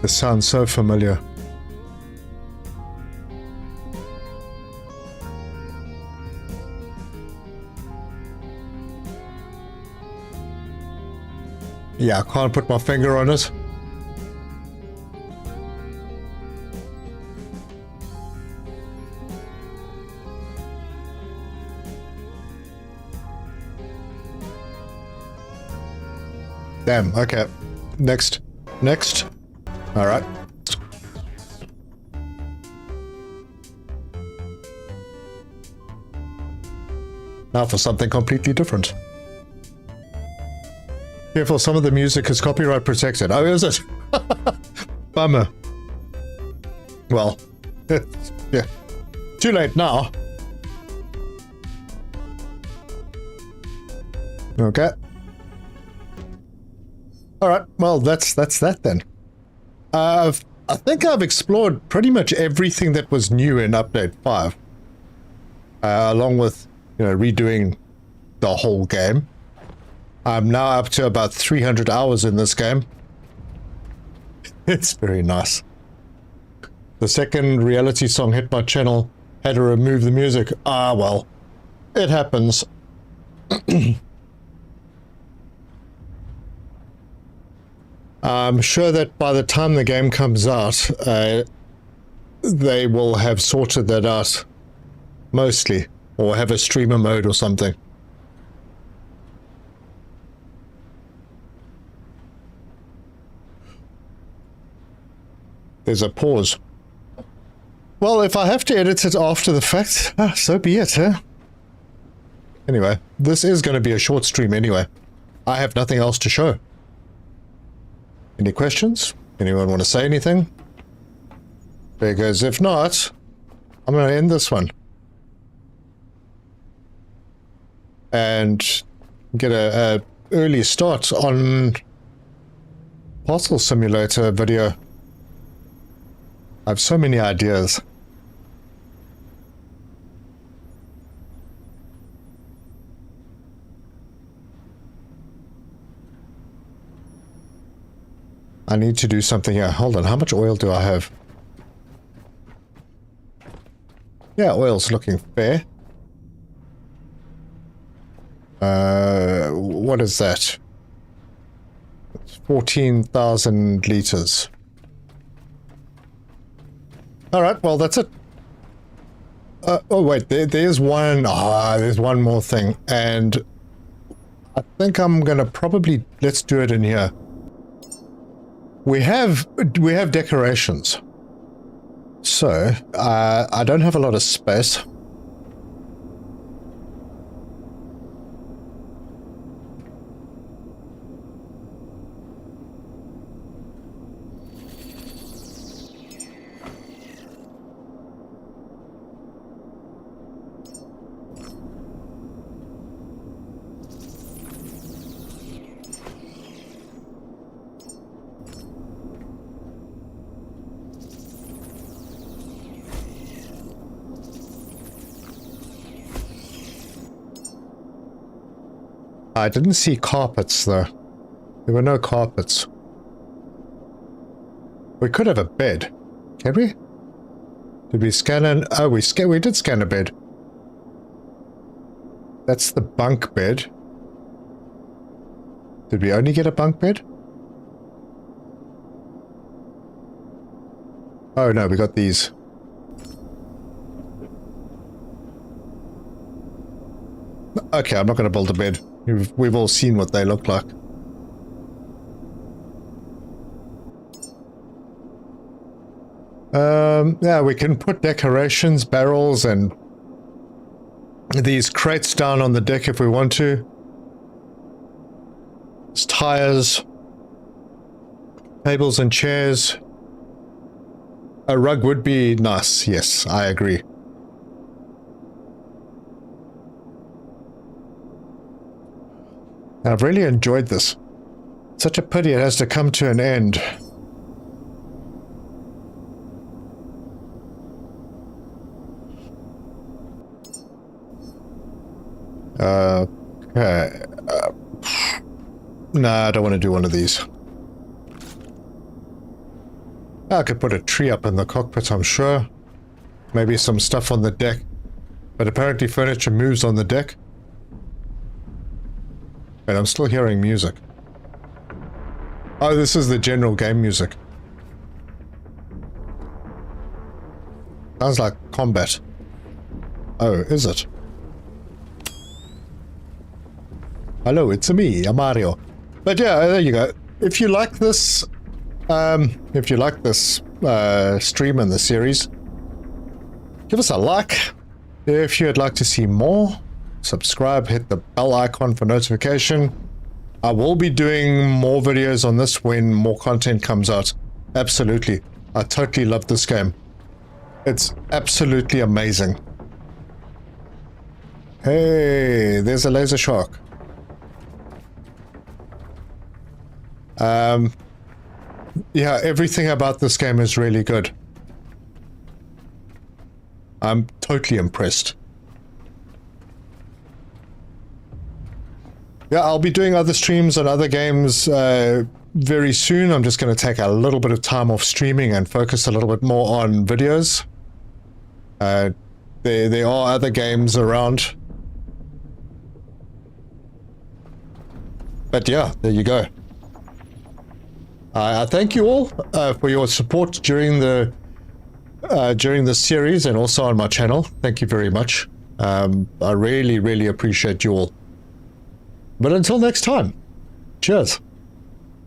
This sounds so familiar. Yeah, I can't put my finger on it. Damn, okay. Next. Next. All right. Now for something completely different. Careful, some of the music is copyright protected. Oh, is it? Bummer. Well, yeah. Too late now. Okay. All right. Well, that's that then. I think I've explored pretty much everything that was new in Update 5. Along with, redoing the whole game. I'm now up to about 300 hours in this game. It's very nice. The second reality song hit my channel, had to remove the music. Ah, well, it happens. I'm sure that by the time the game comes out, they will have sorted that out, mostly, or have a streamer mode or something. There's a pause. Well, if I have to edit it after the fact, so be it, huh? Anyway, this is going to be a short stream anyway. I have nothing else to show. Any questions? Anyone want to say anything? Because if not, I'm going to end this one. And get a early start on Parcel Simulator video. I have so many ideas. I need to do something here. Hold on, how much oil do I have? Yeah, oil's looking fair. What is that? It's 14,000 liters. Alright, well that's it. Oh wait, there's one. There's one more thing. And I think I'm gonna probably, let's do it in here. We have decorations. So, I don't have a lot of space. I didn't see carpets though. There were no carpets. We could have a bed. Can we? Did we scan an... Oh, we did scan a bed. That's the bunk bed. Did we only get a bunk bed? Oh no, we got these. Okay, I'm not going to build a bed. We've all seen what they look like. Yeah, we can put decorations, barrels, and these crates down on the deck if we want to. There's tires, tables and chairs. A rug would be nice, yes, I agree. I've really enjoyed this. Such a pity it has to come to an end. Okay. Nah, I don't want to do one of these. I could put a tree up in the cockpit, I'm sure. Maybe some stuff on the deck. But apparently furniture moves on the deck. And I'm still hearing music. Oh, this is the general game music. Sounds like combat. Oh, is it? Hello, it's me, Mario. But yeah, there you go. If you like this, stream and the series, give us a like. If you'd like to see more, subscribe, hit the bell icon for notification. I will be doing more videos on this when more content comes out. Absolutely. I totally love this game. It's absolutely amazing. Hey, there's a laser shark. Yeah, everything about this game is really good. I'm totally impressed. Yeah, I'll be doing other streams on other games very soon. I'm just going to take a little bit of time off streaming and focus a little bit more on videos. There are other games around. But yeah, there you go. I thank you all for your support during the series and also on my channel. Thank you very much. I really, really appreciate you all. But until next time, cheers.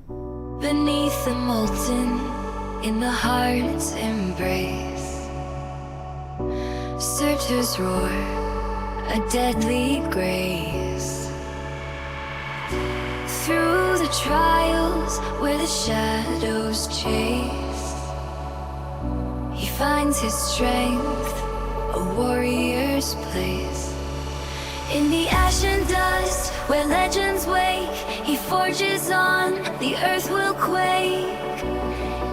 Beneath the molten, in the heart's embrace, Searchers roar, a deadly grace. Through the trials where the shadows chase, he finds his strength, a warrior's place. In the ash and dust where legends wake, he forges on, the earth will quake.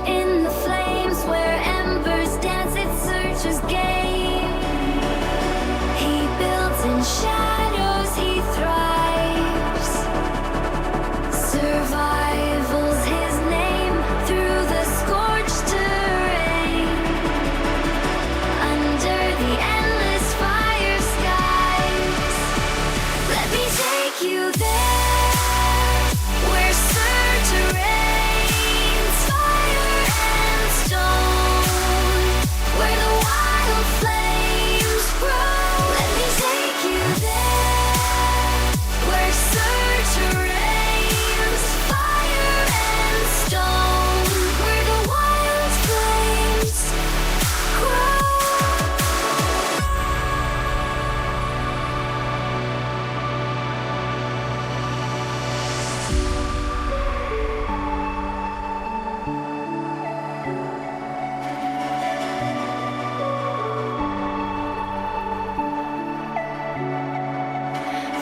In the flames where embers dance, it searches game. He builds in shadows, he thrives. Survival's his name through the scorched terrain. Under the endless fire skies, let me take you there, where Surtur reigns, fire and stone, where the wild flames grow. Let me take you there, where Surtur reigns, fire and stone, where the wild flames grow.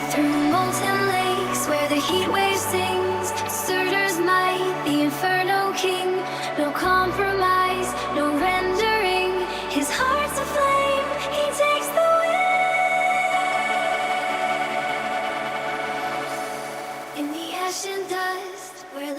Through molten lakes where the heat wave sings, Surtur's might, the Inferno King. No compromise, no rendering. His heart